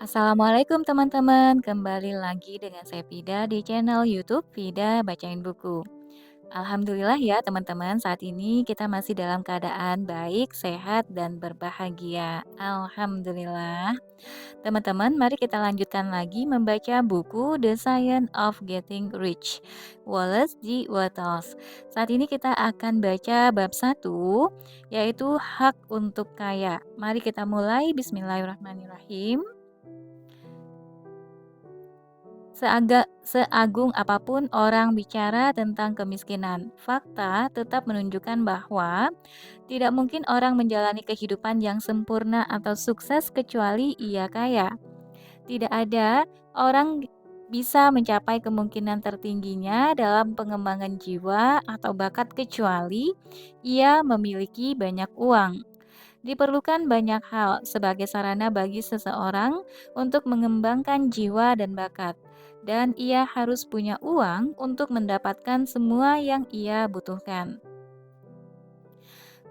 Assalamualaikum teman-teman, kembali lagi dengan saya Fida di channel YouTube Fida Bacain Buku. Alhamdulillah ya teman-teman, saat ini kita masih dalam keadaan baik, sehat, dan berbahagia. Alhamdulillah. Teman-teman, mari kita lanjutkan lagi membaca buku The Science of Getting Rich, Wallace D. Wattles. Saat ini kita akan baca bab 1, yaitu hak untuk kaya. Mari kita mulai, bismillahirrahmanirrahim. Seagung apapun orang bicara tentang kemiskinan, fakta tetap menunjukkan bahwa tidak mungkin orang menjalani kehidupan yang sempurna atau sukses kecuali ia kaya. Tidak ada orang bisa mencapai kemungkinan tertingginya dalam pengembangan jiwa atau bakat kecuali ia memiliki banyak uang. Diperlukan banyak hal sebagai sarana bagi seseorang untuk mengembangkan jiwa dan bakat, dan ia harus punya uang untuk mendapatkan semua yang ia butuhkan.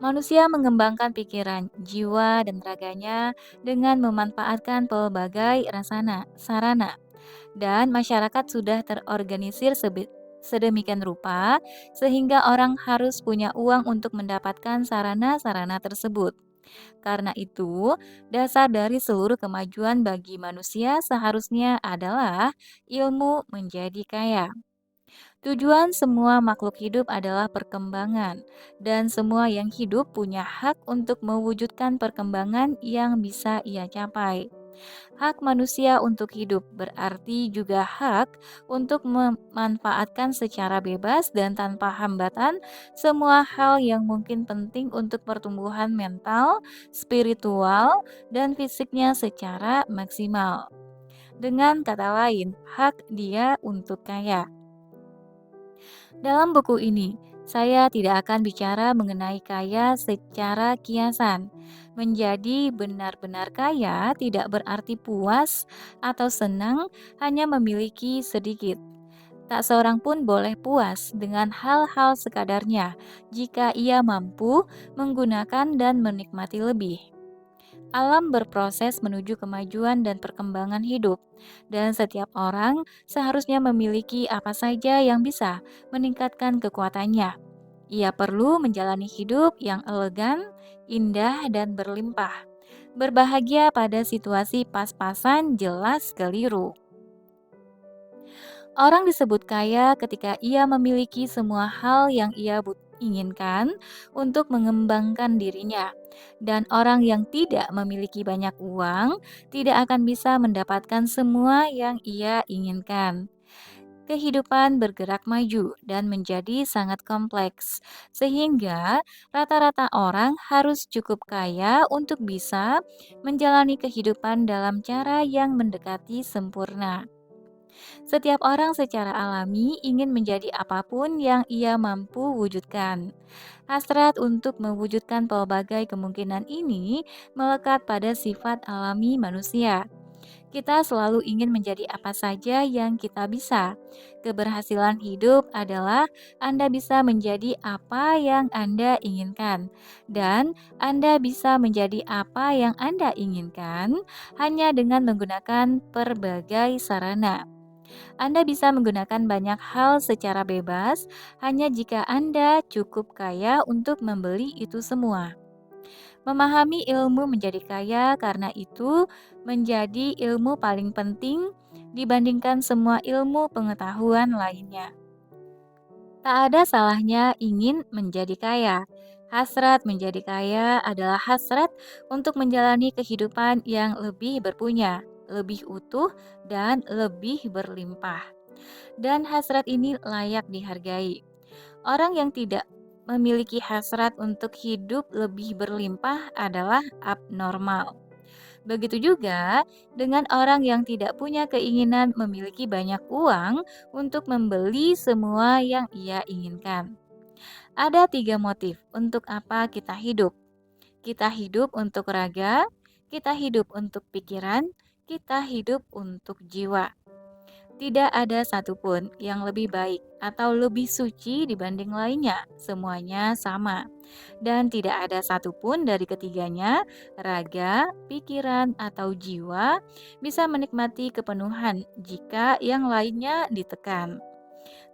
Manusia mengembangkan pikiran, jiwa, dan raganya dengan memanfaatkan pelbagai sarana, dan masyarakat sudah terorganisir sedemikian rupa sehingga orang harus punya uang untuk mendapatkan sarana-sarana tersebut. Karena itu, dasar dari seluruh kemajuan bagi manusia seharusnya adalah ilmu menjadi kaya. Tujuan semua makhluk hidup adalah perkembangan, dan semua yang hidup punya hak untuk mewujudkan perkembangan yang bisa ia capai. Hak manusia untuk hidup berarti juga hak untuk memanfaatkan secara bebas dan tanpa hambatan semua hal yang mungkin penting untuk pertumbuhan mental, spiritual, dan fisiknya secara maksimal. Dengan kata lain, hak dia untuk kaya. Dalam buku ini, saya tidak akan bicara mengenai kaya secara kiasan. Menjadi benar-benar kaya tidak berarti puas atau senang hanya memiliki sedikit. Tak seorang pun boleh puas dengan hal-hal sekadarnya jika ia mampu menggunakan dan menikmati lebih. Alam berproses menuju kemajuan dan perkembangan hidup, dan setiap orang seharusnya memiliki apa saja yang bisa meningkatkan kekuatannya. Ia perlu menjalani hidup yang elegan, indah, dan berlimpah. Berbahagia pada situasi pas-pasan jelas keliru. Orang disebut kaya ketika ia memiliki semua hal yang ia inginkan untuk mengembangkan dirinya. Dan orang yang tidak memiliki banyak uang tidak akan bisa mendapatkan semua yang ia inginkan. Kehidupan bergerak maju dan menjadi sangat kompleks, sehingga rata-rata orang harus cukup kaya untuk bisa menjalani kehidupan dalam cara yang mendekati sempurna. Setiap orang secara alami ingin menjadi apapun yang ia mampu wujudkan. Hasrat untuk mewujudkan pelbagai kemungkinan ini melekat pada sifat alami manusia. Kita selalu ingin menjadi apa saja yang kita bisa. Keberhasilan hidup adalah Anda bisa menjadi apa yang Anda inginkan, dan Anda bisa menjadi apa yang Anda inginkan hanya dengan menggunakan berbagai sarana. Anda bisa menggunakan banyak hal secara bebas hanya jika Anda cukup kaya untuk membeli itu semua. Memahami ilmu menjadi kaya karena itu menjadi ilmu paling penting dibandingkan semua ilmu pengetahuan lainnya. Tak ada salahnya ingin menjadi kaya. Hasrat menjadi kaya adalah hasrat untuk menjalani kehidupan yang lebih berpunya, lebih utuh, dan lebih berlimpah. Dan hasrat ini layak dihargai. Orang yang tidak memiliki hasrat untuk hidup lebih berlimpah adalah abnormal. Begitu juga dengan orang yang tidak punya keinginan memiliki banyak uang untuk membeli semua yang ia inginkan. Ada tiga motif untuk apa kita hidup. Kita hidup untuk raga, kita hidup untuk pikiran, kita hidup untuk jiwa. Tidak ada satupun yang lebih baik atau lebih suci dibanding lainnya. Semuanya sama. Dan tidak ada satupun dari ketiganya, raga, pikiran, atau jiwa, bisa menikmati kepenuhan jika yang lainnya ditekan.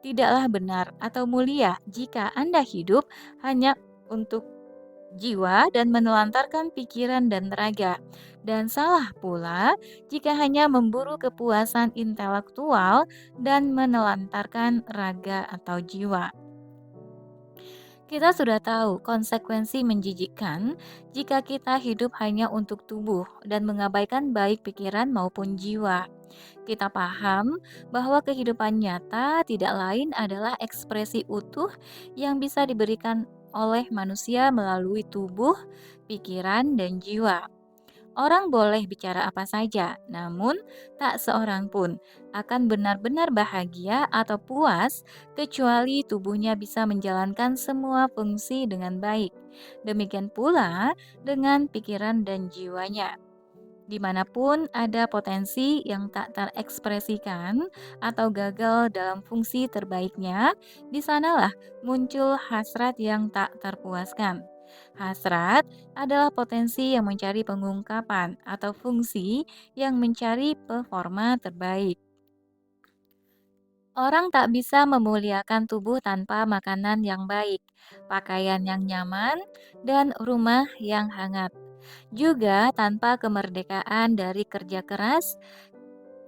Tidaklah benar atau mulia jika Anda hidup hanya untuk jiwa dan menelantarkan pikiran dan raga. Dan salah pula jika hanya memburu kepuasan intelektual dan menelantarkan raga atau jiwa. Kita sudah tahu konsekuensi menjijikkan jika kita hidup hanya untuk tubuh dan mengabaikan baik pikiran maupun jiwa. Kita paham bahwa kehidupan nyata tidak lain adalah ekspresi utuh yang bisa diberikan oleh manusia melalui tubuh, pikiran, dan jiwa. Orang boleh bicara apa saja, namun tak seorang pun akan benar-benar bahagia atau puas kecuali tubuhnya bisa menjalankan semua fungsi dengan baik. Demikian pula dengan pikiran dan jiwanya. Dimanapun ada potensi yang tak terekspresikan atau gagal dalam fungsi terbaiknya, di sanalah muncul hasrat yang tak terpuaskan. Hasrat adalah potensi yang mencari pengungkapan atau fungsi yang mencari performa terbaik. Orang tak bisa memuliakan tubuh tanpa makanan yang baik, pakaian yang nyaman, dan rumah yang hangat. Juga tanpa kemerdekaan dari kerja keras,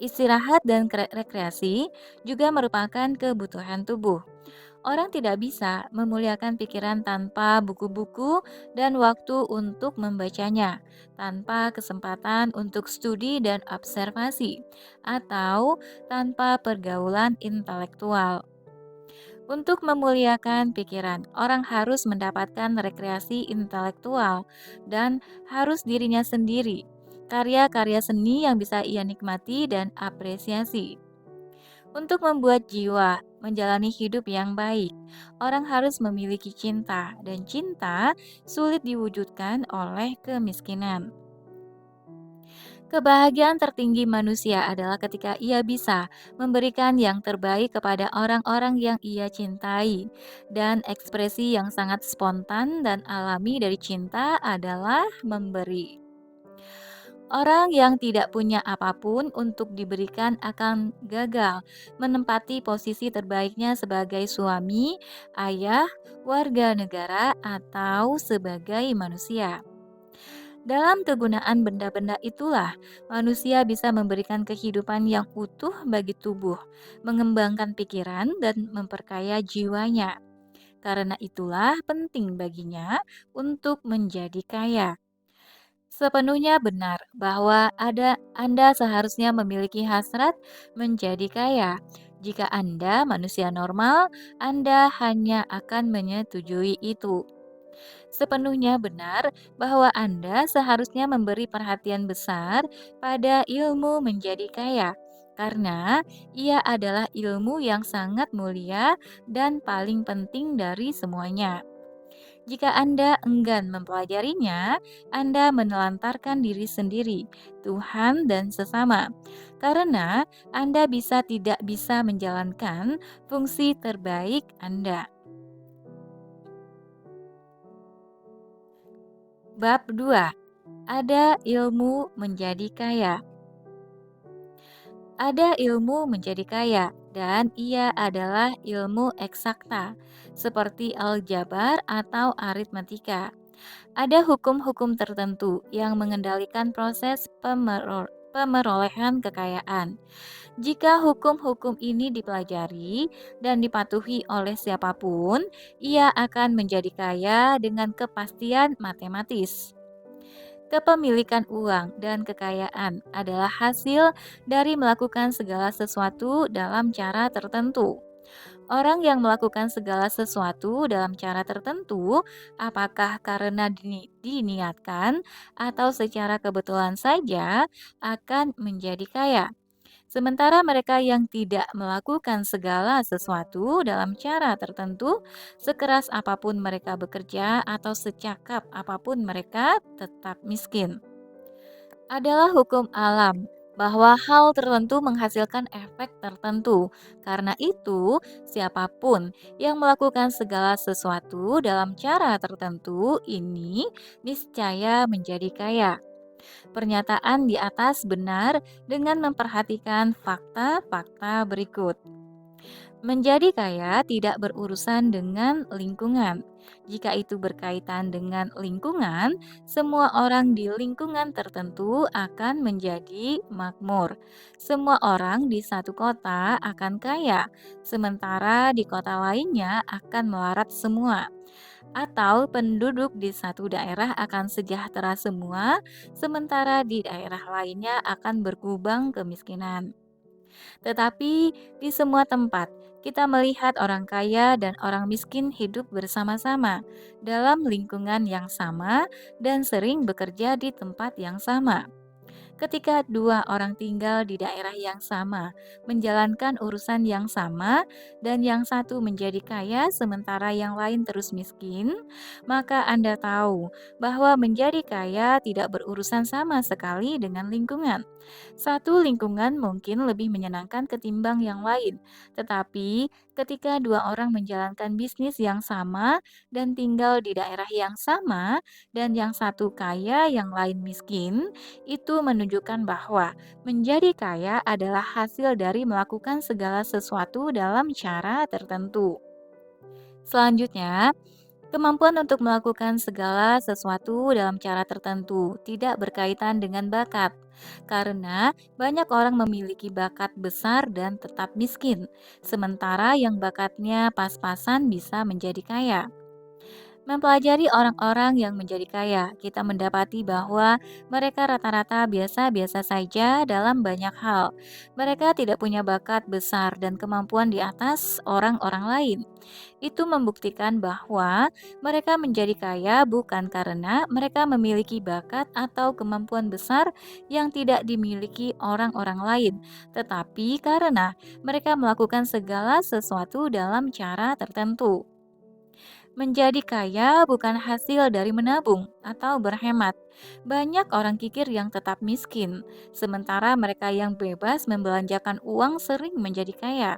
istirahat dan rekreasi juga merupakan kebutuhan tubuh. Orang tidak bisa memuliakan pikiran tanpa buku-buku dan waktu untuk membacanya, tanpa kesempatan untuk studi dan observasi, atau tanpa pergaulan intelektual. Untuk memuliakan pikiran, orang harus mendapatkan rekreasi intelektual dan harus dirinya sendiri. Karya-karya seni yang bisa ia nikmati dan apresiasi. Untuk membuat jiwa menjalani hidup yang baik, orang harus memiliki cinta, dan cinta sulit diwujudkan oleh kemiskinan. Kebahagiaan tertinggi manusia adalah ketika ia bisa memberikan yang terbaik kepada orang-orang yang ia cintai, dan ekspresi yang sangat spontan dan alami dari cinta adalah memberi. Orang yang tidak punya apapun untuk diberikan akan gagal menempati posisi terbaiknya sebagai suami, ayah, warga negara, atau sebagai manusia. Dalam kegunaan benda-benda itulah manusia bisa memberikan kehidupan yang utuh bagi tubuh, mengembangkan pikiran, dan memperkaya jiwanya. Karena itulah penting baginya untuk menjadi kaya. Sepenuhnya benar bahwa Anda seharusnya memiliki hasrat menjadi kaya. Jika Anda manusia normal, Anda hanya akan menyetujui itu. Sepenuhnya benar bahwa Anda seharusnya memberi perhatian besar pada ilmu menjadi kaya, karena ia adalah ilmu yang sangat mulia dan paling penting dari semuanya. Jika Anda enggan mempelajarinya, Anda menelantarkan diri sendiri, Tuhan, dan sesama, karena Anda tidak bisa menjalankan fungsi terbaik Anda. Bab 2. Ada ilmu menjadi kaya. Ada ilmu menjadi kaya, dan ia adalah ilmu eksakta, seperti aljabar atau aritmatika. Ada hukum-hukum tertentu yang mengendalikan proses pemerolehan kekayaan. Jika hukum-hukum ini dipelajari dan dipatuhi oleh siapapun, ia akan menjadi kaya dengan kepastian matematis. Kepemilikan uang dan kekayaan adalah hasil dari melakukan segala sesuatu dalam cara tertentu. Orang yang melakukan segala sesuatu dalam cara tertentu, apakah karena diniatkan atau secara kebetulan saja, akan menjadi kaya. Sementara mereka yang tidak melakukan segala sesuatu dalam cara tertentu, sekeras apapun mereka bekerja atau secakap apapun mereka, tetap miskin. Adalah hukum alam bahwa hal tertentu menghasilkan efek tertentu. Karena itu, siapapun yang melakukan segala sesuatu dalam cara tertentu ini niscaya menjadi kaya. Pernyataan di atas benar dengan memperhatikan fakta-fakta berikut. Menjadi kaya tidak berurusan dengan lingkungan. Jika itu berkaitan dengan lingkungan, semua orang di lingkungan tertentu akan menjadi makmur. Semua orang di satu kota akan kaya, sementara di kota lainnya akan melarat semua. Atau penduduk di satu daerah akan sejahtera semua, sementara di daerah lainnya akan berkubang kemiskinan. Tetapi di semua tempat, kita melihat orang kaya dan orang miskin hidup bersama-sama dalam lingkungan yang sama dan sering bekerja di tempat yang sama. Ketika dua orang tinggal di daerah yang sama, menjalankan urusan yang sama, dan yang satu menjadi kaya sementara yang lain terus miskin, maka Anda tahu bahwa menjadi kaya tidak berurusan sama sekali dengan lingkungan. Satu lingkungan mungkin lebih menyenangkan ketimbang yang lain, tetapi ketika dua orang menjalankan bisnis yang sama dan tinggal di daerah yang sama, dan yang satu kaya, yang lain miskin, itu menunjukkan bahwa menjadi kaya adalah hasil dari melakukan segala sesuatu dalam cara tertentu. Selanjutnya, kemampuan untuk melakukan segala sesuatu dalam cara tertentu tidak berkaitan dengan bakat, karena banyak orang memiliki bakat besar dan tetap miskin, sementara yang bakatnya pas-pasan bisa menjadi kaya. Mempelajari orang-orang yang menjadi kaya, kita mendapati bahwa mereka rata-rata biasa-biasa saja dalam banyak hal. Mereka tidak punya bakat besar dan kemampuan di atas orang-orang lain. Itu membuktikan bahwa mereka menjadi kaya bukan karena mereka memiliki bakat atau kemampuan besar yang tidak dimiliki orang-orang lain, tetapi karena mereka melakukan segala sesuatu dalam cara tertentu. Menjadi kaya bukan hasil dari menabung atau berhemat. Banyak orang kikir yang tetap miskin, sementara mereka yang bebas membelanjakan uang sering menjadi kaya.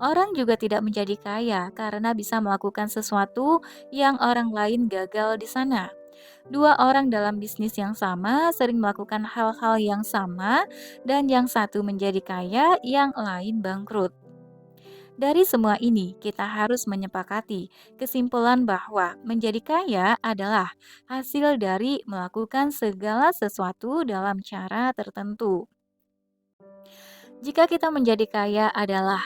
Orang juga tidak menjadi kaya karena bisa melakukan sesuatu yang orang lain gagal di sana. Dua orang dalam bisnis yang sama sering melakukan hal-hal yang sama, dan yang satu menjadi kaya, yang lain bangkrut. Dari semua ini, kita harus menyepakati kesimpulan bahwa menjadi kaya adalah hasil dari melakukan segala sesuatu dalam cara tertentu. Jika kita menjadi kaya adalah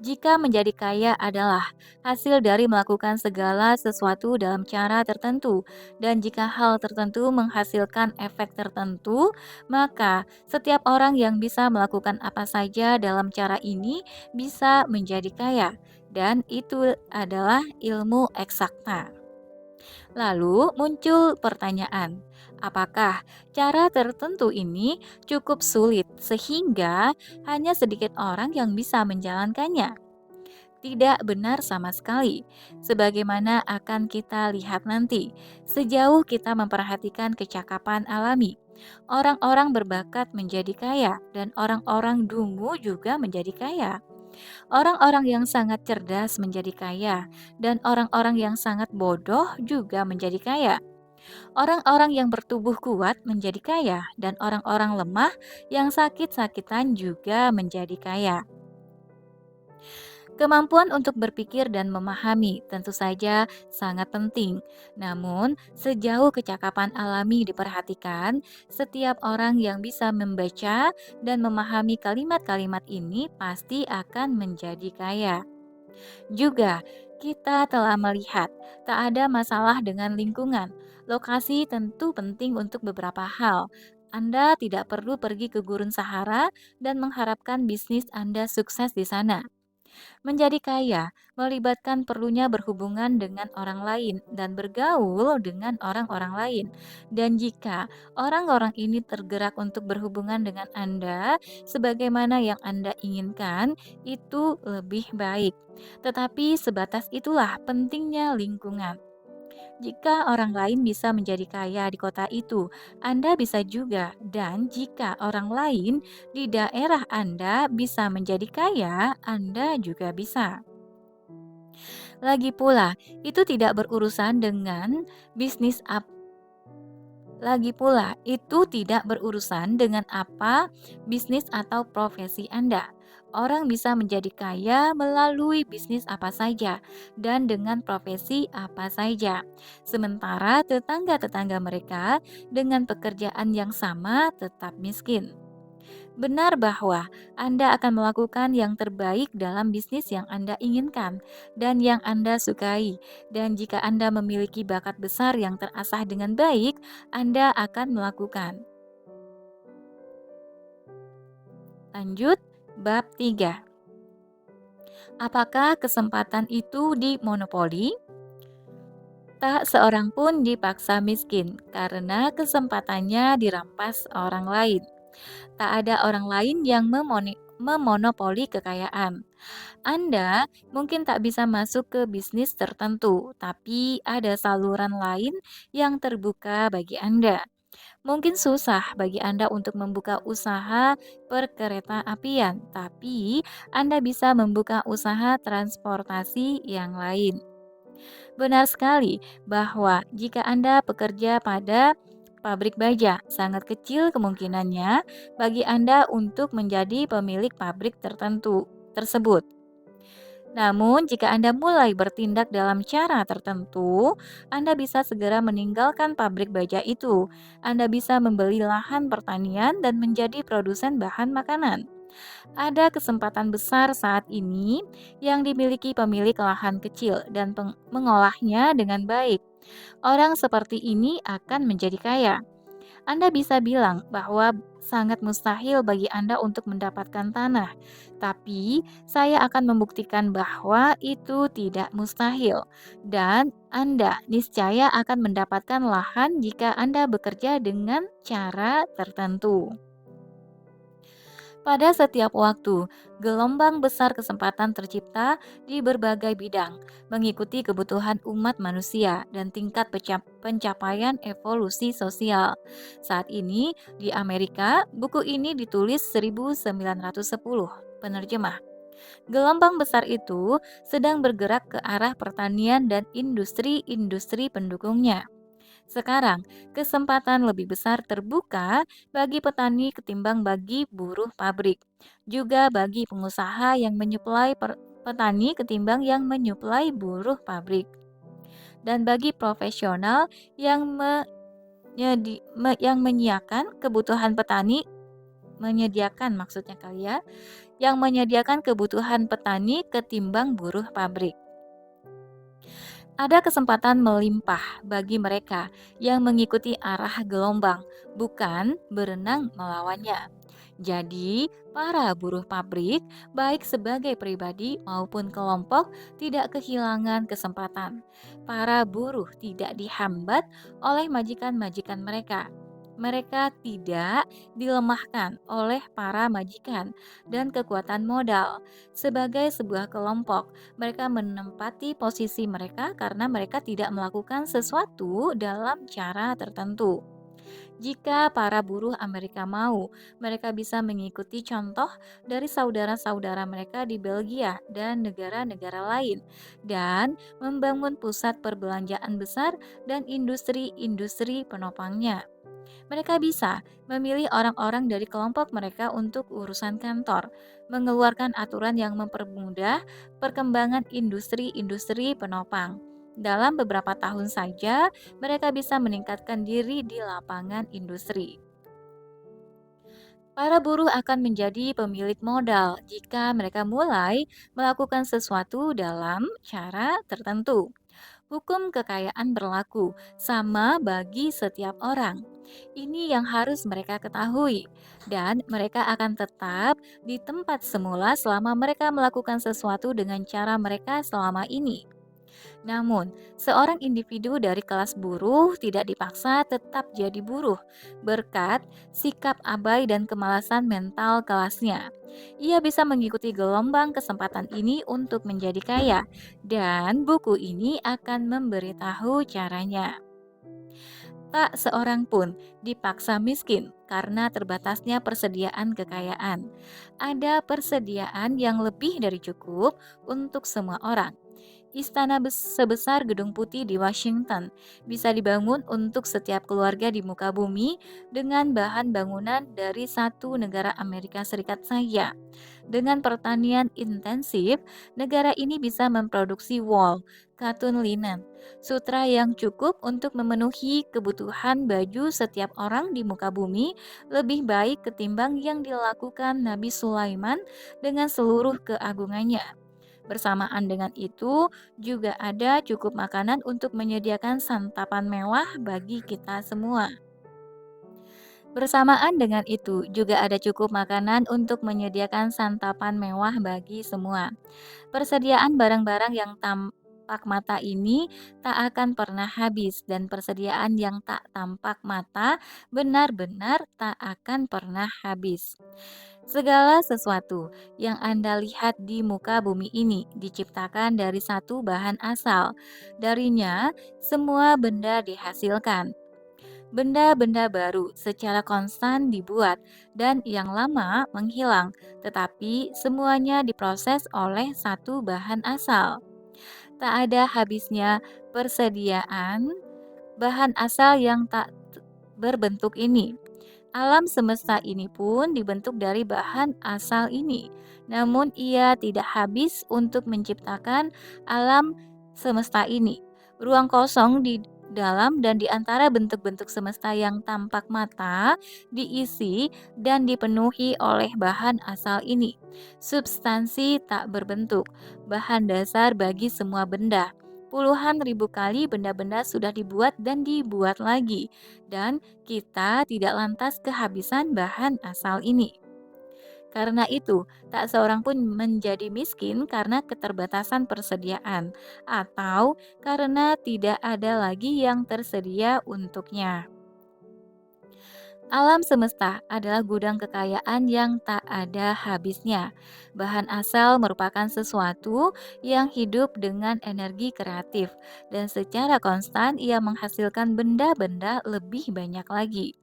Jika menjadi kaya adalah hasil dari melakukan segala sesuatu dalam cara tertentu, dan jika hal tertentu menghasilkan efek tertentu, maka setiap orang yang bisa melakukan apa saja dalam cara ini bisa menjadi kaya, dan itu adalah ilmu eksakta. Lalu muncul pertanyaan, apakah cara tertentu ini cukup sulit sehingga hanya sedikit orang yang bisa menjalankannya? Tidak benar sama sekali. Sebagaimana akan kita lihat nanti, sejauh kita memperhatikan kecakapan alami, orang-orang berbakat menjadi kaya dan orang-orang dungu juga menjadi kaya. Orang-orang yang sangat cerdas menjadi kaya dan orang-orang yang sangat bodoh juga menjadi kaya. Orang-orang yang bertubuh kuat menjadi kaya dan orang-orang lemah yang sakit-sakitan juga menjadi kaya. Kemampuan untuk berpikir dan memahami tentu saja sangat penting. Namun, sejauh kecakapan alami diperhatikan, setiap orang yang bisa membaca dan memahami kalimat-kalimat ini pasti akan menjadi kaya. Juga, kita telah melihat tak ada masalah dengan lingkungan. Lokasi tentu penting untuk beberapa hal. Anda tidak perlu pergi ke gurun Sahara dan mengharapkan bisnis Anda sukses di sana. Menjadi kaya melibatkan perlunya berhubungan dengan orang lain dan bergaul dengan orang-orang lain. Dan jika orang-orang ini tergerak untuk berhubungan dengan Anda sebagaimana yang Anda inginkan, itu lebih baik. Tetapi sebatas itulah pentingnya lingkungan. Jika orang lain bisa menjadi kaya di kota itu, Anda bisa juga. Dan jika orang lain di daerah Anda bisa menjadi kaya, Anda juga bisa. Lagi pula, itu tidak berurusan dengan bisnis lagi pula, itu tidak berurusan dengan apa bisnis atau profesi Anda. Orang bisa menjadi kaya melalui bisnis apa saja dan dengan profesi apa saja. Sementara tetangga-tetangga mereka dengan pekerjaan yang sama tetap miskin. Benar bahwa Anda akan melakukan yang terbaik dalam bisnis yang Anda inginkan dan yang Anda sukai. Dan jika Anda memiliki bakat besar yang terasah dengan baik, Anda akan melakukan. Lanjut, bab 3. Apakah kesempatan itu dimonopoli? Tak seorang pun dipaksa miskin karena kesempatannya dirampas orang lain. Tak ada orang lain yang memonopoli kekayaan. Anda mungkin tak bisa masuk ke bisnis tertentu, tapi ada saluran lain yang terbuka bagi Anda. Mungkin susah bagi Anda untuk membuka usaha perkereta apian, tapi Anda bisa membuka usaha transportasi yang lain. Benar sekali bahwa jika Anda bekerja pada pabrik baja, sangat kecil kemungkinannya bagi Anda untuk menjadi pemilik pabrik tertentu tersebut. Namun, jika Anda mulai bertindak dalam cara tertentu, Anda bisa segera meninggalkan pabrik baja itu. Anda bisa membeli lahan pertanian dan menjadi produsen bahan makanan. Ada kesempatan besar saat ini yang dimiliki pemilik lahan kecil dan mengolahnya dengan baik. Orang seperti ini akan menjadi kaya. Anda bisa bilang bahwa sangat mustahil bagi Anda untuk mendapatkan tanah, tapi saya akan membuktikan bahwa itu tidak mustahil, dan Anda niscaya akan mendapatkan lahan jika Anda bekerja dengan cara tertentu. Pada setiap waktu, gelombang besar kesempatan tercipta di berbagai bidang, mengikuti kebutuhan umat manusia dan tingkat pencapaian evolusi sosial. Saat ini, di Amerika, buku ini ditulis 1910 penerjemah. Gelombang besar itu sedang bergerak ke arah pertanian dan industri-industri pendukungnya. Sekarang, kesempatan lebih besar terbuka bagi petani ketimbang bagi buruh pabrik. Juga bagi pengusaha yang menyuplai petani ketimbang yang menyuplai buruh pabrik. Dan bagi profesional yang yang menyiapkan kebutuhan petani menyediakan maksudnya kali ya, yang menyediakan kebutuhan petani ketimbang buruh pabrik. Ada kesempatan melimpah bagi mereka yang mengikuti arah gelombang, bukan berenang melawannya. Jadi, para buruh pabrik, baik sebagai pribadi maupun kelompok, tidak kehilangan kesempatan. Para buruh tidak dihambat oleh majikan-majikan mereka. Mereka tidak dilemahkan oleh para majikan dan kekuatan modal. Sebagai sebuah kelompok, mereka menempati posisi mereka karena mereka tidak melakukan sesuatu dalam cara tertentu. Jika para buruh Amerika mau, mereka bisa mengikuti contoh dari saudara-saudara mereka di Belgia dan negara-negara lain, dan membangun pusat perbelanjaan besar dan industri-industri penopangnya. Mereka bisa memilih orang-orang dari kelompok mereka untuk urusan kantor, mengeluarkan aturan yang mempermudah perkembangan industri-industri penopang. Dalam beberapa tahun saja, mereka bisa meningkatkan diri di lapangan industri. Para buruh akan menjadi pemilik modal jika mereka mulai melakukan sesuatu dalam cara tertentu. Hukum kekayaan berlaku sama bagi setiap orang. Ini yang harus mereka ketahui, dan mereka akan tetap di tempat semula selama mereka melakukan sesuatu dengan cara mereka selama ini. Namun, seorang individu dari kelas buruh tidak dipaksa tetap jadi buruh berkat sikap abai dan kemalasan mental kelasnya. Ia bisa mengikuti gelombang kesempatan ini untuk menjadi kaya, dan buku ini akan memberitahu caranya. Tak seorang pun dipaksa miskin karena terbatasnya persediaan kekayaan. Ada persediaan yang lebih dari cukup untuk semua orang. Sebesar Gedung Putih di Washington bisa dibangun untuk setiap keluarga di muka bumi dengan bahan bangunan dari satu negara Amerika Serikat saja. Dengan pertanian intensif, negara ini bisa memproduksi wol, katun linen, sutra yang cukup untuk memenuhi kebutuhan baju setiap orang di muka bumi lebih baik ketimbang yang dilakukan Nabi Sulaiman dengan seluruh keagungannya. Bersamaan dengan itu, juga ada cukup makanan untuk menyediakan santapan mewah bagi kita semua. Bersamaan dengan itu, juga ada cukup makanan untuk menyediakan santapan mewah bagi semua. Persediaan barang-barang yang tampak mata ini tak akan pernah habis, dan persediaan yang tak tampak mata benar-benar tak akan pernah habis. Segala sesuatu yang Anda lihat di muka bumi ini diciptakan dari satu bahan asal. Darinya, semua benda dihasilkan. Benda-benda baru secara konstan dibuat dan yang lama menghilang, tetapi semuanya diproses oleh satu bahan asal. Tak ada habisnya persediaan bahan asal yang tak berbentuk ini. Alam semesta ini pun dibentuk dari bahan asal ini. Namun ia tidak habis untuk menciptakan alam semesta ini. Ruang kosong di dalam dan di antara bentuk-bentuk semesta yang tampak mata diisi dan dipenuhi oleh bahan asal ini. Substansi tak berbentuk, bahan dasar bagi semua benda. Puluhan ribu kali benda-benda sudah dibuat dan dibuat lagi, dan kita tidak lantas kehabisan bahan asal ini. Karena itu, tak seorang pun menjadi miskin karena keterbatasan persediaan, atau karena tidak ada lagi yang tersedia untuknya. Alam semesta adalah gudang kekayaan yang tak ada habisnya. Bahan asal merupakan sesuatu yang hidup dengan energi kreatif, dan secara konstan ia menghasilkan benda-benda lebih banyak lagi.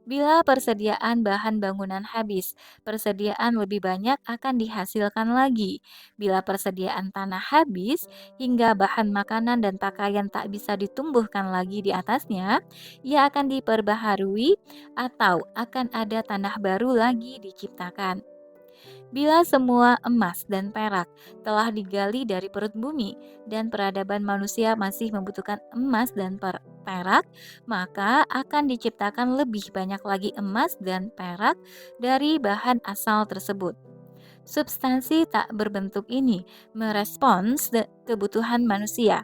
Bila persediaan bahan bangunan habis, persediaan lebih banyak akan dihasilkan lagi. Bila persediaan tanah habis, hingga bahan makanan dan pakaian tak bisa ditumbuhkan lagi di atasnya, ia akan diperbaharui atau akan ada tanah baru lagi diciptakan. Bila semua emas dan perak telah digali dari perut bumi dan peradaban manusia masih membutuhkan emas dan perak, maka akan diciptakan lebih banyak lagi emas dan perak dari bahan asal tersebut. Substansi tak berbentuk ini merespons kebutuhan manusia.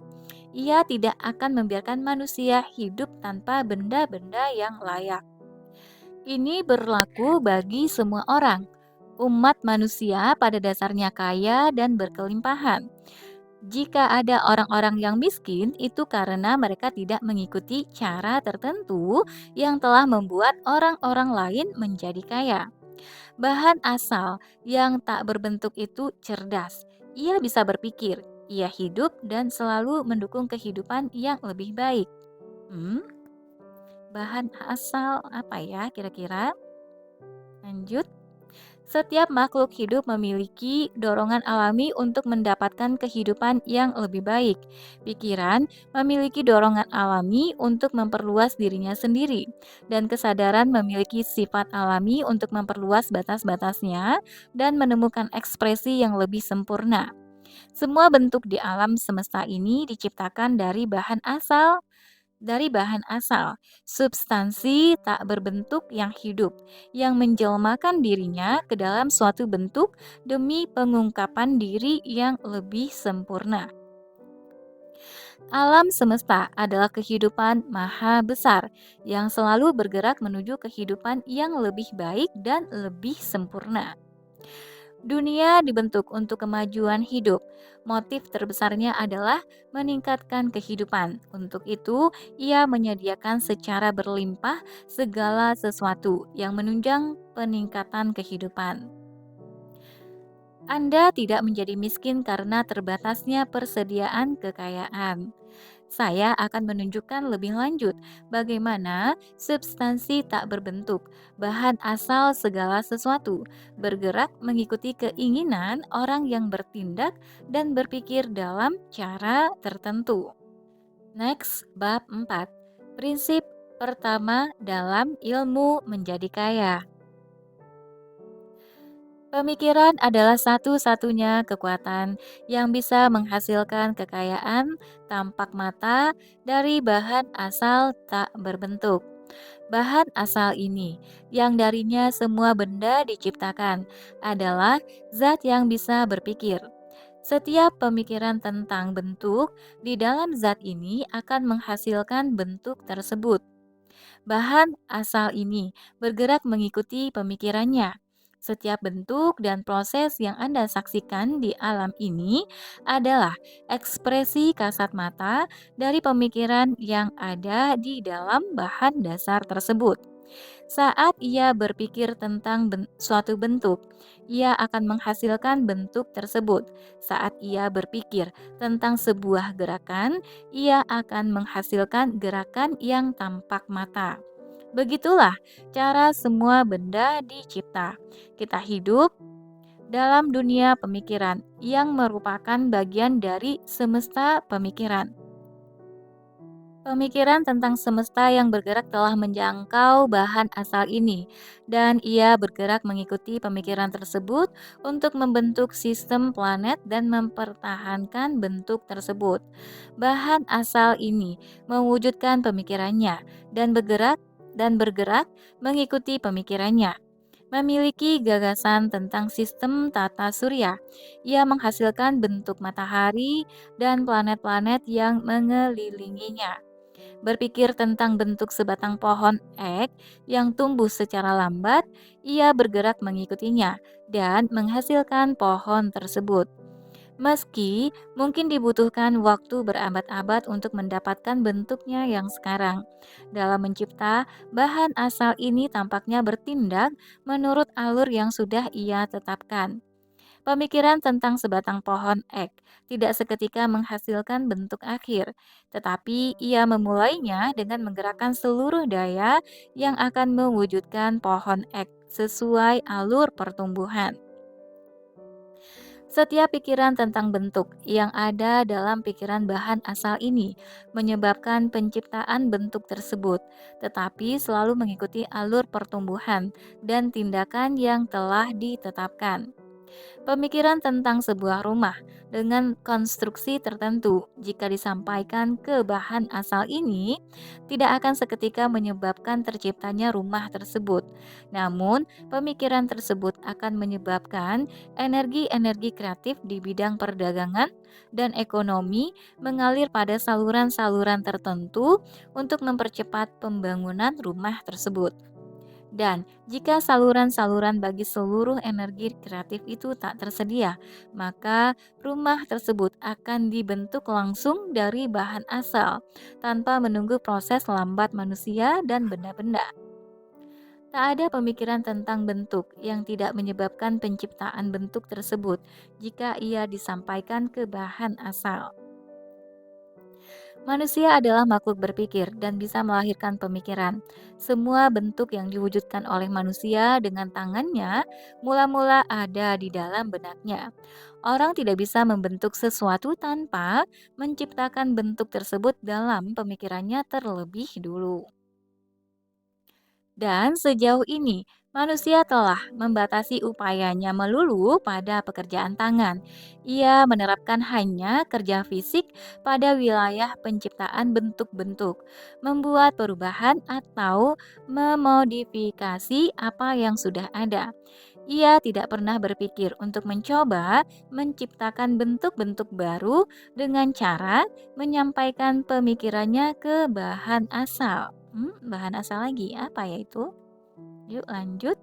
Ia tidak akan membiarkan manusia hidup tanpa benda-benda yang layak. Ini berlaku bagi semua orang. Umat manusia pada dasarnya kaya dan berkelimpahan. Jika ada orang-orang yang miskin, itu karena mereka tidak mengikuti cara tertentu yang telah membuat orang-orang lain menjadi kaya. Bahan asal yang tak berbentuk itu cerdas. Ia bisa berpikir, ia hidup dan selalu mendukung kehidupan yang lebih baik. Hmm, bahan asal apa ya kira-kira? Lanjut. Setiap makhluk hidup memiliki dorongan alami untuk mendapatkan kehidupan yang lebih baik. Pikiran memiliki dorongan alami untuk memperluas dirinya sendiri, dan kesadaran memiliki sifat alami untuk memperluas batas-batasnya dan menemukan ekspresi yang lebih sempurna. Semua bentuk di alam semesta ini diciptakan dari bahan asal, substansi tak berbentuk yang hidup, yang menjelmakan dirinya ke dalam suatu bentuk demi pengungkapan diri yang lebih sempurna. Alam semesta adalah kehidupan maha besar yang selalu bergerak menuju kehidupan yang lebih baik dan lebih sempurna. Dunia dibentuk untuk kemajuan hidup. Motif terbesarnya adalah meningkatkan kehidupan. Untuk itu, ia menyediakan secara berlimpah segala sesuatu yang menunjang peningkatan kehidupan. Anda tidak menjadi miskin karena terbatasnya persediaan kekayaan. Saya akan menunjukkan lebih lanjut bagaimana substansi tak berbentuk, bahan asal segala sesuatu, bergerak mengikuti keinginan orang yang bertindak dan berpikir dalam cara tertentu. Next, bab 4. Prinsip pertama dalam ilmu menjadi kaya. Pemikiran adalah satu-satunya kekuatan yang bisa menghasilkan kekayaan tampak mata dari bahan asal tak berbentuk. Bahan asal ini, yang darinya semua benda diciptakan, adalah zat yang bisa berpikir. Setiap pemikiran tentang bentuk di dalam zat ini akan menghasilkan bentuk tersebut. Bahan asal ini bergerak mengikuti pemikirannya. Setiap bentuk dan proses yang Anda saksikan di alam ini adalah ekspresi kasat mata dari pemikiran yang ada di dalam bahan dasar tersebut. Saat ia berpikir tentang suatu bentuk, ia akan menghasilkan bentuk tersebut. Saat ia berpikir tentang sebuah gerakan, ia akan menghasilkan gerakan yang tampak mata. Begitulah cara semua benda dicipta. Kita hidup dalam dunia pemikiran yang merupakan bagian dari semesta pemikiran. Pemikiran tentang semesta yang bergerak telah menjangkau bahan asal ini, dan ia bergerak mengikuti pemikiran tersebut untuk membentuk sistem planet dan mempertahankan bentuk tersebut. Bahan asal ini mewujudkan pemikirannya dan bergerak mengikuti pemikirannya. Memiliki gagasan tentang sistem tata surya, ia menghasilkan bentuk matahari dan planet-planet yang mengelilinginya. Berpikir tentang bentuk sebatang pohon ek yang tumbuh secara lambat, ia bergerak mengikutinya dan menghasilkan pohon tersebut. Meski mungkin dibutuhkan waktu berabad-abad untuk mendapatkan bentuknya yang sekarang. Dalam mencipta, bahan asal ini tampaknya bertindak menurut alur yang sudah ia tetapkan. Pemikiran tentang sebatang pohon ek tidak seketika menghasilkan bentuk akhir, tetapi ia memulainya dengan menggerakkan seluruh daya yang akan mewujudkan pohon ek sesuai alur pertumbuhan. Setiap pikiran tentang bentuk yang ada dalam pikiran bahan asal ini menyebabkan penciptaan bentuk tersebut, tetapi selalu mengikuti alur pertumbuhan dan tindakan yang telah ditetapkan. Pemikiran tentang sebuah rumah dengan konstruksi tertentu, jika disampaikan ke bahan asal ini, tidak akan seketika menyebabkan terciptanya rumah tersebut. Namun, pemikiran tersebut akan menyebabkan energi-energi kreatif di bidang perdagangan dan ekonomi mengalir pada saluran-saluran tertentu untuk mempercepat pembangunan rumah tersebut. Dan jika saluran-saluran bagi seluruh energi kreatif itu tak tersedia, maka rumah tersebut akan dibentuk langsung dari bahan asal tanpa menunggu proses lambat manusia dan benda-benda. Tak ada pemikiran tentang bentuk yang tidak menyebabkan penciptaan bentuk tersebut jika ia disampaikan ke bahan asal. Manusia adalah makhluk berpikir dan bisa melahirkan pemikiran. Semua bentuk yang diwujudkan oleh manusia dengan tangannya mula-mula ada di dalam benaknya. Orang tidak bisa membentuk sesuatu tanpa menciptakan bentuk tersebut dalam pemikirannya terlebih dulu. Dan sejauh ini, manusia telah membatasi upayanya melulu pada pekerjaan tangan. Ia menerapkan hanya kerja fisik pada wilayah penciptaan bentuk-bentuk, membuat perubahan atau memodifikasi apa yang sudah ada. Ia tidak pernah berpikir untuk mencoba menciptakan bentuk-bentuk baru dengan cara menyampaikan pemikirannya ke bahan asal. Bahan asal lagi apa ya itu? Yuk lanjut.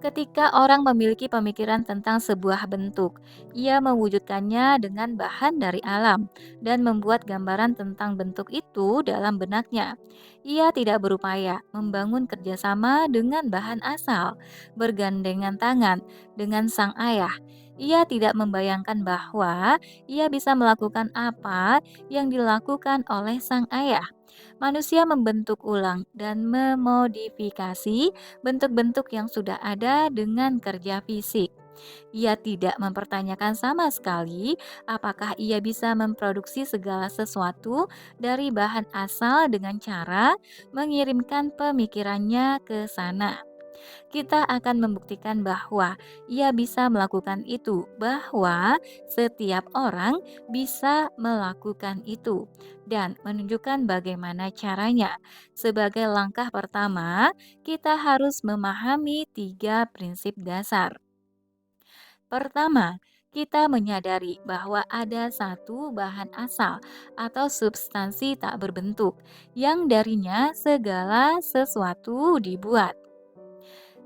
Ketika orang memiliki pemikiran tentang sebuah bentuk, ia mewujudkannya dengan bahan dari alam dan membuat gambaran tentang bentuk itu dalam benaknya. Ia tidak berupaya membangun kerjasama dengan bahan asal, bergandengan tangan dengan sang ayah. Ia tidak membayangkan bahwa ia bisa melakukan apa yang dilakukan oleh sang ayah. Manusia membentuk ulang dan memodifikasi bentuk-bentuk yang sudah ada dengan kerja fisik. Ia tidak mempertanyakan sama sekali apakah ia bisa memproduksi segala sesuatu dari bahan asal dengan cara mengirimkan pemikirannya ke sana. Kita akan membuktikan bahwa ia bisa melakukan itu, bahwa setiap orang bisa melakukan itu, dan menunjukkan bagaimana caranya. Sebagai langkah pertama, kita harus memahami tiga prinsip dasar. Pertama, kita menyadari bahwa ada satu bahan asal atau substansi tak berbentuk yang darinya segala sesuatu dibuat.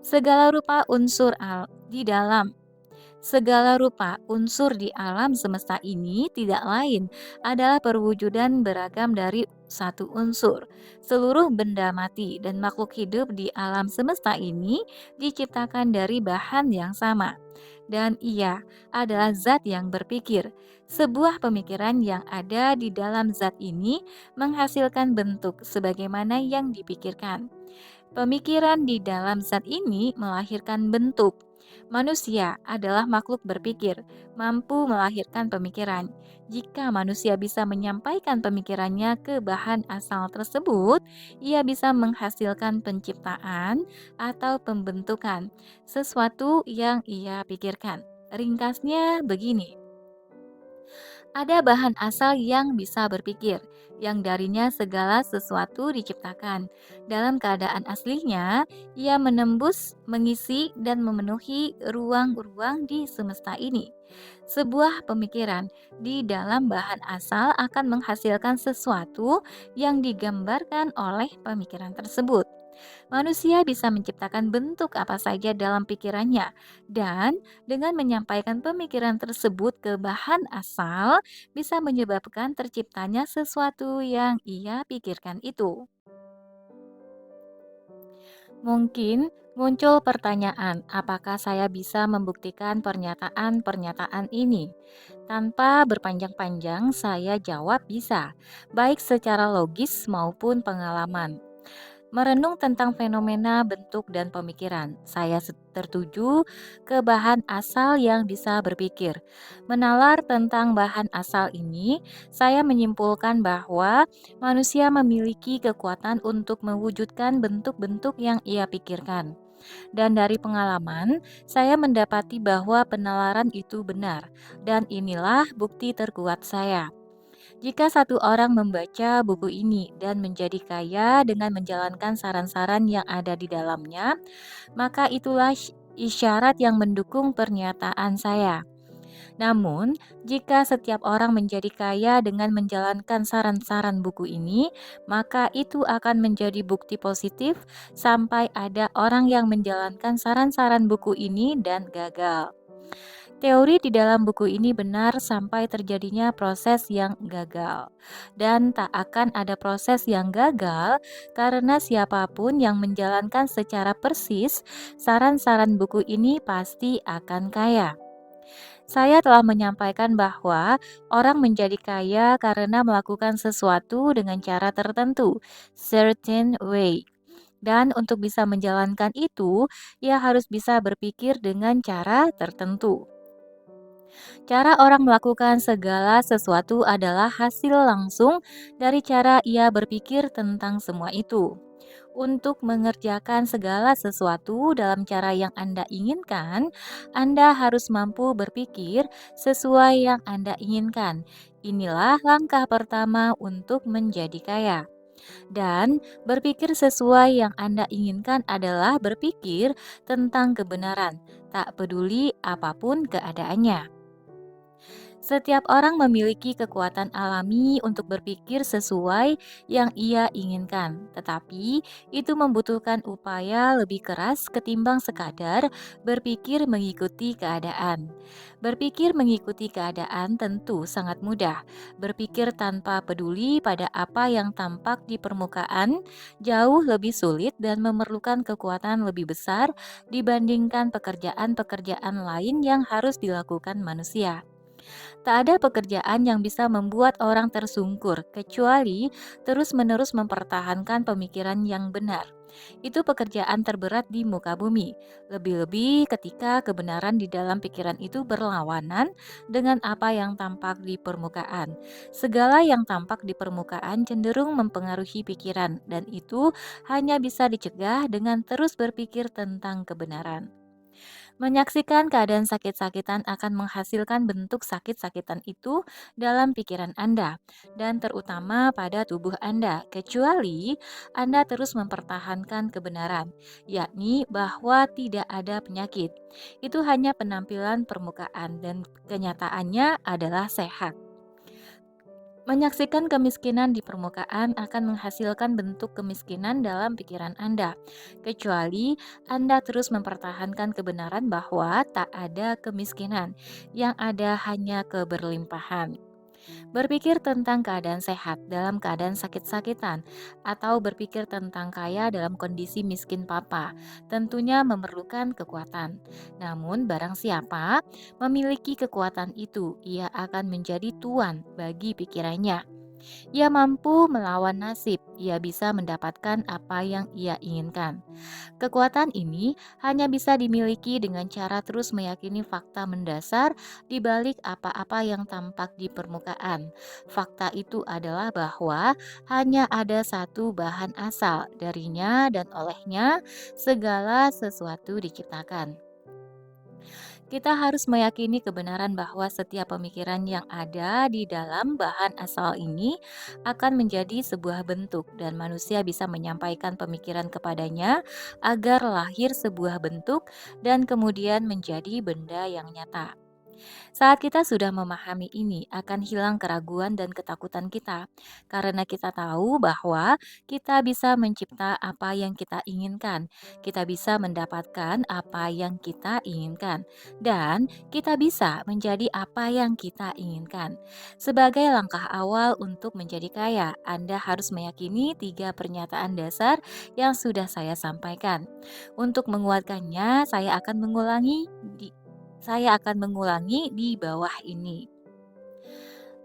Segala rupa unsur di dalam Segala rupa unsur di alam semesta ini tidak lain adalah perwujudan beragam dari satu unsur. Seluruh benda mati dan makhluk hidup di alam semesta ini diciptakan dari bahan yang sama. Dan ia adalah zat yang berpikir. Sebuah pemikiran yang ada di dalam zat ini menghasilkan bentuk sebagaimana yang dipikirkan. Pemikiran di dalam zat ini melahirkan bentuk. Manusia adalah makhluk berpikir, mampu melahirkan pemikiran. Jika manusia bisa menyampaikan pemikirannya ke bahan asal tersebut, ia bisa menghasilkan penciptaan atau pembentukan sesuatu yang ia pikirkan. Ringkasnya begini. Ada bahan asal yang bisa berpikir, yang darinya segala sesuatu diciptakan. Dalam keadaan aslinya, ia menembus, mengisi, dan memenuhi ruang-ruang di semesta ini. Sebuah pemikiran di dalam bahan asal akan menghasilkan sesuatu yang digambarkan oleh pemikiran tersebut. Manusia bisa menciptakan bentuk apa saja dalam pikirannya, dan dengan menyampaikan pemikiran tersebut ke bahan asal, bisa menyebabkan terciptanya sesuatu yang ia pikirkan itu. Mungkin muncul pertanyaan, apakah saya bisa membuktikan pernyataan-pernyataan ini? Tanpa berpanjang-panjang, saya jawab bisa, baik secara logis maupun pengalaman. Merenung tentang fenomena bentuk dan pemikiran, saya tertuju ke bahan asal yang bisa berpikir. Menalar tentang bahan asal ini, saya menyimpulkan bahwa manusia memiliki kekuatan untuk mewujudkan bentuk-bentuk yang ia pikirkan. Dan dari pengalaman, saya mendapati bahwa penalaran itu benar, dan inilah bukti terkuat saya. Jika satu orang membaca buku ini dan menjadi kaya dengan menjalankan saran-saran yang ada di dalamnya, maka itulah isyarat yang mendukung pernyataan saya. Namun, jika setiap orang menjadi kaya dengan menjalankan saran-saran buku ini, maka itu akan menjadi bukti positif sampai ada orang yang menjalankan saran-saran buku ini dan gagal. Teori di dalam buku ini benar sampai terjadinya proses yang gagal, dan tak akan ada proses yang gagal karena siapapun yang menjalankan secara persis saran-saran buku ini pasti akan kaya. Saya telah menyampaikan bahwa orang menjadi kaya karena melakukan sesuatu dengan cara tertentu, certain way. Dan untuk bisa menjalankan itu, ia harus bisa berpikir dengan cara tertentu. Cara orang melakukan segala sesuatu adalah hasil langsung dari cara ia berpikir tentang semua itu. Untuk mengerjakan segala sesuatu dalam cara yang Anda inginkan, Anda harus mampu berpikir sesuai yang Anda inginkan. Inilah langkah pertama untuk menjadi kaya. Dan berpikir sesuai yang Anda inginkan adalah berpikir tentang kebenaran, tak peduli apapun keadaannya. Setiap orang memiliki kekuatan alami untuk berpikir sesuai yang ia inginkan, tetapi itu membutuhkan upaya lebih keras ketimbang sekadar berpikir mengikuti keadaan. Berpikir mengikuti keadaan tentu sangat mudah. Berpikir tanpa peduli pada apa yang tampak di permukaan jauh lebih sulit dan memerlukan kekuatan lebih besar dibandingkan pekerjaan-pekerjaan lain yang harus dilakukan manusia. Tak ada pekerjaan yang bisa membuat orang tersungkur, kecuali terus-menerus mempertahankan pemikiran yang benar. Itu pekerjaan terberat di muka bumi, lebih-lebih ketika kebenaran di dalam pikiran itu berlawanan dengan apa yang tampak di permukaan. Segala yang tampak di permukaan cenderung mempengaruhi pikiran, dan itu hanya bisa dicegah dengan terus berpikir tentang kebenaran. Menyaksikan keadaan sakit-sakitan akan menghasilkan bentuk sakit-sakitan itu dalam pikiran Anda, dan terutama pada tubuh Anda, kecuali Anda terus mempertahankan kebenaran, yakni bahwa tidak ada penyakit. Itu hanya penampilan permukaan, dan kenyataannya adalah sehat. Menyaksikan kemiskinan di permukaan akan menghasilkan bentuk kemiskinan dalam pikiran Anda, kecuali Anda terus mempertahankan kebenaran bahwa tak ada kemiskinan, yang ada hanya keberlimpahan. Berpikir tentang keadaan sehat dalam keadaan sakit-sakitan, atau berpikir tentang kaya dalam kondisi miskin papa, tentunya memerlukan kekuatan. Namun, barang siapa memiliki kekuatan itu, ia akan menjadi tuan bagi pikirannya. Ia mampu melawan nasib, ia bisa mendapatkan apa yang ia inginkan. Kekuatan ini hanya bisa dimiliki dengan cara terus meyakini fakta mendasar di balik apa-apa yang tampak di permukaan. Fakta itu adalah bahwa hanya ada satu bahan asal, darinya dan olehnya segala sesuatu diciptakan. Kita harus meyakini kebenaran bahwa setiap pemikiran yang ada di dalam bahan asal ini akan menjadi sebuah bentuk, dan manusia bisa menyampaikan pemikiran kepadanya agar lahir sebuah bentuk dan kemudian menjadi benda yang nyata. Saat kita sudah memahami ini, akan hilang keraguan dan ketakutan kita, karena kita tahu bahwa kita bisa mencipta apa yang kita inginkan, kita bisa mendapatkan apa yang kita inginkan, dan kita bisa menjadi apa yang kita inginkan. Sebagai langkah awal untuk menjadi kaya, Anda harus meyakini 3 pernyataan dasar yang sudah saya sampaikan. Untuk menguatkannya, saya akan mengulangi di bawah ini.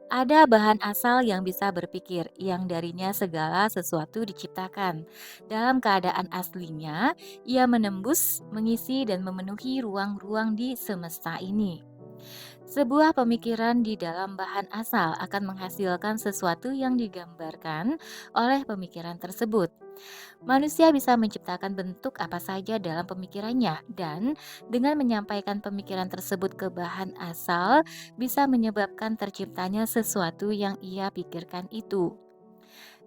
Ada bahan asal yang bisa berpikir, yang darinya segala sesuatu diciptakan. Dalam keadaan aslinya, ia menembus, mengisi, dan memenuhi ruang-ruang di semesta ini. Sebuah pemikiran di dalam bahan asal akan menghasilkan sesuatu yang digambarkan oleh pemikiran tersebut. Manusia bisa menciptakan bentuk apa saja dalam pemikirannya, dan dengan menyampaikan pemikiran tersebut ke bahan asal bisa menyebabkan terciptanya sesuatu yang ia pikirkan itu.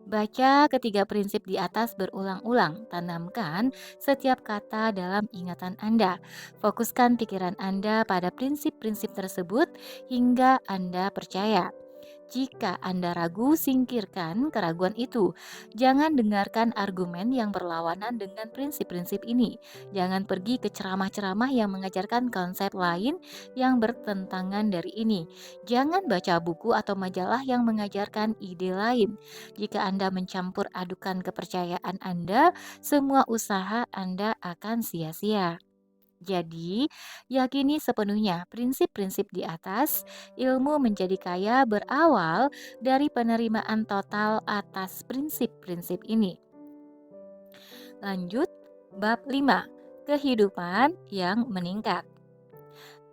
Baca ketiga prinsip di atas berulang-ulang. Tanamkan setiap kata dalam ingatan Anda. Fokuskan pikiran Anda pada prinsip-prinsip tersebut hingga Anda percaya. Jika Anda ragu, singkirkan keraguan itu. Jangan dengarkan argumen yang berlawanan dengan prinsip-prinsip ini. Jangan pergi ke ceramah-ceramah yang mengajarkan konsep lain yang bertentangan dari ini. Jangan baca buku atau majalah yang mengajarkan ide lain. Jika Anda mencampur adukan kepercayaan Anda, semua usaha Anda akan sia-sia. Jadi, yakini sepenuhnya prinsip-prinsip di atas. Ilmu menjadi kaya berawal dari penerimaan total atas prinsip-prinsip ini. Lanjut, bab 5. Kehidupan yang meningkat.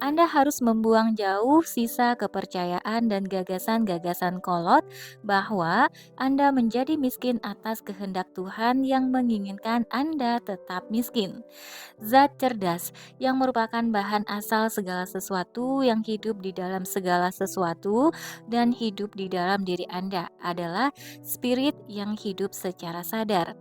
Anda harus membuang jauh sisa kepercayaan dan gagasan-gagasan kolot bahwa Anda menjadi miskin atas kehendak Tuhan yang menginginkan Anda tetap miskin. Zat cerdas yang merupakan bahan asal segala sesuatu yang hidup di dalam segala sesuatu dan hidup di dalam diri Anda adalah spirit yang hidup secara sadar.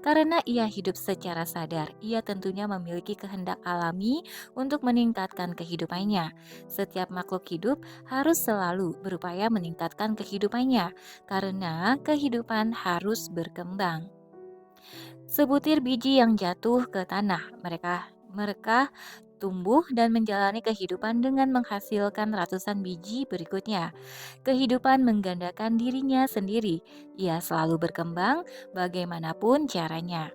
Karena ia hidup secara sadar, ia tentunya memiliki kehendak alami untuk meningkatkan kehidupan kehidupannya. Setiap makhluk hidup harus selalu berupaya meningkatkan kehidupannya, karena kehidupan harus berkembang. Sebutir biji yang jatuh ke tanah, mereka tumbuh dan menjalani kehidupan dengan menghasilkan ratusan biji berikutnya. Kehidupan menggandakan dirinya sendiri. Ia selalu berkembang bagaimanapun caranya.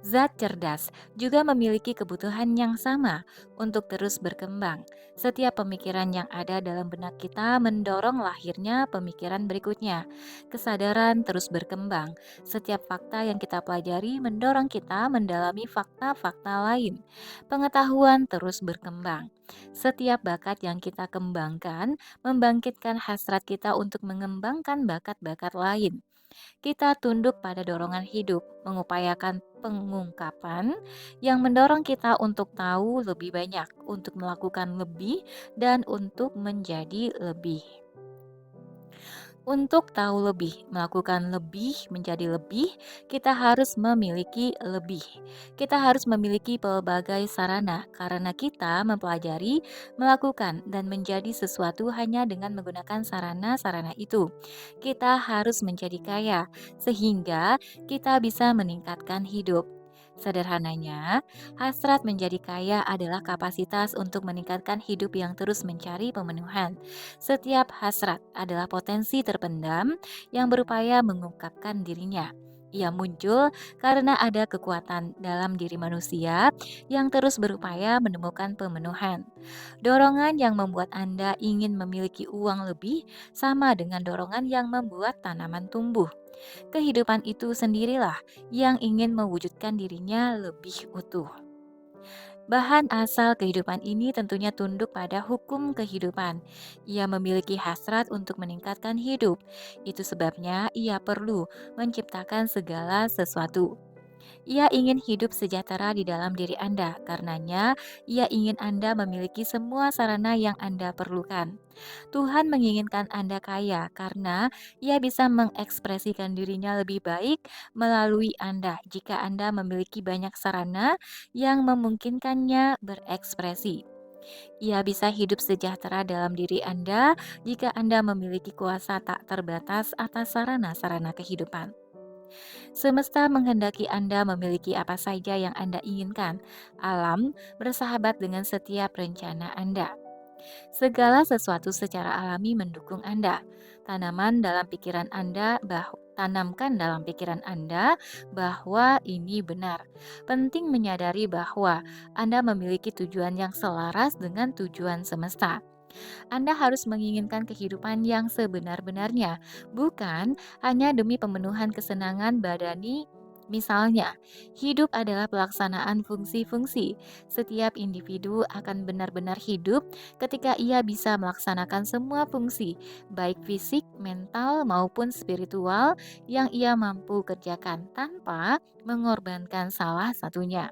Zat cerdas juga memiliki kebutuhan yang sama untuk terus berkembang. Setiap pemikiran yang ada dalam benak kita mendorong lahirnya pemikiran berikutnya. Kesadaran terus berkembang. Setiap fakta yang kita pelajari mendorong kita mendalami fakta-fakta lain. Pengetahuan terus berkembang. Setiap bakat yang kita kembangkan membangkitkan hasrat kita untuk mengembangkan bakat-bakat lain. Kita tunduk pada dorongan hidup, mengupayakan pengungkapan yang mendorong kita untuk tahu lebih banyak, untuk melakukan lebih, dan untuk menjadi lebih. Untuk tahu lebih, melakukan lebih, menjadi lebih, kita harus memiliki lebih. Kita harus memiliki pelbagai sarana karena kita mempelajari, melakukan, dan menjadi sesuatu hanya dengan menggunakan sarana-sarana itu. Kita harus menjadi kaya sehingga kita bisa meningkatkan hidup. Sederhananya, hasrat menjadi kaya adalah kapasitas untuk meningkatkan hidup yang terus mencari pemenuhan. Setiap hasrat adalah potensi terpendam yang berupaya mengungkapkan dirinya. Ia muncul karena ada kekuatan dalam diri manusia yang terus berupaya menemukan pemenuhan. Dorongan yang membuat Anda ingin memiliki uang lebih sama dengan dorongan yang membuat tanaman tumbuh. Kehidupan itu sendirilah yang ingin mewujudkan dirinya lebih utuh. Bahan asal kehidupan ini tentunya tunduk pada hukum kehidupan. Ia memiliki hasrat untuk meningkatkan hidup. Itu sebabnya ia perlu menciptakan segala sesuatu. Ia ingin hidup sejahtera di dalam diri Anda, karenanya ia ingin Anda memiliki semua sarana yang Anda perlukan. Tuhan menginginkan Anda kaya karena Ia bisa mengekspresikan dirinya lebih baik melalui Anda jika Anda memiliki banyak sarana yang memungkinkannya berekspresi. Ia bisa hidup sejahtera dalam diri Anda jika Anda memiliki kuasa tak terbatas atas sarana-sarana kehidupan. Semesta menghendaki Anda memiliki apa saja yang Anda inginkan. Alam bersahabat dengan setiap rencana Anda. Segala sesuatu secara alami mendukung Anda. Tanamkan dalam pikiran Anda bahwa ini benar. Penting menyadari bahwa Anda memiliki tujuan yang selaras dengan tujuan semesta. Anda harus menginginkan kehidupan yang sebenar-benarnya, bukan hanya demi pemenuhan kesenangan badani. Misalnya, hidup adalah pelaksanaan fungsi-fungsi. Setiap individu akan benar-benar hidup ketika ia bisa melaksanakan semua fungsi, baik fisik, mental, maupun spiritual yang ia mampu kerjakan tanpa mengorbankan salah satunya.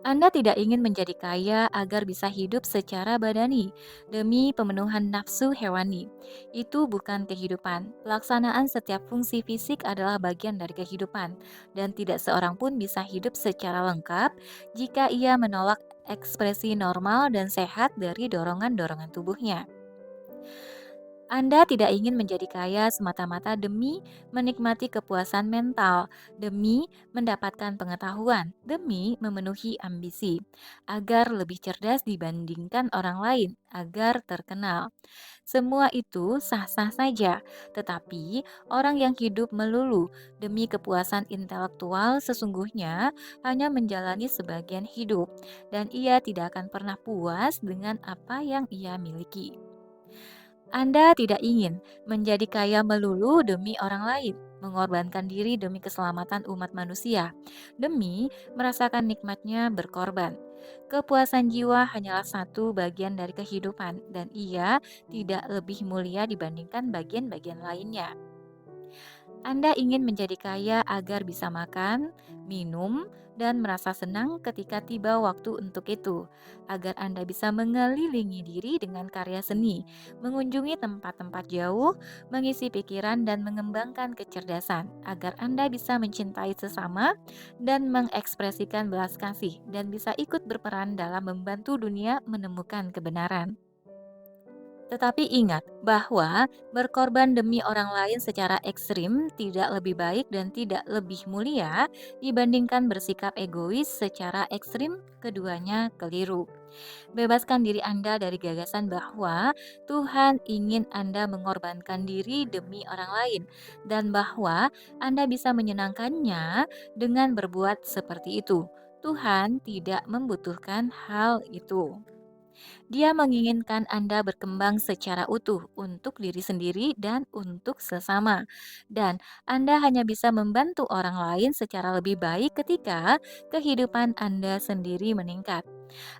Anda tidak ingin menjadi kaya agar bisa hidup secara badani demi pemenuhan nafsu hewani. Itu bukan kehidupan. Pelaksanaan setiap fungsi fisik adalah bagian dari kehidupan, dan tidak seorang pun bisa hidup secara lengkap jika ia menolak ekspresi normal dan sehat dari dorongan-dorongan tubuhnya. Anda tidak ingin menjadi kaya semata-mata demi menikmati kepuasan mental, demi mendapatkan pengetahuan, demi memenuhi ambisi, agar lebih cerdas dibandingkan orang lain, agar terkenal. Semua itu sah-sah saja, tetapi orang yang hidup melulu demi kepuasan intelektual sesungguhnya hanya menjalani sebagian hidup, dan ia tidak akan pernah puas dengan apa yang ia miliki. Anda tidak ingin menjadi kaya melulu demi orang lain, mengorbankan diri demi keselamatan umat manusia, demi merasakan nikmatnya berkorban. Kepuasan jiwa hanyalah satu bagian dari kehidupan, dan ia tidak lebih mulia dibandingkan bagian-bagian lainnya. Anda ingin menjadi kaya agar bisa makan, minum, dan merasa senang ketika tiba waktu untuk itu, agar Anda bisa mengelilingi diri dengan karya seni, mengunjungi tempat-tempat jauh, mengisi pikiran, dan mengembangkan kecerdasan, agar Anda bisa mencintai sesama dan mengekspresikan belas kasih, dan bisa ikut berperan dalam membantu dunia menemukan kebenaran. Tetapi ingat bahwa berkorban demi orang lain secara ekstrim tidak lebih baik dan tidak lebih mulia dibandingkan bersikap egois secara ekstrim, keduanya keliru. Bebaskan diri Anda dari gagasan bahwa Tuhan ingin Anda mengorbankan diri demi orang lain dan bahwa Anda bisa menyenangkannya dengan berbuat seperti itu. Tuhan tidak membutuhkan hal itu. Dia menginginkan Anda berkembang secara utuh untuk diri sendiri dan untuk sesama. Dan Anda hanya bisa membantu orang lain secara lebih baik ketika kehidupan Anda sendiri meningkat.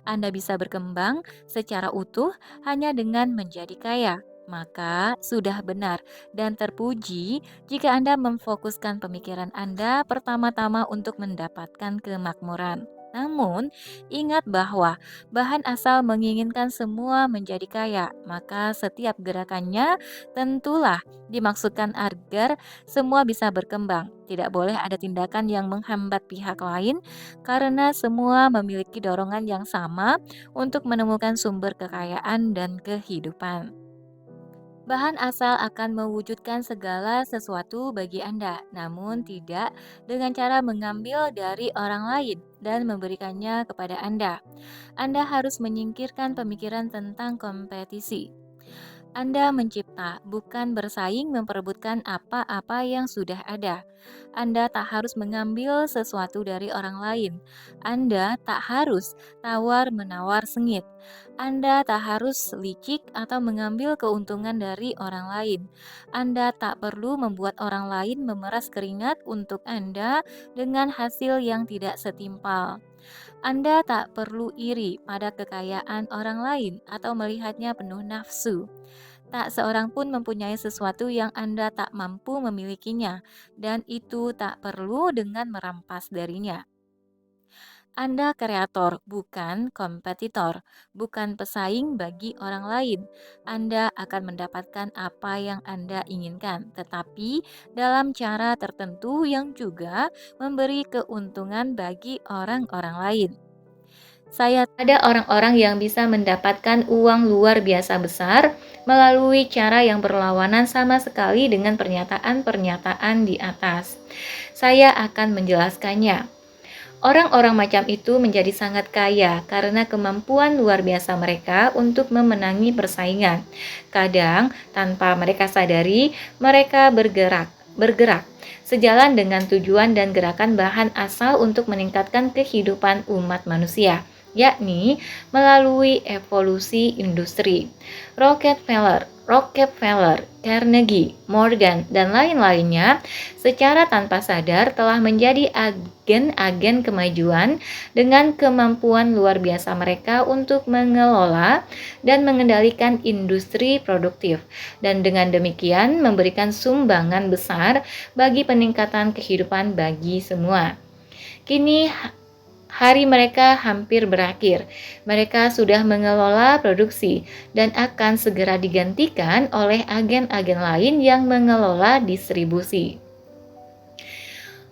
Anda bisa berkembang secara utuh hanya dengan menjadi kaya. Maka sudah benar dan terpuji jika Anda memfokuskan pemikiran Anda pertama-tama untuk mendapatkan kemakmuran. Namun, ingat bahwa bahan asal menginginkan semua menjadi kaya, maka setiap gerakannya tentulah dimaksudkan agar semua bisa berkembang. Tidak boleh ada tindakan yang menghambat pihak lain karena semua memiliki dorongan yang sama untuk menemukan sumber kekayaan dan kehidupan. Bahan asal akan mewujudkan segala sesuatu bagi Anda, namun tidak dengan cara mengambil dari orang lain dan memberikannya kepada Anda. Anda harus menyingkirkan pemikiran tentang kompetisi. Anda mencipta, bukan bersaing memperebutkan apa-apa yang sudah ada. Anda tak harus mengambil sesuatu dari orang lain. Anda tak harus tawar-menawar sengit. Anda tak harus licik atau mengambil keuntungan dari orang lain. Anda tak perlu membuat orang lain memeras keringat untuk Anda dengan hasil yang tidak setimpal. Anda tak perlu iri pada kekayaan orang lain atau melihatnya penuh nafsu. Tak seorang pun mempunyai sesuatu yang Anda tak mampu memilikinya, dan itu tak perlu dengan merampas darinya. Anda kreator, bukan kompetitor, bukan pesaing bagi orang lain. Anda akan mendapatkan apa yang Anda inginkan, tetapi dalam cara tertentu yang juga memberi keuntungan bagi orang-orang lain. Saya ada orang-orang yang bisa mendapatkan uang luar biasa besar melalui cara yang berlawanan sama sekali dengan pernyataan-pernyataan di atas. Saya akan menjelaskannya. Orang-orang macam itu menjadi sangat kaya karena kemampuan luar biasa mereka untuk memenangi persaingan. Kadang, tanpa mereka sadari, mereka bergerak sejalan dengan tujuan dan gerakan bahan asal untuk meningkatkan kehidupan umat manusia, yakni melalui evolusi industri. Rockefeller, Carnegie, Morgan, dan lain-lainnya secara tanpa sadar telah menjadi agen-agen kemajuan dengan kemampuan luar biasa mereka untuk mengelola dan mengendalikan industri produktif, dan dengan demikian memberikan sumbangan besar bagi peningkatan kehidupan bagi semua. Kini hari mereka hampir berakhir. Mereka sudah mengelola produksi dan akan segera digantikan oleh agen-agen lain yang mengelola distribusi.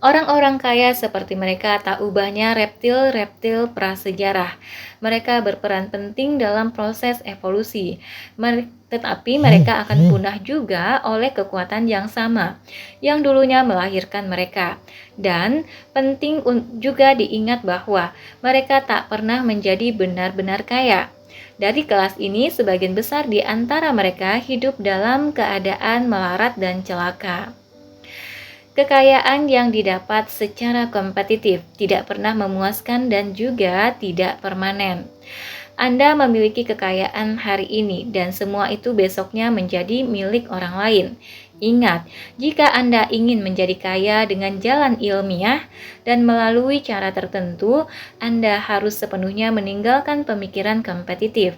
Orang-orang kaya seperti mereka tak ubahnya reptil-reptil prasejarah. Mereka berperan penting dalam proses evolusi, tetapi mereka akan punah juga oleh kekuatan yang sama, yang dulunya melahirkan mereka. Dan penting juga diingat bahwa mereka tak pernah menjadi benar-benar kaya. Dari kelas ini, sebagian besar di antara mereka hidup dalam keadaan melarat dan celaka. Kekayaan yang didapat secara kompetitif tidak pernah memuaskan dan juga tidak permanen. Anda memiliki kekayaan hari ini dan semua itu besoknya menjadi milik orang lain. Ingat, jika Anda ingin menjadi kaya dengan jalan ilmiah dan melalui cara tertentu, Anda harus sepenuhnya meninggalkan pemikiran kompetitif.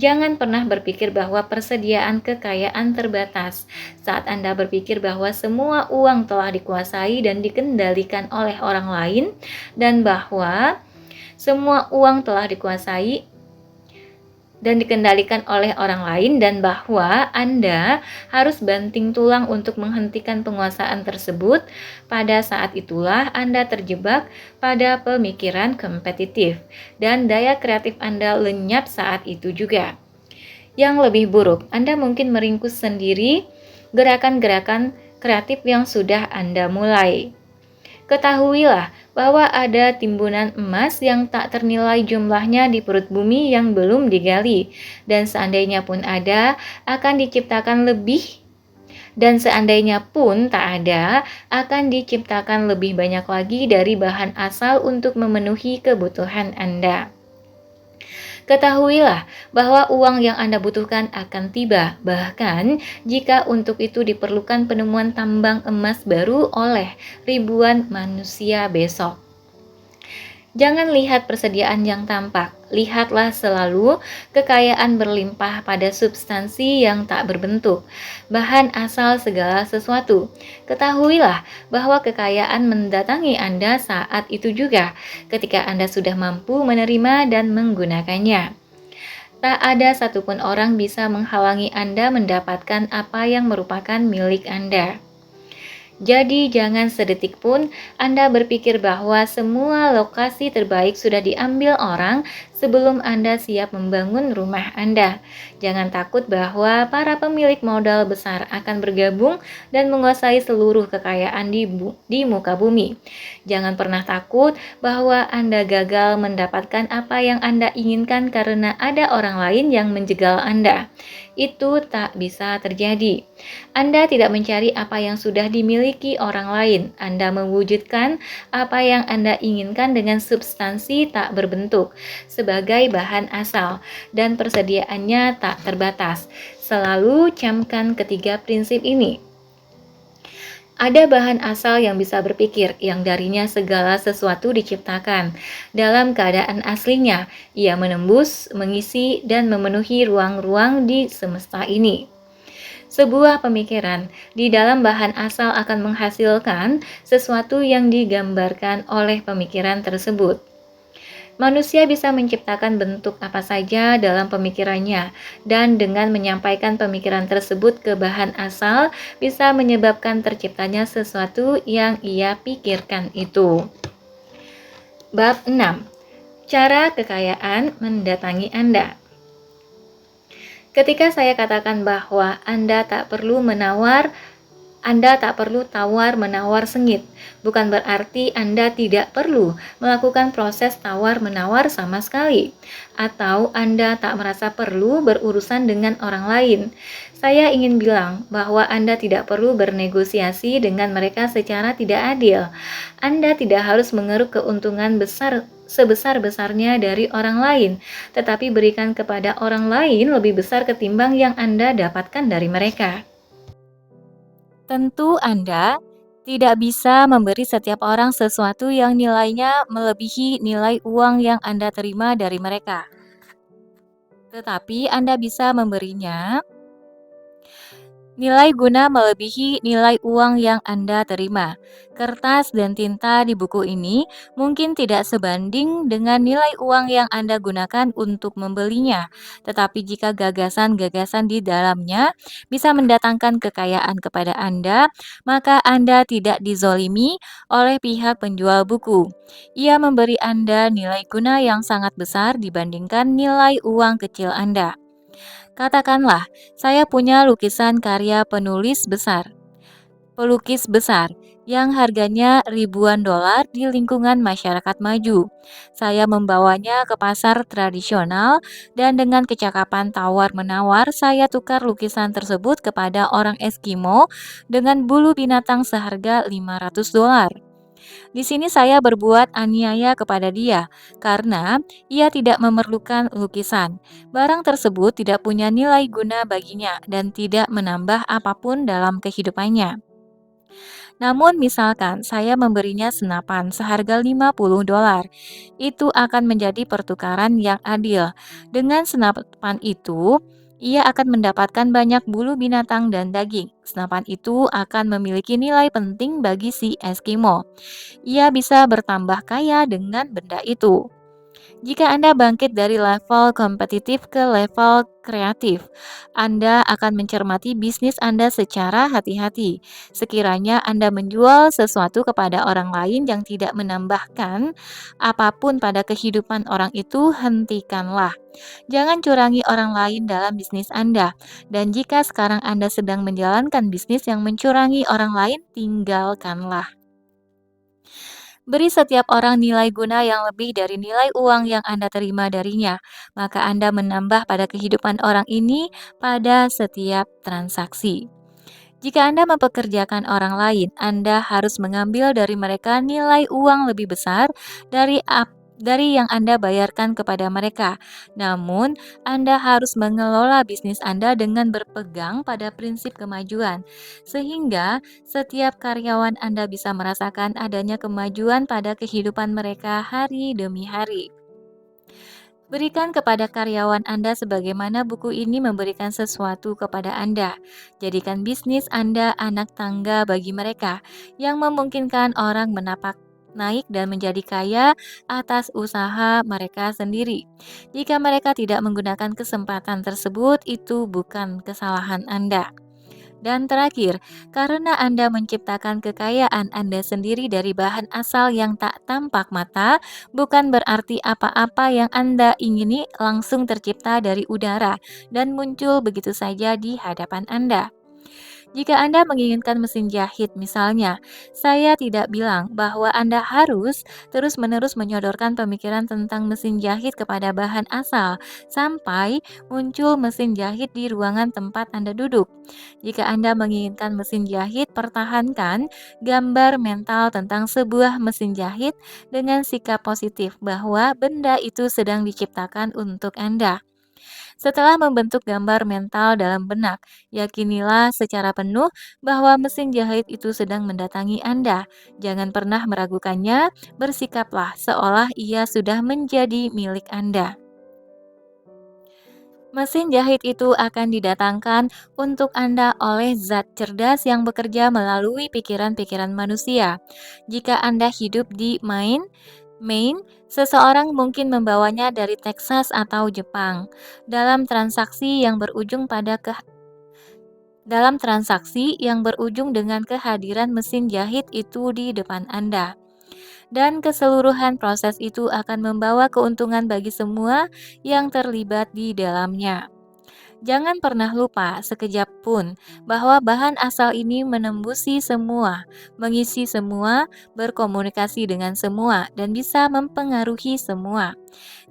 Jangan pernah berpikir bahwa persediaan kekayaan terbatas. Saat Anda berpikir bahwa semua uang telah dikuasai dan dikendalikan oleh orang lain, dan bahwa semua uang telah dikuasai dan dikendalikan oleh orang lain dan bahwa Anda harus banting tulang untuk menghentikan penguasaan tersebut, pada saat itulah Anda terjebak pada pemikiran kompetitif dan daya kreatif Anda lenyap saat itu juga. Yang lebih buruk, Anda mungkin meringkus sendiri gerakan-gerakan kreatif yang sudah Anda mulai. Ketahuilah bahwa ada timbunan emas yang tak ternilai jumlahnya di perut bumi yang belum digali, dan seandainya pun ada, akan diciptakan lebih, dan seandainya pun tak ada, akan diciptakan lebih banyak lagi dari bahan asal untuk memenuhi kebutuhan Anda. Ketahuilah bahwa uang yang Anda butuhkan akan tiba, bahkan jika untuk itu diperlukan penemuan tambang emas baru oleh ribuan manusia besok. Jangan lihat persediaan yang tampak, lihatlah selalu kekayaan berlimpah pada substansi yang tak berbentuk, bahan asal segala sesuatu. Ketahuilah bahwa kekayaan mendatangi Anda saat itu juga, ketika Anda sudah mampu menerima dan menggunakannya. Tak ada satupun orang bisa menghalangi Anda mendapatkan apa yang merupakan milik Anda. Jadi jangan sedetik pun Anda berpikir bahwa semua lokasi terbaik sudah diambil orang sebelum Anda siap membangun rumah Anda. Jangan takut bahwa para pemilik modal besar akan bergabung dan menguasai seluruh kekayaan di muka bumi. Jangan pernah takut bahwa Anda gagal mendapatkan apa yang Anda inginkan karena ada orang lain yang menjegal Anda. Itu tak bisa terjadi. Anda tidak mencari apa yang sudah dimiliki orang lain. Anda mewujudkan apa yang Anda inginkan dengan substansi tak berbentuk sebagai bahan asal, dan persediaannya tak terbatas. Selalu camkan ketiga prinsip ini. Ada bahan asal yang bisa berpikir, yang darinya segala sesuatu diciptakan. Dalam keadaan aslinya, ia menembus, mengisi, dan memenuhi ruang-ruang di semesta ini. Sebuah pemikiran di dalam bahan asal akan menghasilkan sesuatu yang digambarkan oleh pemikiran tersebut. Manusia bisa menciptakan bentuk apa saja dalam pemikirannya, dan dengan menyampaikan pemikiran tersebut ke bahan asal bisa menyebabkan terciptanya sesuatu yang ia pikirkan itu. Bab 6. Cara kekayaan mendatangi Anda. Ketika saya katakan bahwa Anda tak perlu tawar-menawar sengit, bukan berarti Anda tidak perlu melakukan proses tawar-menawar sama sekali, atau Anda tak merasa perlu berurusan dengan orang lain. Saya ingin bilang bahwa Anda tidak perlu bernegosiasi dengan mereka secara tidak adil. Anda tidak harus mengeruk keuntungan besar sebesar-besarnya dari orang lain, tetapi berikan kepada orang lain lebih besar ketimbang yang Anda dapatkan dari mereka. Tentu Anda tidak bisa memberi setiap orang sesuatu yang nilainya melebihi nilai uang yang Anda terima dari mereka. Tetapi Anda bisa memberinya nilai guna melebihi nilai uang yang Anda terima. Kertas dan tinta di buku ini mungkin tidak sebanding dengan nilai uang yang Anda gunakan untuk membelinya. Tetapi jika gagasan-gagasan di dalamnya bisa mendatangkan kekayaan kepada Anda, maka Anda tidak dizolimi oleh pihak penjual buku. Ia memberi Anda nilai guna yang sangat besar dibandingkan nilai uang kecil Anda. Katakanlah, saya punya lukisan karya pelukis besar, yang harganya ribuan dolar di lingkungan masyarakat maju. Saya membawanya ke pasar tradisional, dan dengan kecakapan tawar-menawar, saya tukar lukisan tersebut kepada orang Eskimo dengan bulu binatang seharga 500 dolar. Di sini saya berbuat aniaya kepada dia karena ia tidak memerlukan lukisan. Barang tersebut tidak punya nilai guna baginya dan tidak menambah apapun dalam kehidupannya. Namun misalkan saya memberinya senapan seharga 50 dolar, itu akan menjadi pertukaran yang adil. Dengan senapan itu, ia akan mendapatkan banyak bulu binatang dan daging. Senapan itu akan memiliki nilai penting bagi si Eskimo. Ia bisa bertambah kaya dengan benda itu. Jika Anda bangkit dari level kompetitif ke level kreatif, Anda akan mencermati bisnis Anda secara hati-hati. Sekiranya Anda menjual sesuatu kepada orang lain yang tidak menambahkan apapun pada kehidupan orang itu, hentikanlah. Jangan curangi orang lain dalam bisnis Anda. Dan jika sekarang Anda sedang menjalankan bisnis yang mencurangi orang lain, tinggalkanlah. Beri setiap orang nilai guna yang lebih dari nilai uang yang Anda terima darinya, maka Anda menambah pada kehidupan orang ini pada setiap transaksi. Jika Anda mempekerjakan orang lain, Anda harus mengambil dari mereka nilai uang lebih besar dari yang Anda bayarkan kepada mereka. Namun, Anda harus mengelola bisnis Anda dengan berpegang pada prinsip kemajuan, sehingga setiap karyawan Anda bisa merasakan adanya kemajuan pada kehidupan mereka hari demi hari. Berikan kepada karyawan Anda sebagaimana buku ini memberikan sesuatu kepada Anda. Jadikan bisnis Anda anak tangga bagi mereka yang memungkinkan orang menapak naik dan menjadi kaya atas usaha mereka sendiri. Jika mereka tidak menggunakan kesempatan tersebut, itu bukan kesalahan Anda. Dan terakhir, karena Anda menciptakan kekayaan Anda sendiri dari bahan asal yang tak tampak mata, bukan berarti apa-apa yang Anda ingini langsung tercipta dari udara dan muncul begitu saja di hadapan Anda. Jika Anda menginginkan mesin jahit misalnya, saya tidak bilang bahwa Anda harus terus-menerus menyodorkan pemikiran tentang mesin jahit kepada bahan asal sampai muncul mesin jahit di ruangan tempat Anda duduk. Jika Anda menginginkan mesin jahit, pertahankan gambar mental tentang sebuah mesin jahit dengan sikap positif bahwa benda itu sedang diciptakan untuk Anda. Setelah membentuk gambar mental dalam benak, yakinilah secara penuh bahwa mesin jahit itu sedang mendatangi Anda. Jangan pernah meragukannya, bersikaplah seolah ia sudah menjadi milik Anda. Mesin jahit itu akan didatangkan untuk Anda oleh zat cerdas yang bekerja melalui pikiran-pikiran manusia. Jika Anda hidup di Maine, seseorang mungkin membawanya dari Texas atau Jepang. Dalam transaksi yang berujung dalam transaksi yang berujung dengan kehadiran mesin jahit itu di depan Anda. Dan keseluruhan proses itu akan membawa keuntungan bagi semua yang terlibat di dalamnya. Jangan pernah lupa sekejap pun bahwa bahan asal ini menembusi semua, mengisi semua, berkomunikasi dengan semua, dan bisa mempengaruhi semua.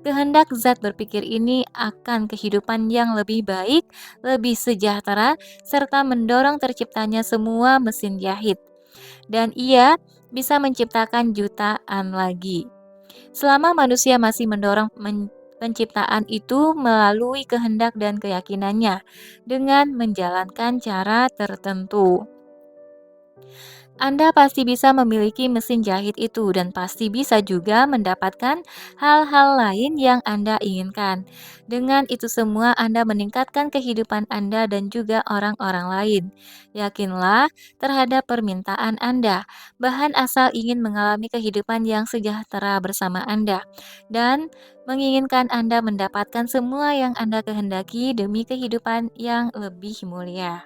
Kehendak zat berpikir ini akan kehidupan yang lebih baik, lebih sejahtera, serta mendorong terciptanya semua mesin jahit. Dan ia bisa menciptakan jutaan lagi. Selama manusia masih mendorong penciptaan itu melalui kehendak dan keyakinannya dengan menjalankan cara tertentu. Anda pasti bisa memiliki mesin jahit itu dan pasti bisa juga mendapatkan hal-hal lain yang Anda inginkan. Dengan itu semua Anda meningkatkan kehidupan Anda dan juga orang-orang lain. Yakinlah terhadap permintaan Anda. Bahan asal ingin mengalami kehidupan yang sejahtera bersama Anda dan menginginkan Anda mendapatkan semua yang Anda kehendaki demi kehidupan yang lebih mulia.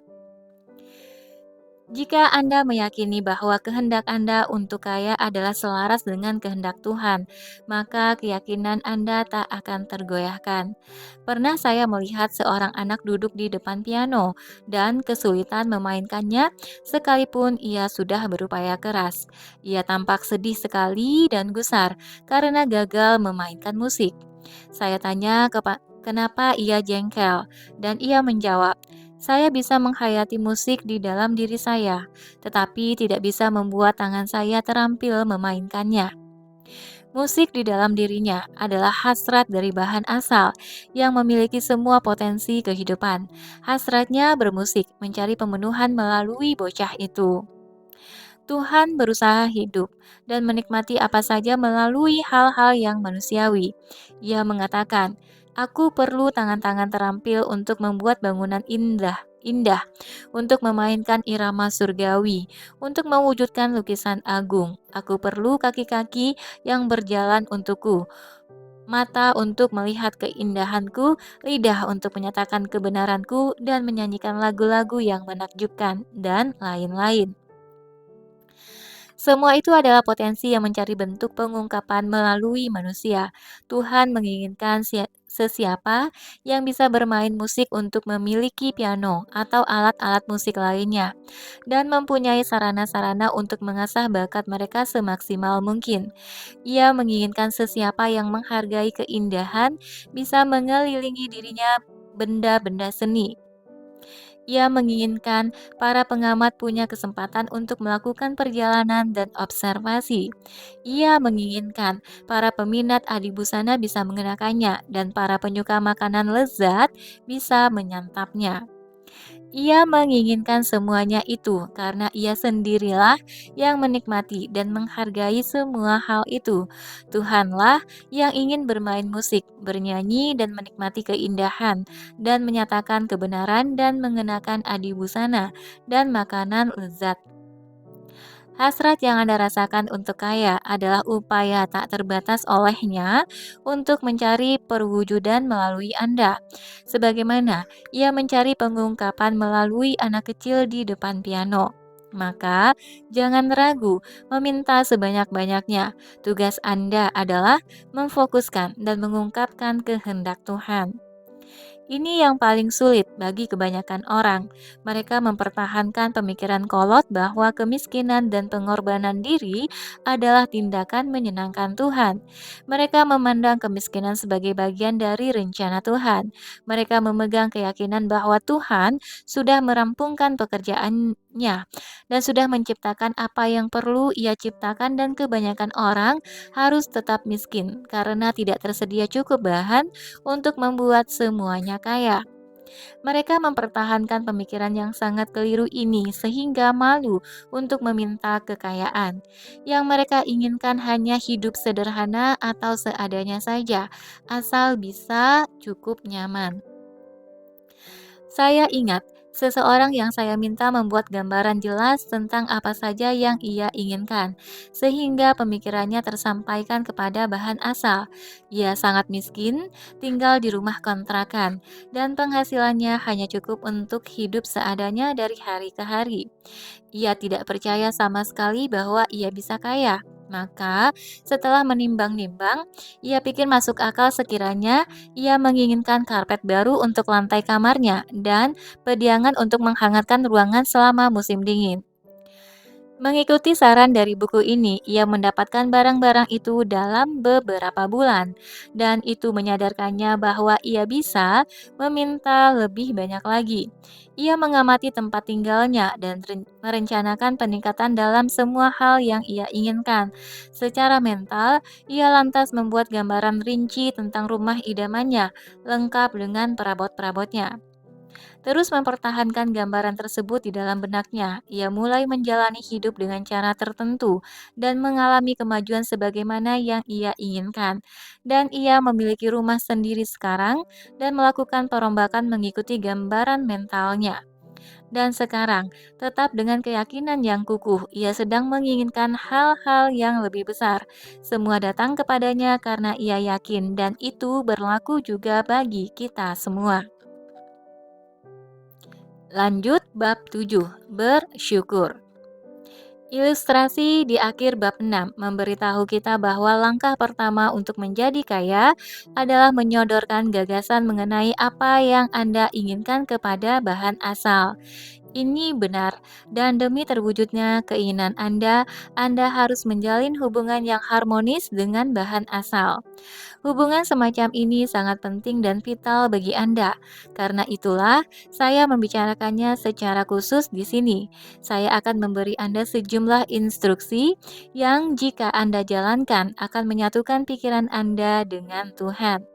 Jika Anda meyakini bahwa kehendak Anda untuk kaya adalah selaras dengan kehendak Tuhan, maka keyakinan Anda tak akan tergoyahkan. Pernah saya melihat seorang anak duduk di depan piano dan kesulitan memainkannya sekalipun ia sudah berupaya keras. Ia tampak sedih sekali dan gusar karena gagal memainkan musik. Saya tanya kenapa ia jengkel, dan ia menjawab, Saya bisa menghayati musik di dalam diri saya, tetapi tidak bisa membuat tangan saya terampil memainkannya. Musik di dalam dirinya adalah hasrat dari bahan asal yang memiliki semua potensi kehidupan. Hasratnya bermusik, mencari pemenuhan melalui bocah itu. Tuhan berusaha hidup dan menikmati apa saja melalui hal-hal yang manusiawi. Ia mengatakan, "Aku perlu tangan-tangan terampil untuk membuat bangunan indah, untuk memainkan irama surgawi, untuk mewujudkan lukisan agung. Aku perlu kaki-kaki yang berjalan untukku, mata untuk melihat keindahanku, lidah untuk menyatakan kebenaranku, dan menyanyikan lagu-lagu yang menakjubkan, dan lain-lain." Semua itu adalah potensi yang mencari bentuk pengungkapan melalui manusia. Tuhan menginginkan sesiapa yang bisa bermain musik untuk memiliki piano atau alat-alat musik lainnya, dan mempunyai sarana-sarana untuk mengasah bakat mereka semaksimal mungkin. Ia menginginkan sesiapa yang menghargai keindahan bisa mengelilingi dirinya benda-benda seni. Ia menginginkan para pengamat punya kesempatan untuk melakukan perjalanan dan observasi. Ia menginginkan para peminat adibusana bisa mengenakannya dan para penyuka makanan lezat bisa menyantapnya. Ia menginginkan semuanya itu karena ia sendirilah yang menikmati dan menghargai semua hal itu. Tuhanlah yang ingin bermain musik, bernyanyi dan menikmati keindahan, dan menyatakan kebenaran dan mengenakan adibusana dan makanan lezat. Hasrat yang Anda rasakan untuk kaya adalah upaya tak terbatas olehnya untuk mencari perwujudan melalui Anda. Sebagaimana ia mencari pengungkapan melalui anak kecil di depan piano. Maka, jangan ragu meminta sebanyak-banyaknya. Tugas Anda adalah memfokuskan dan mengungkapkan kehendak Tuhan. Ini yang paling sulit bagi kebanyakan orang. Mereka mempertahankan pemikiran kolot bahwa kemiskinan dan pengorbanan diri adalah tindakan menyenangkan Tuhan. Mereka memandang kemiskinan sebagai bagian dari rencana Tuhan. Mereka memegang keyakinan bahwa Tuhan sudah merampungkan pekerjaannya dan sudah menciptakan apa yang perlu Ia ciptakan, dan kebanyakan orang harus tetap miskin karena tidak tersedia cukup bahan untuk membuat semuanya kaya. Mereka mempertahankan pemikiran yang sangat keliru ini sehingga malu untuk meminta kekayaan. Yang mereka inginkan hanya hidup sederhana atau seadanya saja, asal bisa cukup nyaman. Saya ingat seseorang yang saya minta membuat gambaran jelas tentang apa saja yang ia inginkan, sehingga pemikirannya tersampaikan kepada bahan asal. Ia sangat miskin, tinggal di rumah kontrakan, dan penghasilannya hanya cukup untuk hidup seadanya dari hari ke hari. Ia tidak percaya sama sekali bahwa ia bisa kaya. Maka, setelah menimbang-nimbang, ia pikir masuk akal sekiranya ia menginginkan karpet baru untuk lantai kamarnya dan pediangan untuk menghangatkan ruangan selama musim dingin. Mengikuti saran dari buku ini, ia mendapatkan barang-barang itu dalam beberapa bulan, dan itu menyadarkannya bahwa ia bisa meminta lebih banyak lagi. Ia mengamati tempat tinggalnya dan merencanakan peningkatan dalam semua hal yang ia inginkan. Secara mental, ia lantas membuat gambaran rinci tentang rumah idamannya, lengkap dengan perabot-perabotnya. Terus mempertahankan gambaran tersebut di dalam benaknya, ia mulai menjalani hidup dengan cara tertentu dan mengalami kemajuan sebagaimana yang ia inginkan. Dan ia memiliki rumah sendiri sekarang dan melakukan perombakan mengikuti gambaran mentalnya. Dan sekarang, tetap dengan keyakinan yang kukuh, ia sedang menginginkan hal-hal yang lebih besar. Semua datang kepadanya karena ia yakin, dan itu berlaku juga bagi kita semua. Lanjut bab 7, bersyukur. Ilustrasi di akhir bab 6 memberitahu kita bahwa langkah pertama untuk menjadi kaya adalah menyodorkan gagasan mengenai apa yang Anda inginkan kepada bahan asal. Ini benar, dan demi terwujudnya keinginan Anda harus menjalin hubungan yang harmonis dengan bahan asal. Hubungan semacam ini sangat penting dan vital bagi Anda. Karena itulah, saya membicarakannya secara khusus di sini. Saya akan memberi Anda sejumlah instruksi yang jika Anda jalankan akan menyatukan pikiran Anda dengan Tuhan.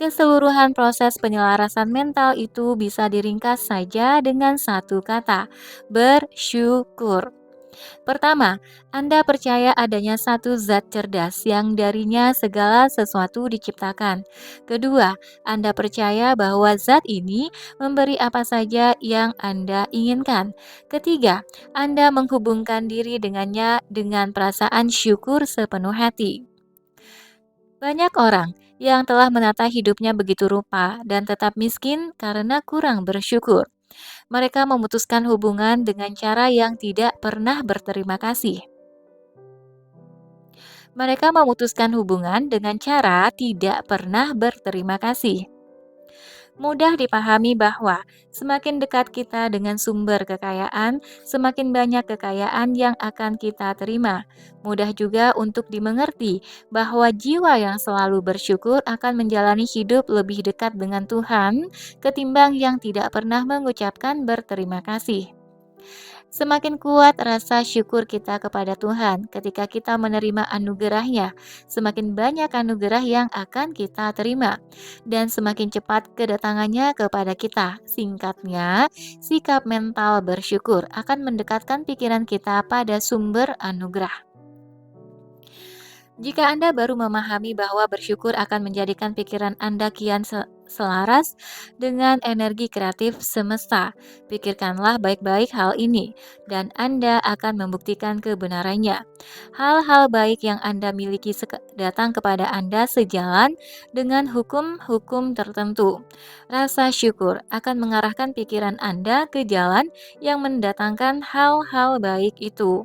Keseluruhan proses penyelarasan mental itu bisa diringkas saja dengan satu kata, bersyukur. Pertama, Anda percaya adanya satu zat cerdas yang darinya segala sesuatu diciptakan. Kedua, Anda percaya bahwa zat ini memberi apa saja yang Anda inginkan. Ketiga, Anda menghubungkan diri dengannya dengan perasaan syukur sepenuh hati. Banyak orang yang telah menata hidupnya begitu rupa dan tetap miskin karena kurang bersyukur. Mereka memutuskan hubungan dengan cara yang tidak pernah berterima kasih. Mereka memutuskan hubungan dengan cara tidak pernah berterima kasih. Mudah dipahami bahwa semakin dekat kita dengan sumber kekayaan, semakin banyak kekayaan yang akan kita terima. Mudah juga untuk dimengerti bahwa jiwa yang selalu bersyukur akan menjalani hidup lebih dekat dengan Tuhan ketimbang yang tidak pernah mengucapkan berterima kasih. Semakin kuat rasa syukur kita kepada Tuhan ketika kita menerima anugerah-Nya, semakin banyak anugerah yang akan kita terima, dan semakin cepat kedatangannya kepada kita. Singkatnya, sikap mental bersyukur akan mendekatkan pikiran kita pada sumber anugerah. Jika Anda baru memahami bahwa bersyukur akan menjadikan pikiran Anda kian selaras dengan energi kreatif semesta, pikirkanlah baik-baik hal ini, dan Anda akan membuktikan kebenarannya. Hal-hal baik yang Anda miliki datang kepada Anda sejalan dengan hukum-hukum tertentu. Rasa syukur akan mengarahkan pikiran Anda ke jalan yang mendatangkan hal-hal baik itu.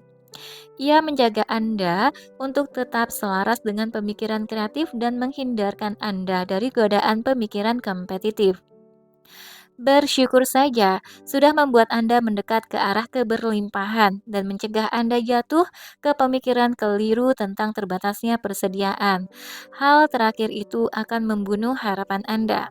Ia menjaga Anda untuk tetap selaras dengan pemikiran kreatif dan menghindarkan Anda dari godaan pemikiran kompetitif. Bersyukur saja sudah membuat Anda mendekat ke arah keberlimpahan dan mencegah Anda jatuh ke pemikiran keliru tentang terbatasnya persediaan. Hal terakhir itu akan membunuh harapan Anda.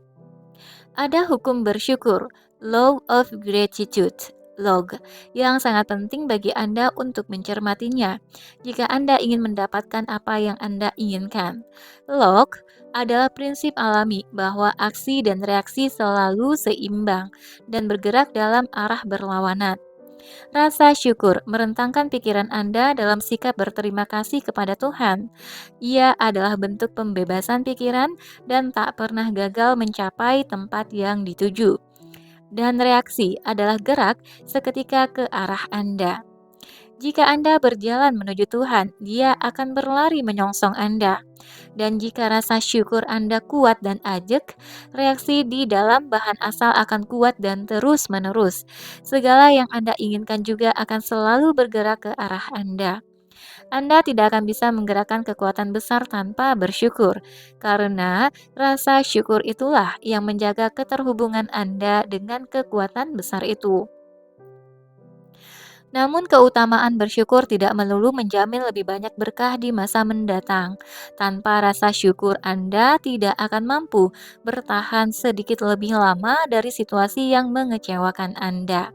Ada hukum bersyukur, Law of Gratitude, log, yang sangat penting bagi Anda untuk mencermatinya jika Anda ingin mendapatkan apa yang Anda inginkan. Log adalah prinsip alami bahwa aksi dan reaksi selalu seimbang dan bergerak dalam arah berlawanan. Rasa syukur merentangkan pikiran Anda dalam sikap berterima kasih kepada Tuhan. Ia adalah bentuk pembebasan pikiran dan tak pernah gagal mencapai tempat yang dituju. Dan reaksi adalah gerak seketika ke arah Anda. Jika Anda berjalan menuju Tuhan, Dia akan berlari menyongsong Anda. Dan jika rasa syukur Anda kuat dan ajak, reaksi di dalam bahan asal akan kuat dan terus-menerus. Segala yang Anda inginkan juga akan selalu bergerak ke arah Anda. Anda tidak akan bisa menggerakkan kekuatan besar tanpa bersyukur, karena rasa syukur itulah yang menjaga keterhubungan Anda dengan kekuatan besar itu. Namun keutamaan bersyukur tidak melulu menjamin lebih banyak berkah di masa mendatang. Tanpa rasa syukur Anda tidak akan mampu bertahan sedikit lebih lama dari situasi yang mengecewakan Anda.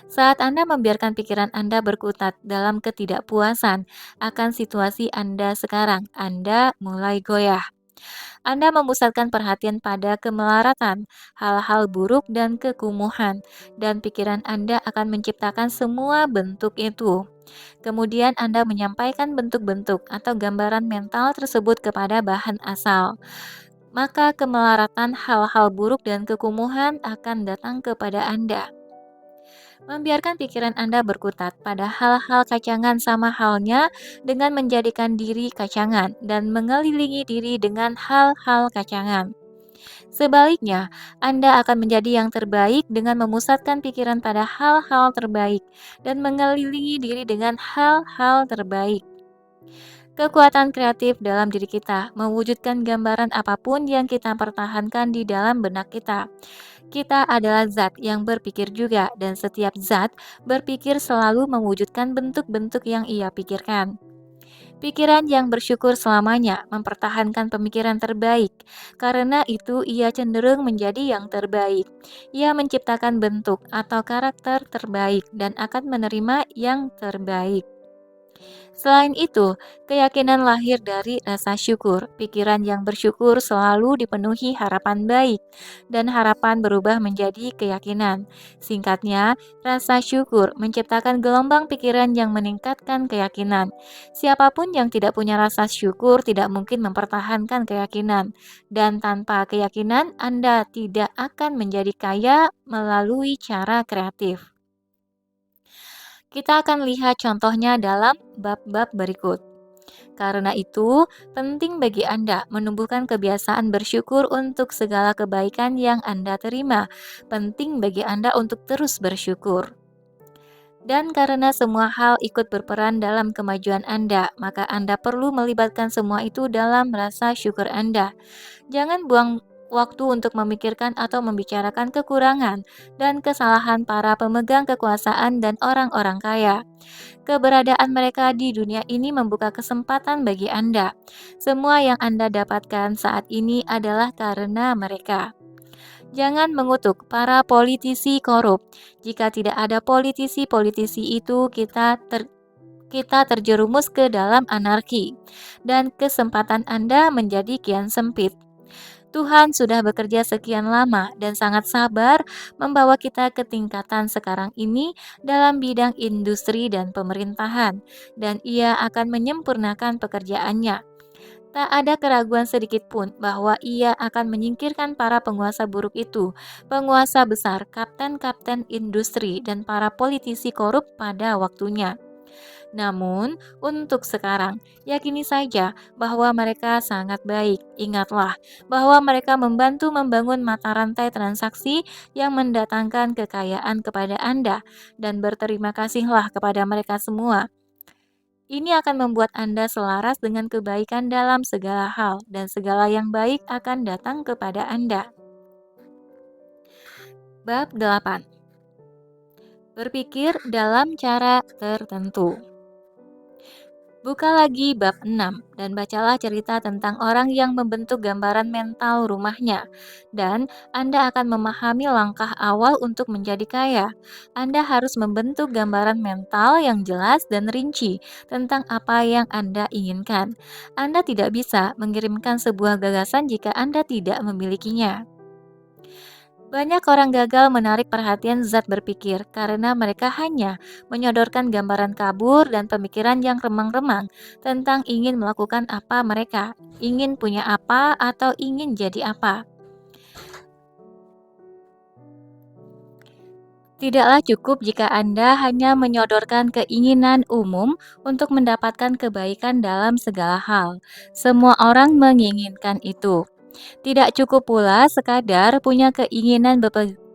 Saat Anda membiarkan pikiran Anda berkutat dalam ketidakpuasan akan situasi Anda sekarang, Anda mulai goyah. Anda memusatkan perhatian pada kemelaratan, hal-hal buruk dan kekumuhan, dan pikiran Anda akan menciptakan semua bentuk itu. Kemudian Anda menyampaikan bentuk-bentuk atau gambaran mental tersebut kepada bahan asal. Maka kemelaratan hal-hal buruk dan kekumuhan akan datang kepada Anda. Membiarkan pikiran Anda berkutat pada hal-hal kacangan sama halnya dengan menjadikan diri kacangan dan mengelilingi diri dengan hal-hal kacangan. Sebaliknya, Anda akan menjadi yang terbaik dengan memusatkan pikiran pada hal-hal terbaik dan mengelilingi diri dengan hal-hal terbaik. Kekuatan kreatif dalam diri kita mewujudkan gambaran apapun yang kita pertahankan di dalam benak kita. Kita adalah zat yang berpikir juga, dan setiap zat berpikir selalu mewujudkan bentuk-bentuk yang ia pikirkan. Pikiran yang bersyukur selamanya mempertahankan pemikiran terbaik. Karena itu, ia cenderung menjadi yang terbaik. Ia menciptakan bentuk atau karakter terbaik dan akan menerima yang terbaik. Selain itu, keyakinan lahir dari rasa syukur. Pikiran yang bersyukur selalu dipenuhi harapan baik, dan harapan berubah menjadi keyakinan. Singkatnya, rasa syukur menciptakan gelombang pikiran yang meningkatkan keyakinan. Siapapun yang tidak punya rasa syukur tidak mungkin mempertahankan keyakinan, dan tanpa keyakinan Anda tidak akan menjadi kaya melalui cara kreatif. Kita akan lihat contohnya dalam bab-bab berikut. Karena itu, penting bagi Anda menumbuhkan kebiasaan bersyukur untuk segala kebaikan yang Anda terima. Penting bagi Anda untuk terus bersyukur. Dan karena semua hal ikut berperan dalam kemajuan Anda, maka Anda perlu melibatkan semua itu dalam rasa syukur Anda. Jangan buang waktu untuk memikirkan atau membicarakan kekurangan dan kesalahan para pemegang kekuasaan dan orang-orang kaya. Keberadaan mereka di dunia ini membuka kesempatan bagi Anda. Semua yang Anda dapatkan saat ini adalah karena mereka. Jangan mengutuk para politisi korup. Jika tidak ada politisi-politisi itu, kita terjerumus ke dalam anarki, dan kesempatan Anda menjadi kian sempit. Tuhan sudah bekerja sekian lama dan sangat sabar membawa kita ke tingkatan sekarang ini dalam bidang industri dan pemerintahan, dan Ia akan menyempurnakan pekerjaannya. Tak ada keraguan sedikit pun bahwa Ia akan menyingkirkan para penguasa buruk itu, penguasa besar, kapten-kapten industri, dan para politisi korup pada waktunya. Namun, untuk sekarang, yakini saja bahwa mereka sangat baik. Ingatlah bahwa mereka membantu membangun mata rantai transaksi yang mendatangkan kekayaan kepada Anda, dan berterima kasihlah kepada mereka semua. Ini akan membuat Anda selaras dengan kebaikan dalam segala hal, dan segala yang baik akan datang kepada Anda. Bab 8. Berpikir dalam cara tertentu. Buka lagi bab 6 dan bacalah cerita tentang orang yang membentuk gambaran mental rumahnya. Dan Anda akan memahami langkah awal untuk menjadi kaya. Anda harus membentuk gambaran mental yang jelas dan rinci tentang apa yang Anda inginkan. Anda tidak bisa mengirimkan sebuah gagasan jika Anda tidak memilikinya. Banyak orang gagal menarik perhatian zat berpikir karena mereka hanya menyodorkan gambaran kabur dan pemikiran yang remang-remang tentang ingin melakukan apa mereka, ingin punya apa, atau ingin jadi apa. Tidaklah cukup jika Anda hanya menyodorkan keinginan umum untuk mendapatkan kebaikan dalam segala hal. Semua orang menginginkan itu. Tidak cukup pula sekadar punya keinginan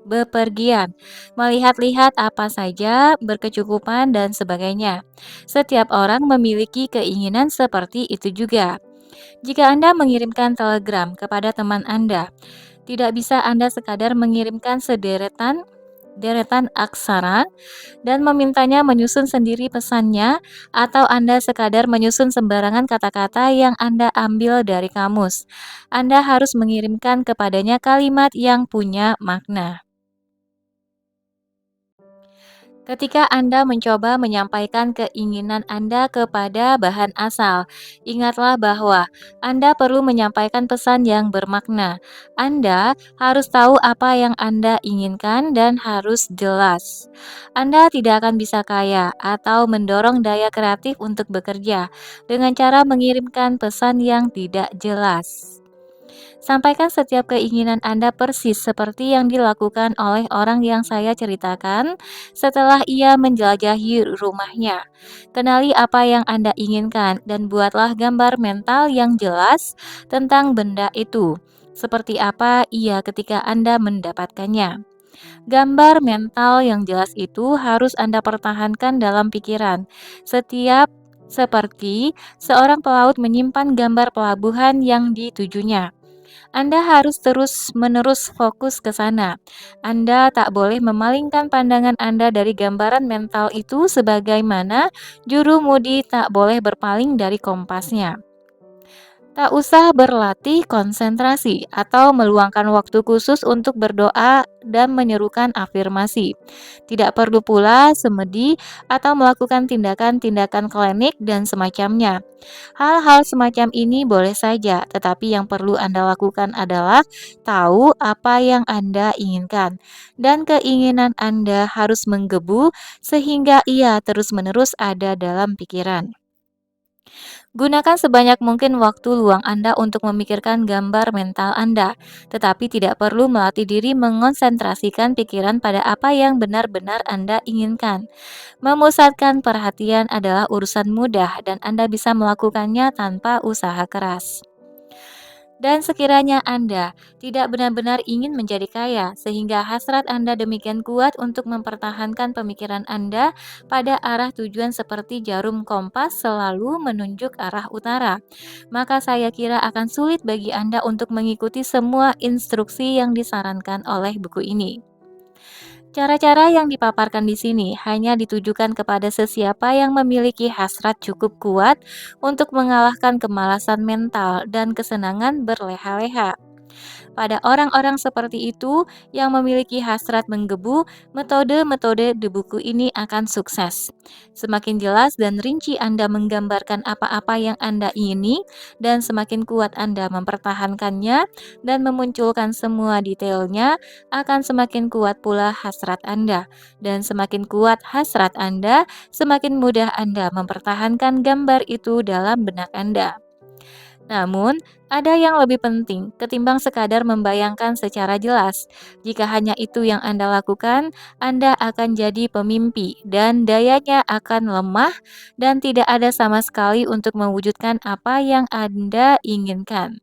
bepergian, melihat-lihat apa saja, berkecukupan, dan sebagainya. Setiap orang memiliki keinginan seperti itu juga. Jika Anda mengirimkan telegram kepada teman Anda, tidak bisa Anda sekadar mengirimkan deretan aksara dan memintanya menyusun sendiri pesannya, atau Anda sekadar menyusun sembarangan kata-kata yang Anda ambil dari kamus. Anda harus mengirimkan kepadanya kalimat yang punya makna. Ketika Anda mencoba menyampaikan keinginan Anda kepada bahan asal, ingatlah bahwa Anda perlu menyampaikan pesan yang bermakna. Anda harus tahu apa yang Anda inginkan dan harus jelas. Anda tidak akan bisa kaya atau mendorong daya kreatif untuk bekerja dengan cara mengirimkan pesan yang tidak jelas. Sampaikan setiap keinginan Anda persis seperti yang dilakukan oleh orang yang saya ceritakan setelah ia menjelajahi rumahnya. Kenali apa yang Anda inginkan dan buatlah gambar mental yang jelas tentang benda itu. Seperti apa ia ketika Anda mendapatkannya. Gambar mental yang jelas itu harus Anda pertahankan dalam pikiran. Setiap seperti seorang pelaut menyimpan gambar pelabuhan yang ditujunya. Anda harus terus-menerus fokus ke sana. Anda tak boleh memalingkan pandangan Anda dari gambaran mental itu sebagaimana juru mudi tak boleh berpaling dari kompasnya. Tak usah berlatih konsentrasi atau meluangkan waktu khusus untuk berdoa dan menyerukan afirmasi. Tidak perlu pula semedi atau melakukan tindakan-tindakan klinik dan semacamnya. Hal-hal semacam ini boleh saja, tetapi yang perlu Anda lakukan adalah tahu apa yang Anda inginkan, dan keinginan Anda harus menggebu sehingga ia terus-menerus ada dalam pikiran. Gunakan sebanyak mungkin waktu luang Anda untuk memikirkan gambar mental Anda, tetapi tidak perlu melatih diri mengonsentrasikan pikiran pada apa yang benar-benar Anda inginkan. Memusatkan perhatian adalah urusan mudah dan Anda bisa melakukannya tanpa usaha keras. Dan sekiranya Anda tidak benar-benar ingin menjadi kaya, sehingga hasrat Anda demikian kuat untuk mempertahankan pemikiran Anda pada arah tujuan seperti jarum kompas selalu menunjuk arah utara, maka saya kira akan sulit bagi Anda untuk mengikuti semua instruksi yang disarankan oleh buku ini. Cara-cara yang dipaparkan di sini hanya ditujukan kepada sesiapa yang memiliki hasrat cukup kuat untuk mengalahkan kemalasan mental dan kesenangan berleha-leha. Pada orang-orang seperti itu yang memiliki hasrat menggebu, metode-metode di buku ini akan sukses. Semakin jelas dan rinci Anda menggambarkan apa-apa yang Anda ingini, dan semakin kuat Anda mempertahankannya dan memunculkan semua detailnya, akan semakin kuat pula hasrat Anda. Dan semakin kuat hasrat Anda, semakin mudah Anda mempertahankan gambar itu dalam benak Anda. Namun, ada yang lebih penting ketimbang sekadar membayangkan secara jelas. Jika hanya itu yang Anda lakukan, Anda akan jadi pemimpi dan dayanya akan lemah dan tidak ada sama sekali untuk mewujudkan apa yang Anda inginkan.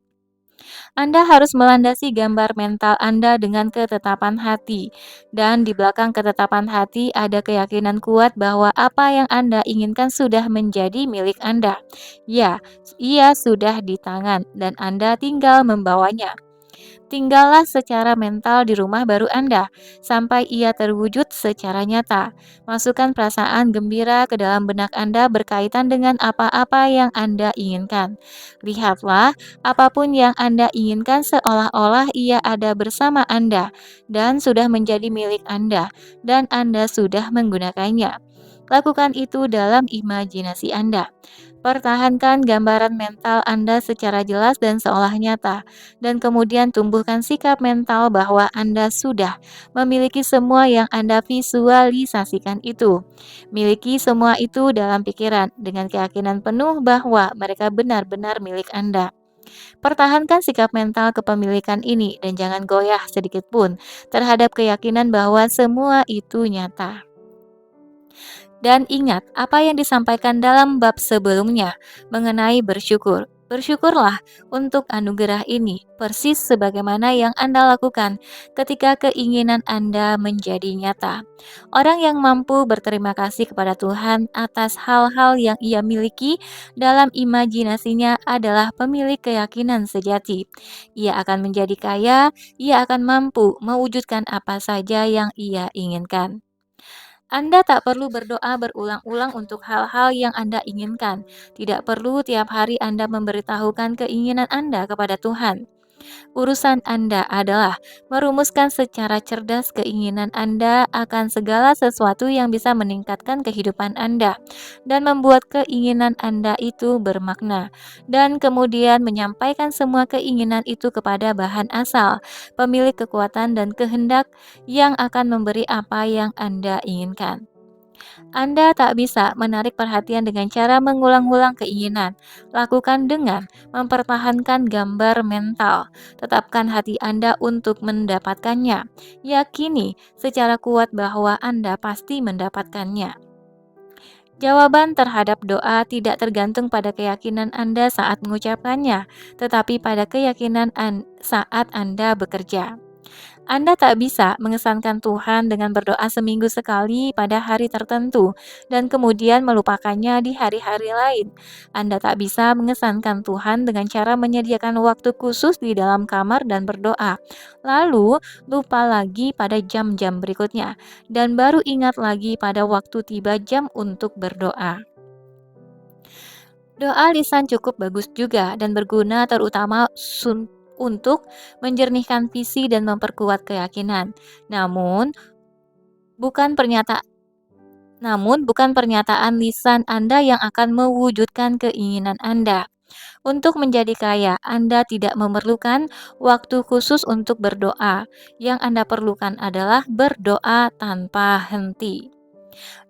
Anda harus melandasi gambar mental Anda dengan ketetapan hati, dan di belakang ketetapan hati ada keyakinan kuat bahwa apa yang Anda inginkan sudah menjadi milik Anda. Ya, ia sudah di tangan, dan Anda tinggal membawanya. Tinggallah secara mental di rumah baru Anda, sampai ia terwujud secara nyata. Masukkan perasaan gembira ke dalam benak Anda berkaitan dengan apa-apa yang Anda inginkan. Lihatlah, apapun yang Anda inginkan seolah-olah ia ada bersama Anda, dan sudah menjadi milik Anda, dan Anda sudah menggunakannya. Lakukan itu dalam imajinasi Anda. Pertahankan gambaran mental Anda secara jelas dan seolah nyata, dan kemudian tumbuhkan sikap mental bahwa Anda sudah memiliki semua yang Anda visualisasikan itu. Miliki semua itu dalam pikiran dengan keyakinan penuh bahwa mereka benar-benar milik Anda. Pertahankan sikap mental kepemilikan ini dan jangan goyah sedikit pun terhadap keyakinan bahwa semua itu nyata. Dan ingat apa yang disampaikan dalam bab sebelumnya mengenai bersyukur. Bersyukurlah untuk anugerah ini, persis sebagaimana yang Anda lakukan ketika keinginan Anda menjadi nyata. Orang yang mampu berterima kasih kepada Tuhan atas hal-hal yang ia miliki dalam imajinasinya adalah pemilik keyakinan sejati. Ia akan menjadi kaya, ia akan mampu mewujudkan apa saja yang ia inginkan. Anda tak perlu berdoa berulang-ulang untuk hal-hal yang Anda inginkan. Tidak perlu tiap hari Anda memberitahukan keinginan Anda kepada Tuhan. Urusan Anda adalah merumuskan secara cerdas keinginan Anda akan segala sesuatu yang bisa meningkatkan kehidupan Anda dan membuat keinginan Anda itu bermakna, dan kemudian menyampaikan semua keinginan itu kepada bahan asal, pemilik kekuatan dan kehendak yang akan memberi apa yang Anda inginkan. Anda tak bisa menarik perhatian dengan cara mengulang-ulang keinginan. Lakukan dengan mempertahankan gambar mental. Tetapkan hati Anda untuk mendapatkannya. Yakini secara kuat bahwa Anda pasti mendapatkannya. Jawaban terhadap doa tidak tergantung pada keyakinan Anda saat mengucapkannya, tetapi pada keyakinan saat Anda bekerja. Anda tak bisa mengesankan Tuhan dengan berdoa seminggu sekali pada hari tertentu dan kemudian melupakannya di hari-hari lain. Anda tak bisa mengesankan Tuhan dengan cara menyediakan waktu khusus di dalam kamar dan berdoa, lalu lupa lagi pada jam-jam berikutnya, dan baru ingat lagi pada waktu tiba jam untuk berdoa. Doa lisan cukup bagus juga dan berguna terutama untuk menjernihkan visi dan memperkuat keyakinan. Namun, bukan pernyataan bukan pernyataan lisan Anda yang akan mewujudkan keinginan Anda. Untuk menjadi kaya, Anda tidak memerlukan waktu khusus untuk berdoa. Yang Anda perlukan adalah berdoa tanpa henti.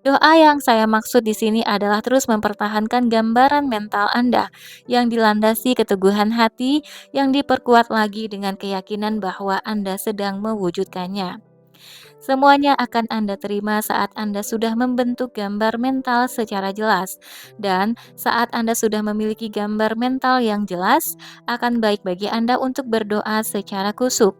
Doa yang saya maksud di sini adalah terus mempertahankan gambaran mental Anda yang dilandasi keteguhan hati yang diperkuat lagi dengan keyakinan bahwa Anda sedang mewujudkannya. Semuanya akan Anda terima saat Anda sudah membentuk gambar mental secara jelas, dan saat Anda sudah memiliki gambar mental yang jelas, akan baik bagi Anda untuk berdoa secara khusyuk,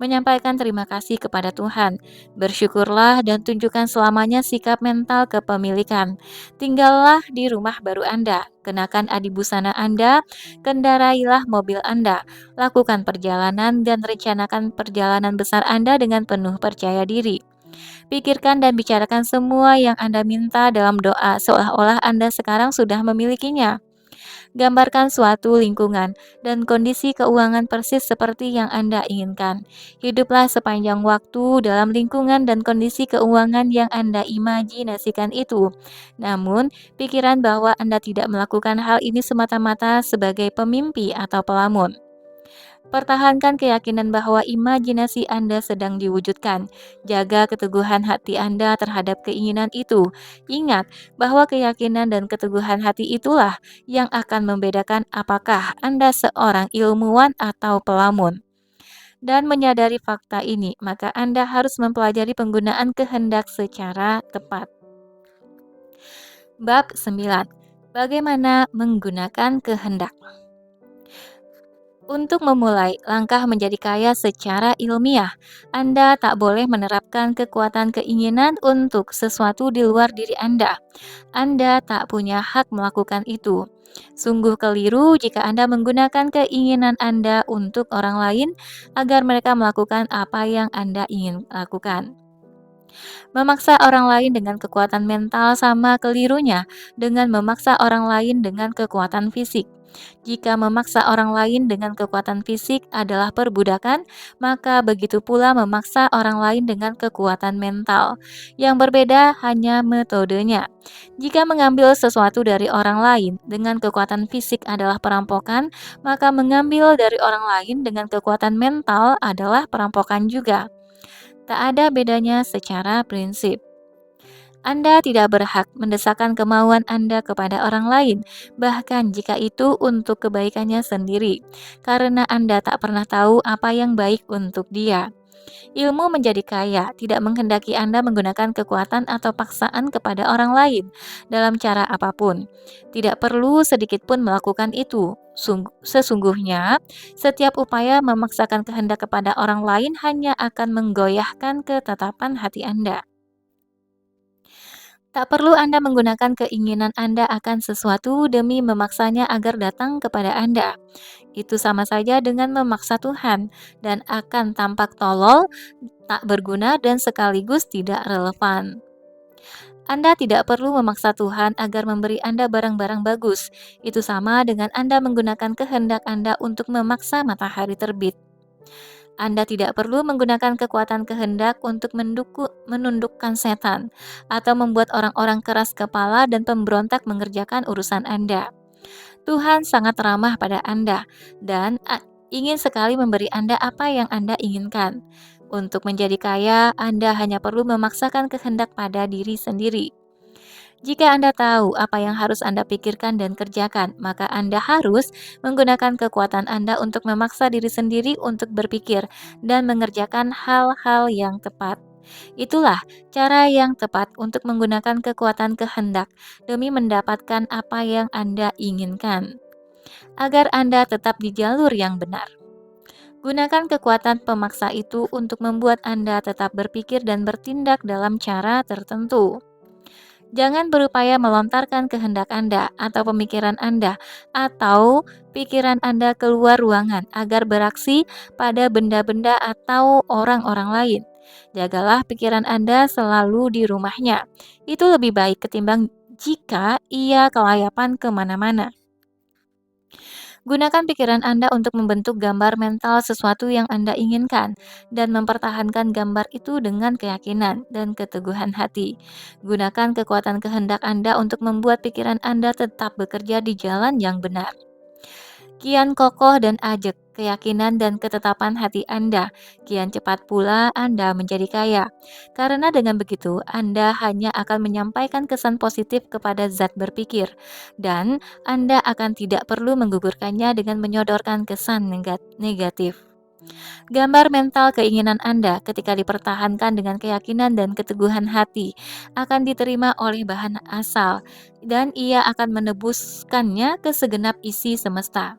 menyampaikan terima kasih kepada Tuhan. Bersyukurlah dan tunjukkan selamanya sikap mental kepemilikan. Tinggallah di rumah baru Anda, kenakan adibusana Anda, kendarailah mobil Anda, lakukan perjalanan dan rencanakan perjalanan besar Anda dengan penuh percaya diri. Pikirkan dan bicarakan semua yang Anda minta dalam doa, seolah-olah Anda sekarang sudah memilikinya. Gambarkan suatu lingkungan dan kondisi keuangan persis seperti yang Anda inginkan. Hiduplah sepanjang waktu dalam lingkungan dan kondisi keuangan yang Anda imajinasikan itu. Namun, pikiran bahwa Anda tidak melakukan hal ini semata-mata sebagai pemimpi atau pelamun. Pertahankan keyakinan bahwa imajinasi Anda sedang diwujudkan. Jaga keteguhan hati Anda terhadap keinginan itu. Ingat bahwa keyakinan dan keteguhan hati itulah yang akan membedakan apakah Anda seorang ilmuwan atau pelamun. Dan menyadari fakta ini, maka Anda harus mempelajari penggunaan kehendak secara tepat. Bab 9. Bagaimana menggunakan kehendak? Untuk memulai langkah menjadi kaya secara ilmiah, Anda tak boleh menerapkan kekuatan keinginan untuk sesuatu di luar diri Anda. Anda tak punya hak melakukan itu. Sungguh keliru jika Anda menggunakan keinginan Anda untuk orang lain agar mereka melakukan apa yang Anda ingin lakukan. Memaksa orang lain dengan kekuatan mental sama kelirunya dengan memaksa orang lain dengan kekuatan fisik. Jika memaksa orang lain dengan kekuatan fisik adalah perbudakan, maka begitu pula memaksa orang lain dengan kekuatan mental. Yang berbeda hanya metodenya. Jika mengambil sesuatu dari orang lain dengan kekuatan fisik adalah perampokan, maka mengambil dari orang lain dengan kekuatan mental adalah perampokan juga. Tak ada bedanya secara prinsip. Anda tidak berhak mendesakkan kemauan Anda kepada orang lain, bahkan jika itu untuk kebaikannya sendiri, karena Anda tak pernah tahu apa yang baik untuk dia. Ilmu menjadi kaya tidak menghendaki Anda menggunakan kekuatan atau paksaan kepada orang lain dalam cara apapun. Tidak perlu sedikit pun melakukan itu. Sesungguhnya, setiap upaya memaksakan kehendak kepada orang lain hanya akan menggoyahkan ketetapan hati Anda. Tak perlu Anda menggunakan keinginan Anda akan sesuatu demi memaksanya agar datang kepada Anda. Itu sama saja dengan memaksa Tuhan dan akan tampak tolol, tak berguna, dan sekaligus tidak relevan. Anda tidak perlu memaksa Tuhan agar memberi Anda barang-barang bagus. Itu sama dengan Anda menggunakan kehendak Anda untuk memaksa matahari terbit. Anda tidak perlu menggunakan kekuatan kehendak untuk menundukkan setan atau membuat orang-orang keras kepala dan pemberontak mengerjakan urusan Anda. Tuhan sangat ramah pada Anda dan ingin sekali memberi Anda apa yang Anda inginkan. Untuk menjadi kaya, Anda hanya perlu memaksakan kehendak pada diri sendiri. Jika Anda tahu apa yang harus Anda pikirkan dan kerjakan, maka Anda harus menggunakan kekuatan Anda untuk memaksa diri sendiri untuk berpikir dan mengerjakan hal-hal yang tepat. Itulah cara yang tepat untuk menggunakan kekuatan kehendak demi mendapatkan apa yang Anda inginkan, agar Anda tetap di jalur yang benar. Gunakan kekuatan pemaksa itu untuk membuat Anda tetap berpikir dan bertindak dalam cara tertentu. Jangan berupaya melontarkan kehendak Anda atau pemikiran Anda atau pikiran Anda keluar ruangan agar beraksi pada benda-benda atau orang-orang lain. Jagalah pikiran Anda selalu di rumahnya. Itu lebih baik ketimbang jika ia kelayapan kemana-mana. Gunakan pikiran Anda untuk membentuk gambar mental sesuatu yang Anda inginkan dan mempertahankan gambar itu dengan keyakinan dan keteguhan hati. Gunakan kekuatan kehendak Anda untuk membuat pikiran Anda tetap bekerja di jalan yang benar. Kian kokoh dan ajak keyakinan dan ketetapan hati Anda, kian cepat pula Anda menjadi kaya. Karena dengan begitu, Anda hanya akan menyampaikan kesan positif kepada zat berpikir, dan Anda akan tidak perlu menggugurkannya dengan menyodorkan kesan negatif. Gambar mental keinginan Anda ketika dipertahankan dengan keyakinan dan keteguhan hati akan diterima oleh bahan asal, dan ia akan menebuskannya ke segenap isi semesta.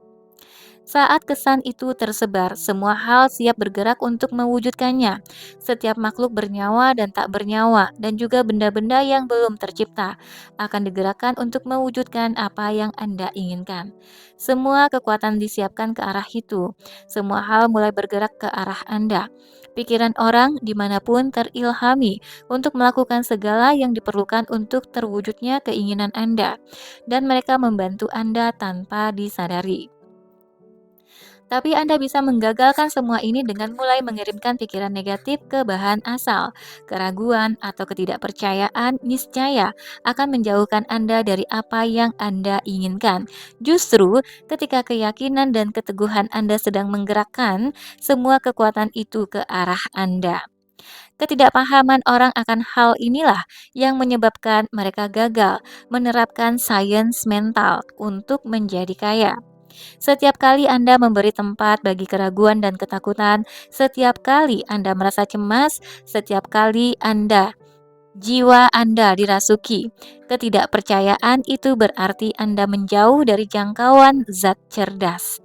Saat kesan itu tersebar, semua hal siap bergerak untuk mewujudkannya. Setiap makhluk bernyawa dan tak bernyawa, dan juga benda-benda yang belum tercipta, akan digerakkan untuk mewujudkan apa yang Anda inginkan. Semua kekuatan disiapkan ke arah itu. Semua hal mulai bergerak ke arah Anda. Pikiran orang dimanapun terilhami untuk melakukan segala yang diperlukan untuk terwujudnya keinginan Anda, dan mereka membantu Anda tanpa disadari. Tapi Anda bisa menggagalkan semua ini dengan mulai mengirimkan pikiran negatif ke bahan asal. Keraguan atau ketidakpercayaan niscaya akan menjauhkan Anda dari apa yang Anda inginkan. Justru ketika keyakinan dan keteguhan Anda sedang menggerakkan semua kekuatan itu ke arah Anda. Ketidakpahaman orang akan hal inilah yang menyebabkan mereka gagal menerapkan sains mental untuk menjadi kaya. Setiap kali Anda memberi tempat bagi keraguan dan ketakutan, setiap kali Anda merasa cemas, setiap kali jiwa Anda dirasuki, ketidakpercayaan itu berarti Anda menjauh dari jangkauan zat cerdas.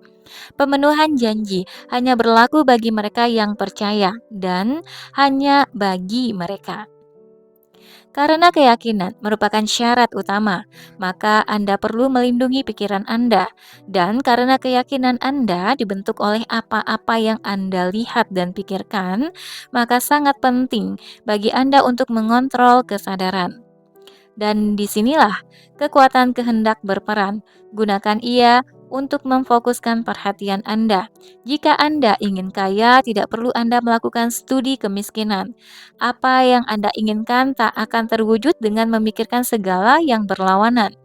Pemenuhan janji hanya berlaku bagi mereka yang percaya dan hanya bagi mereka. Karena keyakinan merupakan syarat utama, maka Anda perlu melindungi pikiran Anda. Dan karena keyakinan Anda dibentuk oleh apa-apa yang Anda lihat dan pikirkan, maka sangat penting bagi Anda untuk mengontrol kesadaran. Dan disinilah kekuatan kehendak berperan. Gunakan ia untuk memfokuskan perhatian Anda. Jika Anda ingin kaya, tidak perlu Anda melakukan studi kemiskinan. Apa yang Anda inginkan tak akan terwujud dengan memikirkan segala yang berlawanan.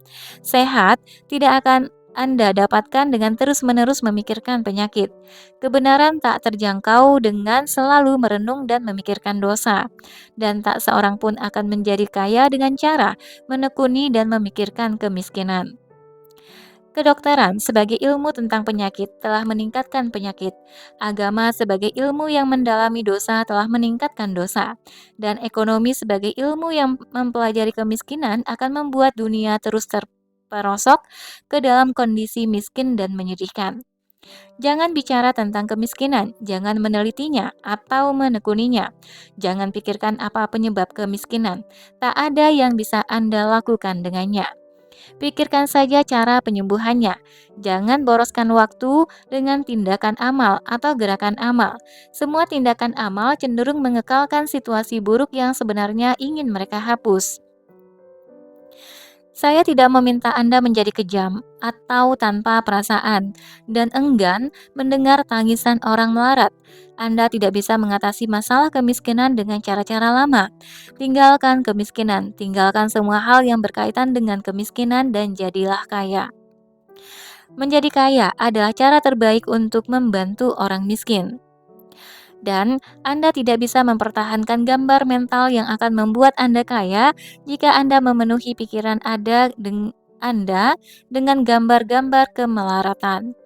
Sehat tidak akan Anda dapatkan dengan terus-menerus memikirkan penyakit. Kebenaran tak terjangkau dengan selalu merenung dan memikirkan dosa. Dan tak seorang pun akan menjadi kaya dengan cara menekuni dan memikirkan kemiskinan. Kedokteran sebagai ilmu tentang penyakit telah meningkatkan penyakit. Agama sebagai ilmu yang mendalami dosa telah meningkatkan dosa. Dan ekonomi sebagai ilmu yang mempelajari kemiskinan akan membuat dunia terus terperosok ke dalam kondisi miskin dan menyedihkan. Jangan bicara tentang kemiskinan, jangan menelitinya atau menekuninya. Jangan pikirkan apa penyebab kemiskinan. Tak ada yang bisa Anda lakukan dengannya. Pikirkan saja cara penyembuhannya. Jangan boroskan waktu dengan tindakan amal atau gerakan amal. Semua tindakan amal cenderung mengekalkan situasi buruk yang sebenarnya ingin mereka hapus. Saya tidak meminta Anda menjadi kejam atau tanpa perasaan dan enggan mendengar tangisan orang melarat. Anda tidak bisa mengatasi masalah kemiskinan dengan cara-cara lama. Tinggalkan kemiskinan, tinggalkan semua hal yang berkaitan dengan kemiskinan dan jadilah kaya. Menjadi kaya adalah cara terbaik untuk membantu orang miskin. Dan Anda tidak bisa mempertahankan gambar mental yang akan membuat Anda kaya jika Anda memenuhi pikiran Anda dengan gambar-gambar kemelaratan.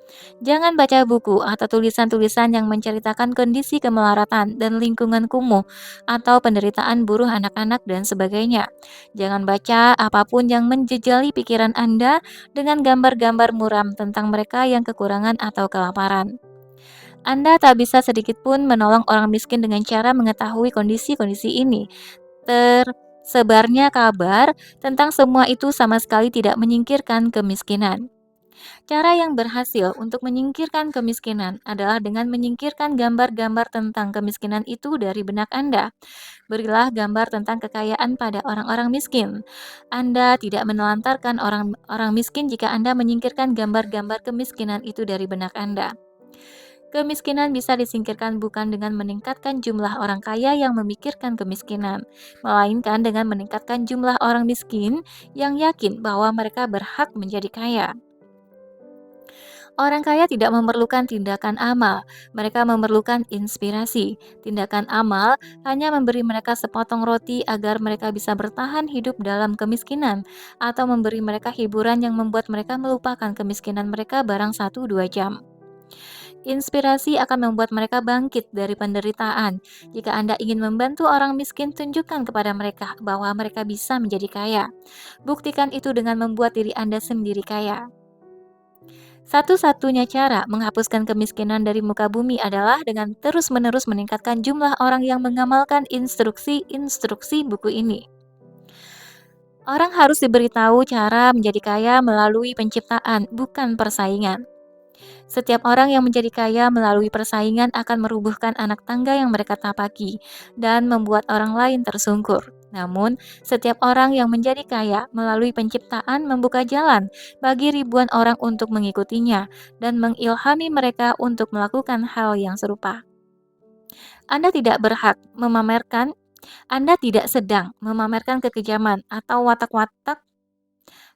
Jangan baca buku atau tulisan-tulisan yang menceritakan kondisi kemelaratan dan lingkungan kumuh atau penderitaan buruh anak-anak dan sebagainya. Jangan baca apapun yang menjejali pikiran Anda dengan gambar-gambar muram tentang mereka yang kekurangan atau kelaparan. Anda tak bisa sedikit pun menolong orang miskin dengan cara mengetahui kondisi-kondisi ini. Tersebarnya kabar tentang semua itu sama sekali tidak menyingkirkan kemiskinan. Cara yang berhasil untuk menyingkirkan kemiskinan adalah dengan menyingkirkan gambar-gambar tentang kemiskinan itu dari benak Anda. Berilah gambar tentang kekayaan pada orang-orang miskin. Anda tidak menelantarkan orang-orang miskin jika Anda menyingkirkan gambar-gambar kemiskinan itu dari benak Anda. Kemiskinan bisa disingkirkan bukan dengan meningkatkan jumlah orang kaya yang memikirkan kemiskinan, melainkan dengan meningkatkan jumlah orang miskin yang yakin bahwa mereka berhak menjadi kaya. Orang kaya tidak memerlukan tindakan amal, mereka memerlukan inspirasi. Tindakan amal hanya memberi mereka sepotong roti agar mereka bisa bertahan hidup dalam kemiskinan, atau memberi mereka hiburan yang membuat mereka melupakan kemiskinan mereka barang 1-2 jam. Inspirasi akan membuat mereka bangkit dari penderitaan. Jika Anda ingin membantu orang miskin, tunjukkan kepada mereka bahwa mereka bisa menjadi kaya. Buktikan itu dengan membuat diri Anda sendiri kaya. Satu-satunya cara menghapuskan kemiskinan dari muka bumi adalah dengan terus-menerus meningkatkan jumlah orang yang mengamalkan instruksi-instruksi buku ini. Orang harus diberitahu cara menjadi kaya melalui penciptaan, bukan persaingan. Setiap orang yang menjadi kaya melalui persaingan akan merubuhkan anak tangga yang mereka tapaki dan membuat orang lain tersungkur. Namun, setiap orang yang menjadi kaya melalui penciptaan membuka jalan bagi ribuan orang untuk mengikutinya dan mengilhami mereka untuk melakukan hal yang serupa. Anda tidak berhak memamerkan, Anda tidak sedang memamerkan kekejaman atau watak-watak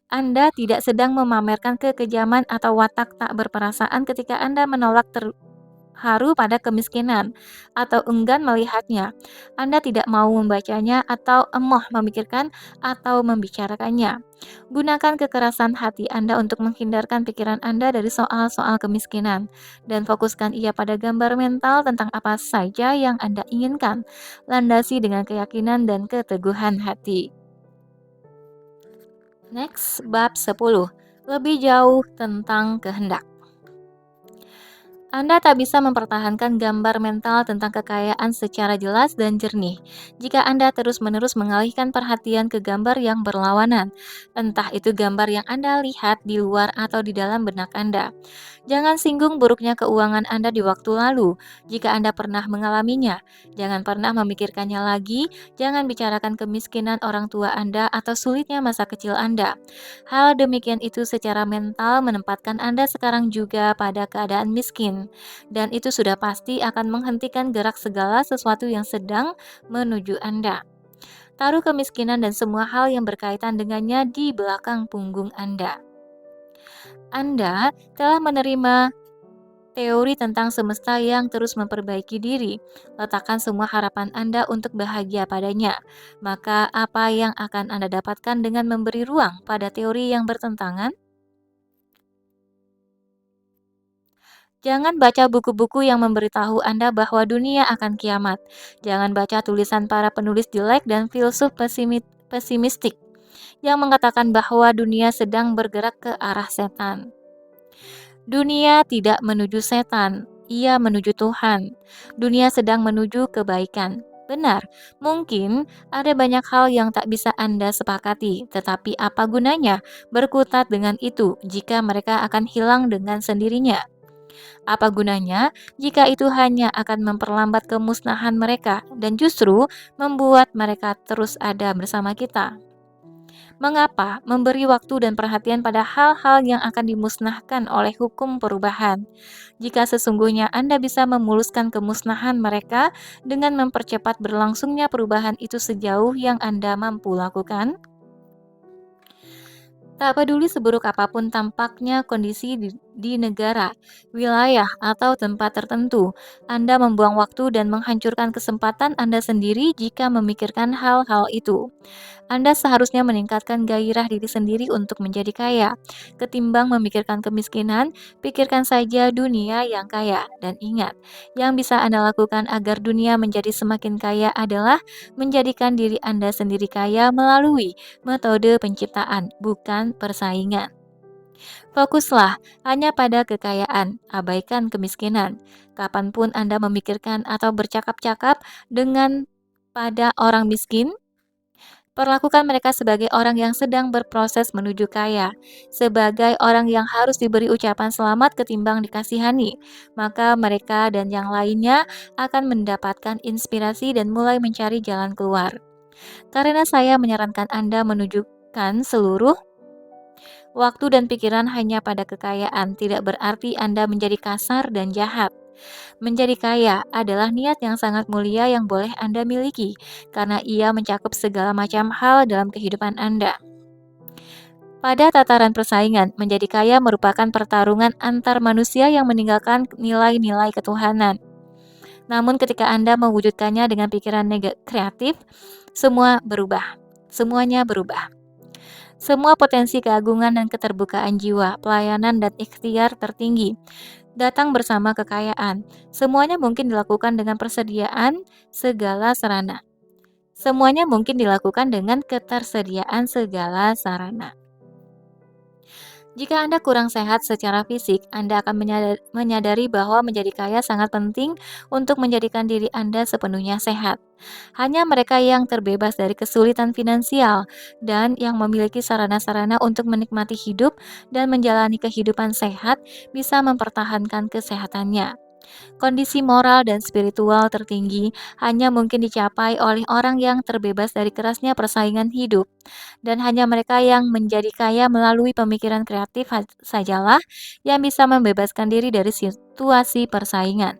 anda tidak sedang memamerkan kekejaman atau watak tak berperasaan ketika Anda menolak terharu pada kemiskinan atau enggan melihatnya. Anda tidak mau membacanya atau emoh memikirkan atau membicarakannya. Gunakan kekerasan hati Anda untuk menghindarkan pikiran Anda dari soal-soal kemiskinan dan fokuskan ia pada gambar mental tentang apa saja yang Anda inginkan. Landasi dengan keyakinan dan keteguhan hati. Next, bab 10. Lebih jauh tentang kehendak. Anda tak bisa mempertahankan gambar mental tentang kekayaan secara jelas dan jernih jika Anda terus-menerus mengalihkan perhatian ke gambar yang berlawanan, entah itu gambar yang Anda lihat di luar atau di dalam benak Anda. Jangan singgung buruknya keuangan Anda di waktu lalu jika Anda pernah mengalaminya. Jangan pernah memikirkannya lagi, jangan bicarakan kemiskinan orang tua Anda atau sulitnya masa kecil Anda. Hal demikian itu secara mental menempatkan Anda sekarang juga pada keadaan miskin, dan itu sudah pasti akan menghentikan gerak segala sesuatu yang sedang menuju Anda. Taruh kemiskinan dan semua hal yang berkaitan dengannya di belakang punggung Anda. Anda telah menerima teori tentang semesta yang terus memperbaiki diri. Letakkan semua harapan Anda untuk bahagia padanya. Maka apa yang akan Anda dapatkan dengan memberi ruang pada teori yang bertentangan? Jangan baca buku-buku yang memberitahu Anda bahwa dunia akan kiamat. Jangan baca tulisan para penulis jelek dan filsuf pesimistik yang mengatakan bahwa dunia sedang bergerak ke arah setan. Dunia tidak menuju setan, ia menuju Tuhan. Dunia sedang menuju kebaikan. Benar, mungkin ada banyak hal yang tak bisa Anda sepakati, tetapi apa gunanya berkutat dengan itu jika mereka akan hilang dengan sendirinya? Apa gunanya jika itu hanya akan memperlambat kemusnahan mereka dan justru membuat mereka terus ada bersama kita? Mengapa memberi waktu dan perhatian pada hal-hal yang akan dimusnahkan oleh hukum perubahan? Jika sesungguhnya Anda bisa memuluskan kemusnahan mereka dengan mempercepat berlangsungnya perubahan itu sejauh yang Anda mampu lakukan? Tak peduli seburuk apapun tampaknya kondisi di negara, wilayah, atau tempat tertentu, Anda membuang waktu dan menghancurkan kesempatan Anda sendiri jika memikirkan hal-hal itu. Anda seharusnya meningkatkan gairah diri sendiri untuk menjadi kaya. Ketimbang memikirkan kemiskinan, pikirkan saja dunia yang kaya. Dan ingat, yang bisa Anda lakukan agar dunia menjadi semakin kaya adalah menjadikan diri Anda sendiri kaya melalui metode penciptaan, bukan persaingan. Fokuslah hanya pada kekayaan, abaikan kemiskinan. Kapanpun Anda memikirkan atau bercakap-cakap dengan pada orang miskin, perlakukan mereka sebagai orang yang sedang berproses menuju kaya, sebagai orang yang harus diberi ucapan selamat ketimbang dikasihani. Maka mereka dan yang lainnya akan mendapatkan inspirasi dan mulai mencari jalan keluar. Karena saya menyarankan Anda menunjukkan seluruh waktu dan pikiran hanya pada kekayaan, tidak berarti Anda menjadi kasar dan jahat. Menjadi kaya adalah niat yang sangat mulia yang boleh Anda miliki, karena ia mencakup segala macam hal dalam kehidupan Anda. Pada tataran persaingan, menjadi kaya merupakan pertarungan antar manusia yang meninggalkan nilai-nilai ketuhanan. Namun ketika Anda mewujudkannya dengan pikiran kreatif, semua berubah. Semuanya berubah. Semua potensi keagungan dan keterbukaan jiwa, pelayanan dan ikhtiar tertinggi datang bersama kekayaan. Semuanya mungkin dilakukan dengan persediaan segala sarana. Semuanya mungkin dilakukan dengan ketersediaan segala sarana. Jika Anda kurang sehat secara fisik, Anda akan menyadari bahwa menjadi kaya sangat penting untuk menjadikan diri Anda sepenuhnya sehat. Hanya mereka yang terbebas dari kesulitan finansial dan yang memiliki sarana-sarana untuk menikmati hidup dan menjalani kehidupan sehat bisa mempertahankan kesehatannya. Kondisi moral dan spiritual tertinggi hanya mungkin dicapai oleh orang yang terbebas dari kerasnya persaingan hidup, dan hanya mereka yang menjadi kaya melalui pemikiran kreatif sajalah yang bisa membebaskan diri dari situasi persaingan.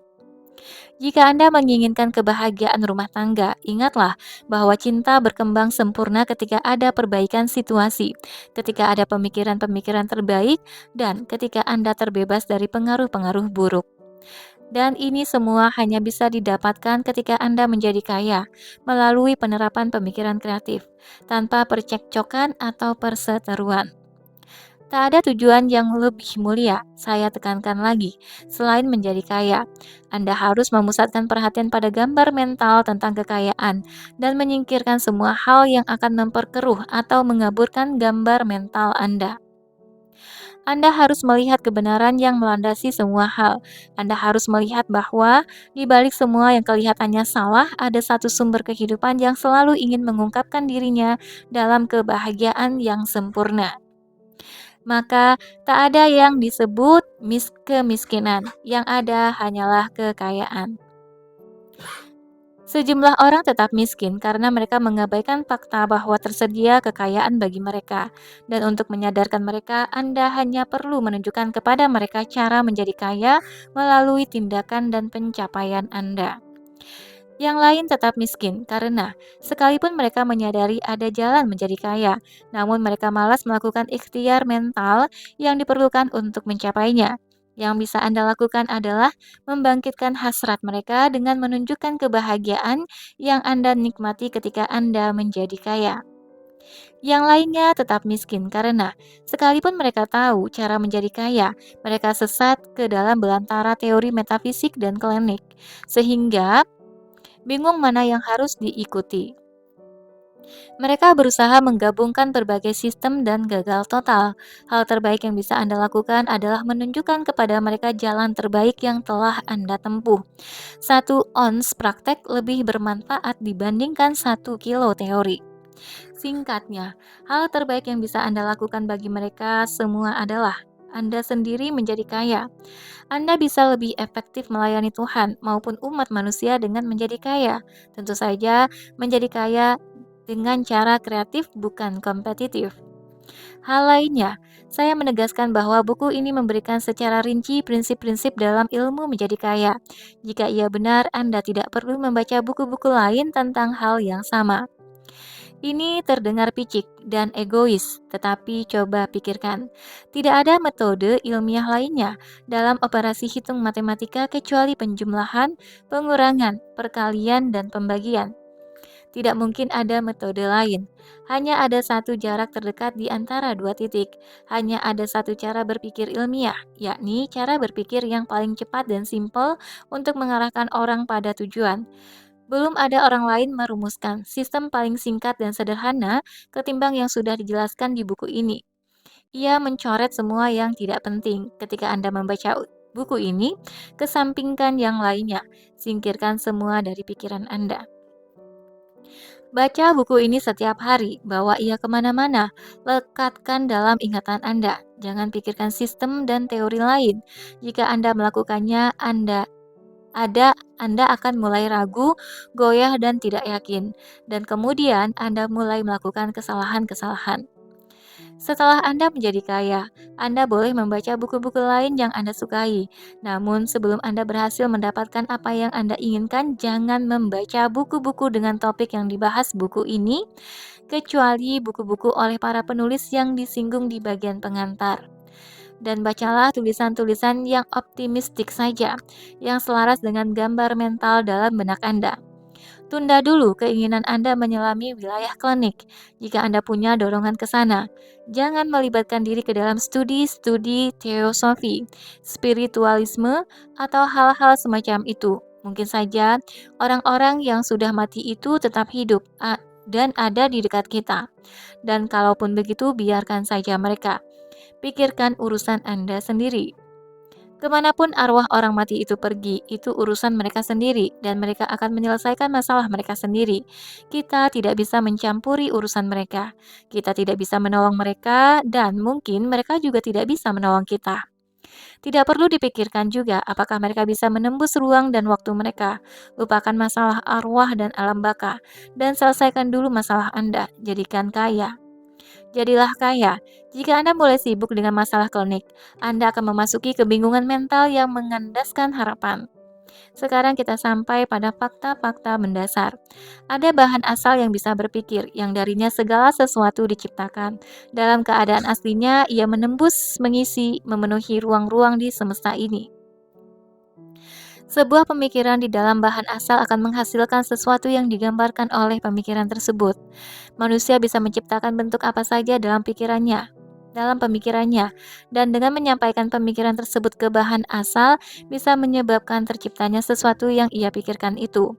Jika Anda menginginkan kebahagiaan rumah tangga, ingatlah bahwa cinta berkembang sempurna ketika ada perbaikan situasi, ketika ada pemikiran-pemikiran terbaik, dan ketika Anda terbebas dari pengaruh-pengaruh buruk. Dan ini semua hanya bisa didapatkan ketika Anda menjadi kaya melalui penerapan pemikiran kreatif, tanpa percekcokan atau perseteruan. Tak ada tujuan yang lebih mulia, saya tekankan lagi, selain menjadi kaya. Anda harus memusatkan perhatian pada gambar mental tentang kekayaan dan menyingkirkan semua hal yang akan memperkeruh atau mengaburkan gambar mental Anda. Anda harus melihat kebenaran yang melandasi semua hal. Anda harus melihat bahwa di balik semua yang kelihatannya salah, ada satu sumber kehidupan yang selalu ingin mengungkapkan dirinya dalam kebahagiaan yang sempurna. Maka tak ada yang disebut kemiskinan, yang ada hanyalah kekayaan. Sejumlah orang tetap miskin karena mereka mengabaikan fakta bahwa tersedia kekayaan bagi mereka. Dan untuk menyadarkan mereka, Anda hanya perlu menunjukkan kepada mereka cara menjadi kaya melalui tindakan dan pencapaian Anda. Yang lain tetap miskin karena sekalipun mereka menyadari ada jalan menjadi kaya, namun mereka malas melakukan ikhtiar mental yang diperlukan untuk mencapainya. Yang bisa Anda lakukan adalah membangkitkan hasrat mereka dengan menunjukkan kebahagiaan yang Anda nikmati ketika Anda menjadi kaya. Yang lainnya tetap miskin karena sekalipun mereka tahu cara menjadi kaya, mereka sesat ke dalam belantara teori metafisik dan klinik, sehingga bingung mana yang harus diikuti. Mereka berusaha menggabungkan berbagai sistem dan gagal total. Hal terbaik yang bisa Anda lakukan adalah menunjukkan kepada mereka jalan terbaik yang telah Anda tempuh. 1 ons praktek lebih bermanfaat dibandingkan 1 kilo teori. Singkatnya, hal terbaik yang bisa Anda lakukan bagi mereka semua adalah Anda sendiri menjadi kaya. Anda bisa lebih efektif melayani Tuhan maupun umat manusia dengan menjadi kaya. Tentu saja, menjadi kaya dengan cara kreatif bukan kompetitif. Hal lainnya, saya menegaskan bahwa buku ini memberikan secara rinci prinsip-prinsip dalam ilmu menjadi kaya. Jika ia benar, Anda tidak perlu membaca buku-buku lain tentang hal yang sama. Ini terdengar picik dan egois, tetapi coba pikirkan. Tidak ada metode ilmiah lainnya dalam operasi hitung matematika kecuali penjumlahan, pengurangan, perkalian, dan pembagian. Tidak mungkin ada metode lain. Hanya ada satu jarak terdekat di antara dua titik. Hanya ada satu cara berpikir ilmiah, yakni cara berpikir yang paling cepat dan simpel untuk mengarahkan orang pada tujuan. Belum ada orang lain merumuskan sistem paling singkat dan sederhana ketimbang yang sudah dijelaskan di buku ini. Ia mencoret semua yang tidak penting. Ketika Anda membaca buku ini, kesampingkan yang lainnya. Singkirkan semua dari pikiran Anda. Baca buku ini setiap hari, bawa ia kemana-mana, lekatkan dalam ingatan Anda. Jangan pikirkan sistem dan teori lain. Jika Anda melakukannya, Anda akan mulai ragu, goyah, dan tidak yakin. Dan kemudian Anda mulai melakukan kesalahan-kesalahan. Setelah Anda menjadi kaya, Anda boleh membaca buku-buku lain yang Anda sukai. Namun, sebelum Anda berhasil mendapatkan apa yang Anda inginkan, jangan membaca buku-buku dengan topik yang dibahas buku ini, kecuali buku-buku oleh para penulis yang disinggung di bagian pengantar. Dan bacalah tulisan-tulisan yang optimistik saja, yang selaras dengan gambar mental dalam benak Anda. Tunda dulu keinginan Anda menyelami wilayah klinik jika Anda punya dorongan ke sana. Jangan melibatkan diri ke dalam studi-studi teosofi, spiritualisme, atau hal-hal semacam itu. Mungkin saja orang-orang yang sudah mati itu tetap hidup dan ada di dekat kita. Dan kalaupun begitu, biarkan saja mereka. Pikirkan urusan Anda sendiri. Kemanapun arwah orang mati itu pergi, itu urusan mereka sendiri, dan mereka akan menyelesaikan masalah mereka sendiri. Kita tidak bisa mencampuri urusan mereka. Kita tidak bisa menolong mereka, dan mungkin mereka juga tidak bisa menolong kita. Tidak perlu dipikirkan juga apakah mereka bisa menembus ruang dan waktu mereka. Lupakan masalah arwah dan alam baka, dan selesaikan dulu masalah Anda. Jadikan kaya. Jadilah kaya. Jika Anda mulai sibuk dengan masalah klinik, Anda akan memasuki kebingungan mental yang mengandaskan harapan. Sekarang kita sampai pada fakta-fakta mendasar. Ada bahan asal yang bisa berpikir, yang darinya segala sesuatu diciptakan. Dalam keadaan aslinya, ia menembus, mengisi, memenuhi ruang-ruang di semesta ini. Sebuah pemikiran di dalam bahan asal akan menghasilkan sesuatu yang digambarkan oleh pemikiran tersebut. Manusia bisa menciptakan bentuk apa saja dalam pemikirannya, dan dengan menyampaikan pemikiran tersebut ke bahan asal bisa menyebabkan terciptanya sesuatu yang ia pikirkan itu.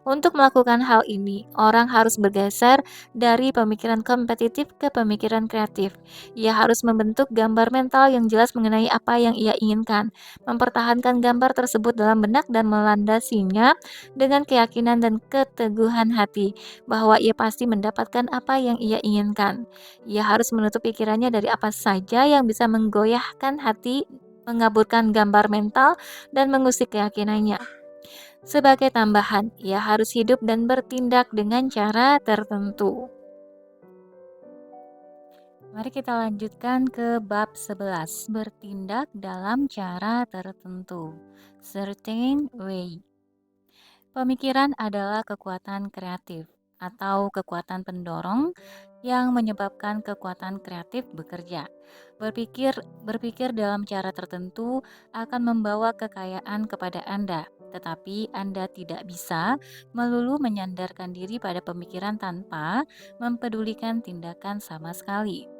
Untuk melakukan hal ini, orang harus bergeser dari pemikiran kompetitif ke pemikiran kreatif. Ia harus membentuk gambar mental yang jelas mengenai apa yang ia inginkan, mempertahankan gambar tersebut dalam benak dan melandasinya dengan keyakinan dan keteguhan hati bahwa ia pasti mendapatkan apa yang ia inginkan. Ia harus menutup pikirannya dari apa saja yang bisa menggoyahkan hati, mengaburkan gambar mental, dan mengusik keyakinannya. Sebagai tambahan, ia harus hidup dan bertindak dengan cara tertentu. Mari kita lanjutkan ke bab 11, bertindak dalam cara tertentu. Certain way. Pemikiran adalah kekuatan kreatif atau kekuatan pendorong yang menyebabkan kekuatan kreatif bekerja. Berpikir berpikir dalam cara tertentu akan membawa kekayaan kepada Anda, tetapi Anda tidak bisa melulu menyandarkan diri pada pemikiran tanpa mempedulikan tindakan sama sekali.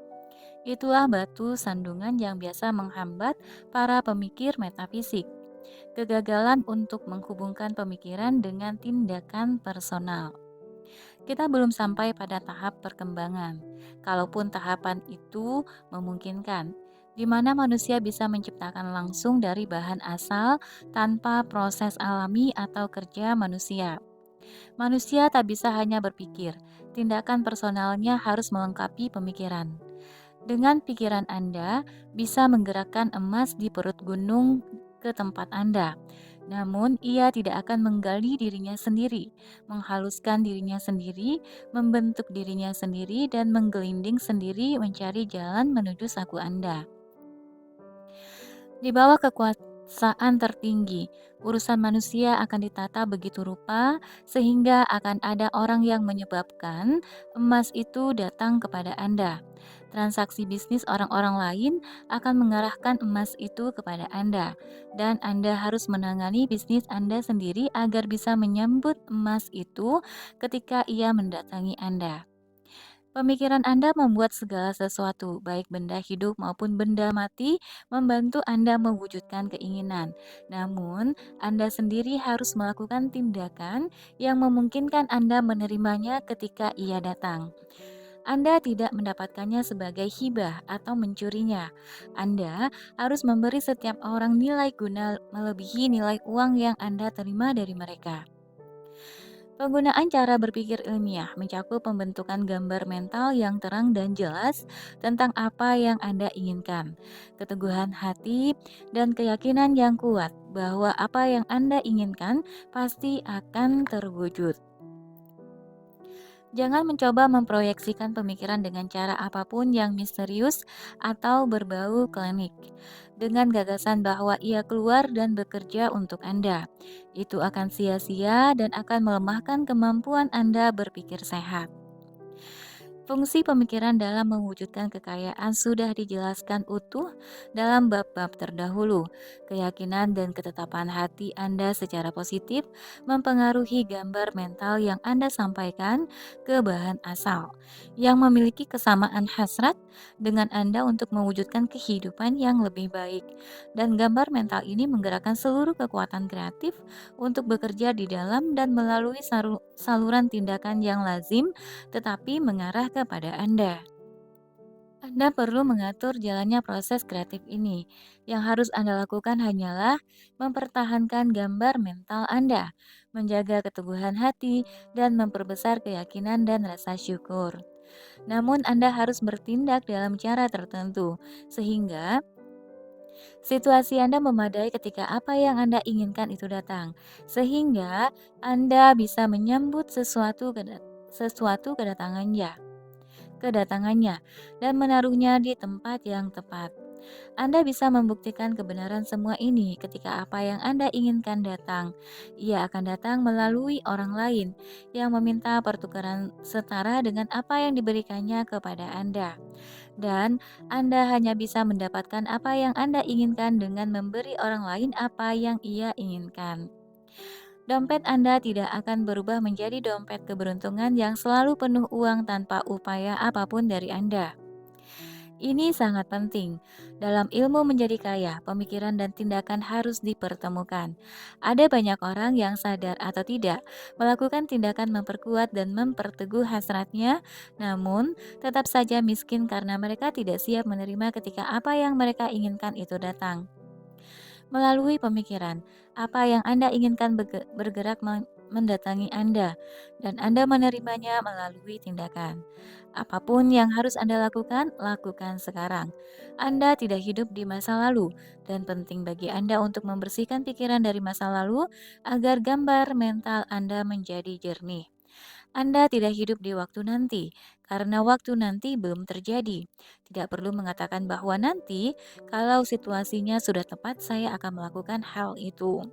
Itulah batu sandungan yang biasa menghambat para pemikir metafisik. Kegagalan untuk menghubungkan pemikiran dengan tindakan personal. Kita belum sampai pada tahap perkembangan, kalaupun tahapan itu memungkinkan, di mana manusia bisa menciptakan langsung dari bahan asal tanpa proses alami atau kerja manusia. Manusia tak bisa hanya berpikir, tindakan personalnya harus melengkapi pemikiran. Dengan pikiran Anda, bisa menggerakkan emas di perut gunung ke tempat Anda. Namun, ia tidak akan menggali dirinya sendiri, menghaluskan dirinya sendiri, membentuk dirinya sendiri, dan menggelinding sendiri mencari jalan menuju saku Anda. Di bawah kekuasaan tertinggi, urusan manusia akan ditata begitu rupa sehingga akan ada orang yang menyebabkan emas itu datang kepada Anda. Transaksi bisnis orang-orang lain akan mengarahkan emas itu kepada Anda, dan Anda harus menangani bisnis Anda sendiri agar bisa menyambut emas itu ketika ia mendatangi Anda. Pemikiran Anda membuat segala sesuatu, baik benda hidup maupun benda mati, membantu Anda mewujudkan keinginan. Namun, Anda sendiri harus melakukan tindakan yang memungkinkan Anda menerimanya ketika ia datang. Anda tidak mendapatkannya sebagai hibah atau mencurinya. Anda harus memberi setiap orang nilai guna melebihi nilai uang yang Anda terima dari mereka. Penggunaan cara berpikir ilmiah mencakup pembentukan gambar mental yang terang dan jelas tentang apa yang Anda inginkan, keteguhan hati, dan keyakinan yang kuat bahwa apa yang Anda inginkan pasti akan terwujud. Jangan mencoba memproyeksikan pemikiran dengan cara apapun yang misterius atau berbau klinik. Dengan gagasan bahwa ia keluar dan bekerja untuk Anda, itu akan sia-sia dan akan melemahkan kemampuan Anda berpikir sehat. Fungsi pemikiran dalam mewujudkan kekayaan sudah dijelaskan utuh dalam bab-bab terdahulu. Keyakinan dan ketetapan hati Anda secara positif mempengaruhi gambar mental yang Anda sampaikan ke bahan asal, yang memiliki kesamaan hasrat dengan Anda untuk mewujudkan kehidupan yang lebih baik. Dan gambar mental ini menggerakkan seluruh kekuatan kreatif untuk bekerja di dalam dan melalui saluran tindakan yang lazim tetapi mengarah kepada Anda. Anda perlu mengatur jalannya proses kreatif ini. Yang harus Anda lakukan hanyalah mempertahankan gambar mental Anda, menjaga keteguhan hati, dan memperbesar keyakinan dan rasa syukur. Namun, Anda harus bertindak dalam cara tertentu, sehingga situasi Anda memadai ketika apa yang Anda inginkan itu datang, sehingga Anda bisa menyambut sesuatu kedatangannya dan menaruhnya di tempat yang tepat. Anda bisa membuktikan kebenaran semua ini ketika apa yang Anda inginkan datang. Ia akan datang melalui orang lain yang meminta pertukaran setara dengan apa yang diberikannya kepada Anda. Dan Anda hanya bisa mendapatkan apa yang Anda inginkan dengan memberi orang lain apa yang ia inginkan. Dompet Anda tidak akan berubah menjadi dompet keberuntungan yang selalu penuh uang tanpa upaya apapun dari Anda. Ini sangat penting. Dalam ilmu menjadi kaya, pemikiran dan tindakan harus dipertemukan. Ada banyak orang yang sadar atau tidak melakukan tindakan memperkuat dan memperteguh hasratnya, namun tetap saja miskin karena mereka tidak siap menerima ketika apa yang mereka inginkan itu datang. Melalui pemikiran, apa yang Anda inginkan bergerak mendatangi Anda, dan Anda menerimanya melalui tindakan. Apapun yang harus Anda lakukan, lakukan sekarang. Anda tidak hidup di masa lalu, dan penting bagi Anda untuk membersihkan pikiran dari masa lalu agar gambar mental Anda menjadi jernih. Anda tidak hidup di waktu nanti, karena waktu nanti belum terjadi. Tidak perlu mengatakan bahwa nanti, kalau situasinya sudah tepat, saya akan melakukan hal itu.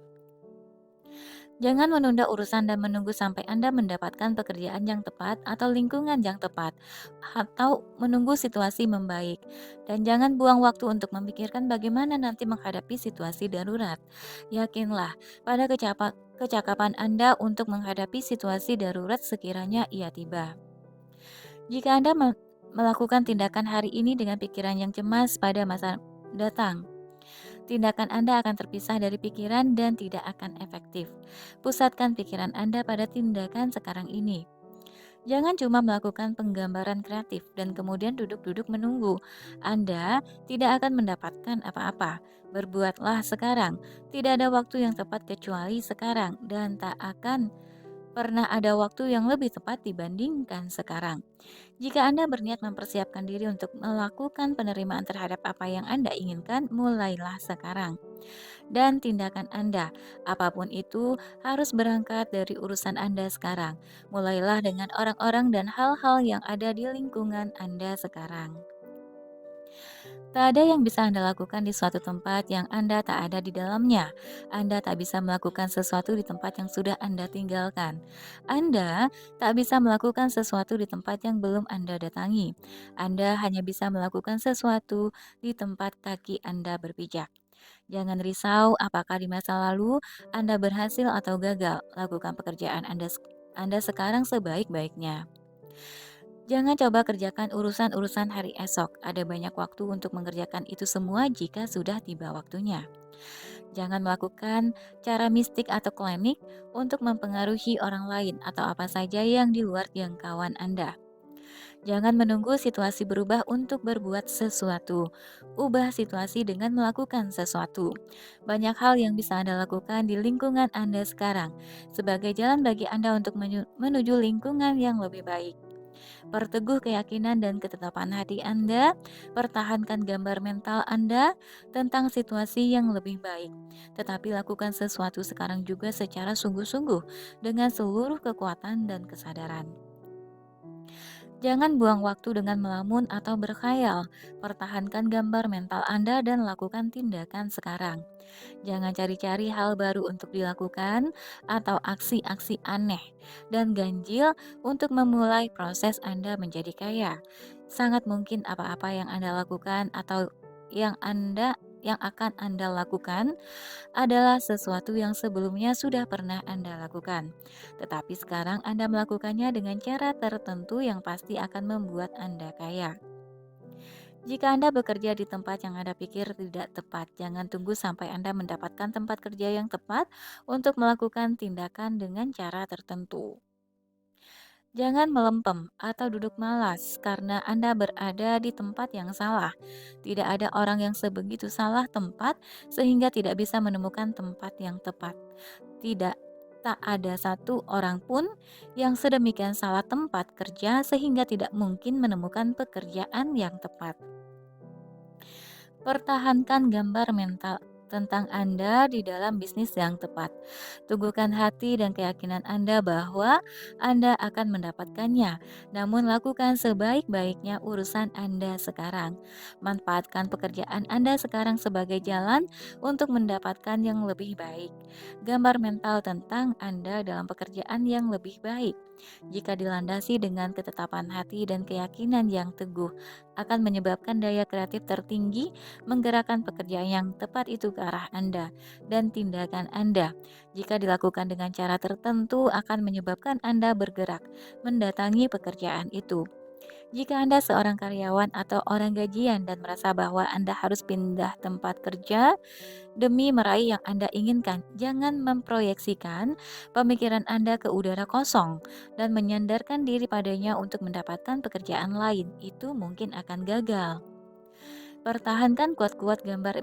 Jangan menunda urusan dan menunggu sampai Anda mendapatkan pekerjaan yang tepat atau lingkungan yang tepat, atau menunggu situasi membaik. Dan jangan buang waktu untuk memikirkan bagaimana nanti menghadapi situasi darurat. Yakinlah pada kecakapan Anda untuk menghadapi situasi darurat sekiranya ia tiba. Jika Anda melakukan tindakan hari ini dengan pikiran yang cemas pada masa datang, tindakan Anda akan terpisah dari pikiran dan tidak akan efektif. Pusatkan pikiran Anda pada tindakan sekarang ini. Jangan cuma melakukan penggambaran kreatif dan kemudian duduk-duduk menunggu. Anda tidak akan mendapatkan apa-apa. Berbuatlah sekarang. Tidak ada waktu yang tepat kecuali sekarang dan tak akan pernah ada waktu yang lebih tepat dibandingkan sekarang. Jika Anda berniat mempersiapkan diri untuk melakukan penerimaan terhadap apa yang Anda inginkan, mulailah sekarang. Dan tindakan Anda, apapun itu, harus berangkat dari urusan Anda sekarang. Mulailah dengan orang-orang dan hal-hal yang ada di lingkungan Anda sekarang. Tak ada yang bisa Anda lakukan di suatu tempat yang Anda tak ada di dalamnya. Anda tak bisa melakukan sesuatu di tempat yang sudah Anda tinggalkan. Anda tak bisa melakukan sesuatu di tempat yang belum Anda datangi. Anda hanya bisa melakukan sesuatu di tempat kaki Anda berpijak. Jangan risau apakah di masa lalu Anda berhasil atau gagal. Lakukan pekerjaan Anda sekarang sebaik-baiknya. Jangan coba kerjakan urusan-urusan hari esok. Ada banyak waktu untuk mengerjakan itu semua jika sudah tiba waktunya. Jangan melakukan cara mistik atau klinik untuk mempengaruhi orang lain atau apa saja yang di luar jangkauan Anda. Jangan menunggu situasi berubah untuk berbuat sesuatu. Ubah situasi dengan melakukan sesuatu. Banyak hal yang bisa Anda lakukan di lingkungan Anda sekarang, sebagai jalan bagi Anda untuk menuju lingkungan yang lebih baik. Perteguh keyakinan dan ketetapan hati Anda, pertahankan gambar mental Anda tentang situasi yang lebih baik. Tetapi lakukan sesuatu sekarang juga secara sungguh-sungguh dengan seluruh kekuatan dan kesadaran. Jangan buang waktu dengan melamun atau berkhayal. Pertahankan gambar mental Anda dan lakukan tindakan sekarang. Jangan cari-cari hal baru untuk dilakukan atau aksi-aksi aneh dan ganjil untuk memulai proses Anda menjadi kaya. Sangat mungkin apa-apa yang Anda lakukan atau yang akan Anda lakukan adalah sesuatu yang sebelumnya sudah pernah Anda lakukan. Tetapi sekarang Anda melakukannya dengan cara tertentu yang pasti akan membuat Anda kaya. Jika Anda bekerja di tempat yang Anda pikir tidak tepat, jangan tunggu sampai Anda mendapatkan tempat kerja yang tepat untuk melakukan tindakan dengan cara tertentu. Jangan melempem atau duduk malas karena Anda berada di tempat yang salah. Tidak ada orang yang sebegitu salah tempat sehingga tidak bisa menemukan tempat yang tepat. Tidak tak ada satu orang pun yang sedemikian salah tempat kerja sehingga tidak mungkin menemukan pekerjaan yang tepat. Pertahankan gambar mental tentang Anda di dalam bisnis yang tepat. Teguhkan hati dan keyakinan Anda bahwa Anda akan mendapatkannya. Namun lakukan sebaik-baiknya urusan Anda sekarang. Manfaatkan pekerjaan Anda sekarang sebagai jalan untuk mendapatkan yang lebih baik. Gambar mental tentang Anda dalam pekerjaan yang lebih baik. Jika dilandasi dengan ketetapan hati dan keyakinan yang teguh, akan menyebabkan daya kreatif tertinggi menggerakkan pekerjaan yang tepat itu ke arah Anda dan tindakan Anda. Jika dilakukan dengan cara tertentu akan menyebabkan Anda bergerak mendatangi pekerjaan itu. Jika Anda seorang karyawan atau orang gajian dan merasa bahwa Anda harus pindah tempat kerja demi meraih yang Anda inginkan, jangan memproyeksikan pemikiran Anda ke udara kosong dan menyandarkan diri padanya untuk mendapatkan pekerjaan lain. Itu mungkin akan gagal. Pertahankan kuat-kuat gambar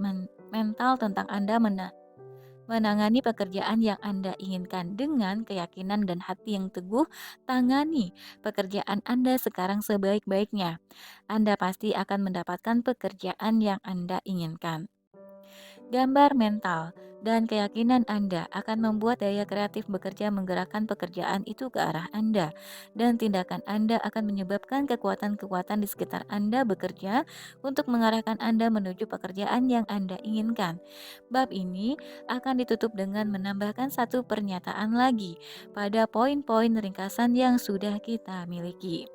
mental tentang Anda menangani pekerjaan yang Anda inginkan dengan keyakinan dan hati yang teguh. Tangani pekerjaan Anda sekarang sebaik-baiknya. Anda pasti akan mendapatkan pekerjaan yang Anda inginkan. Gambar mental dan keyakinan Anda akan membuat daya kreatif bekerja menggerakkan pekerjaan itu ke arah Anda, dan tindakan Anda akan menyebabkan kekuatan-kekuatan di sekitar Anda bekerja untuk mengarahkan Anda menuju pekerjaan yang Anda inginkan. Bab ini akan ditutup dengan menambahkan satu pernyataan lagi pada poin-poin ringkasan yang sudah kita miliki.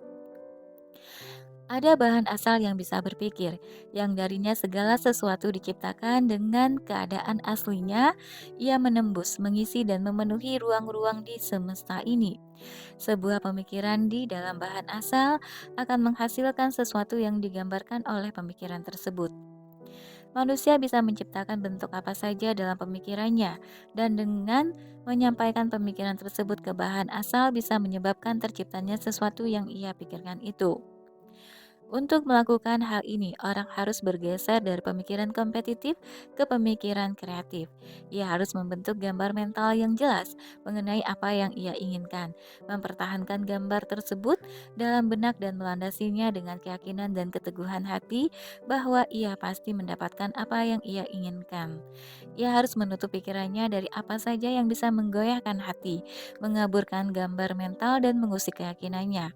Ada bahan asal yang bisa berpikir, yang darinya segala sesuatu diciptakan dengan keadaan aslinya, ia menembus, mengisi, dan memenuhi ruang-ruang di semesta ini. Sebuah pemikiran di dalam bahan asal akan menghasilkan sesuatu yang digambarkan oleh pemikiran tersebut. Manusia bisa menciptakan bentuk apa saja dalam pemikirannya, dan dengan menyampaikan pemikiran tersebut ke bahan asal bisa menyebabkan terciptanya sesuatu yang ia pikirkan itu. Untuk melakukan hal ini, orang harus bergeser dari pemikiran kompetitif ke pemikiran kreatif. Ia harus membentuk gambar mental yang jelas mengenai apa yang ia inginkan, mempertahankan gambar tersebut dalam benak dan melandasinya dengan keyakinan dan keteguhan hati bahwa ia pasti mendapatkan apa yang ia inginkan. Ia harus menutup pikirannya dari apa saja yang bisa menggoyahkan hati, mengaburkan gambar mental dan mengusik keyakinannya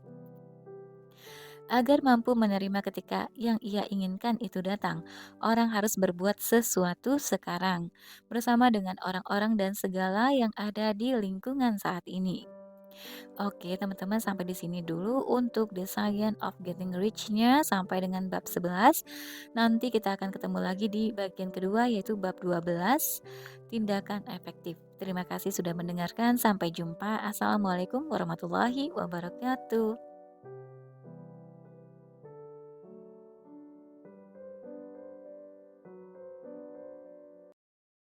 agar mampu menerima ketika yang ia inginkan itu datang. Orang harus berbuat sesuatu sekarang, bersama dengan orang-orang dan segala yang ada di lingkungan saat ini. Oke, teman-teman, sampai di sini dulu untuk The Science of Getting Rich-nya sampai dengan bab 11. Nanti kita akan ketemu lagi di bagian kedua yaitu bab 12, tindakan efektif. Terima kasih sudah mendengarkan. Sampai jumpa. Assalamualaikum warahmatullahi wabarakatuh.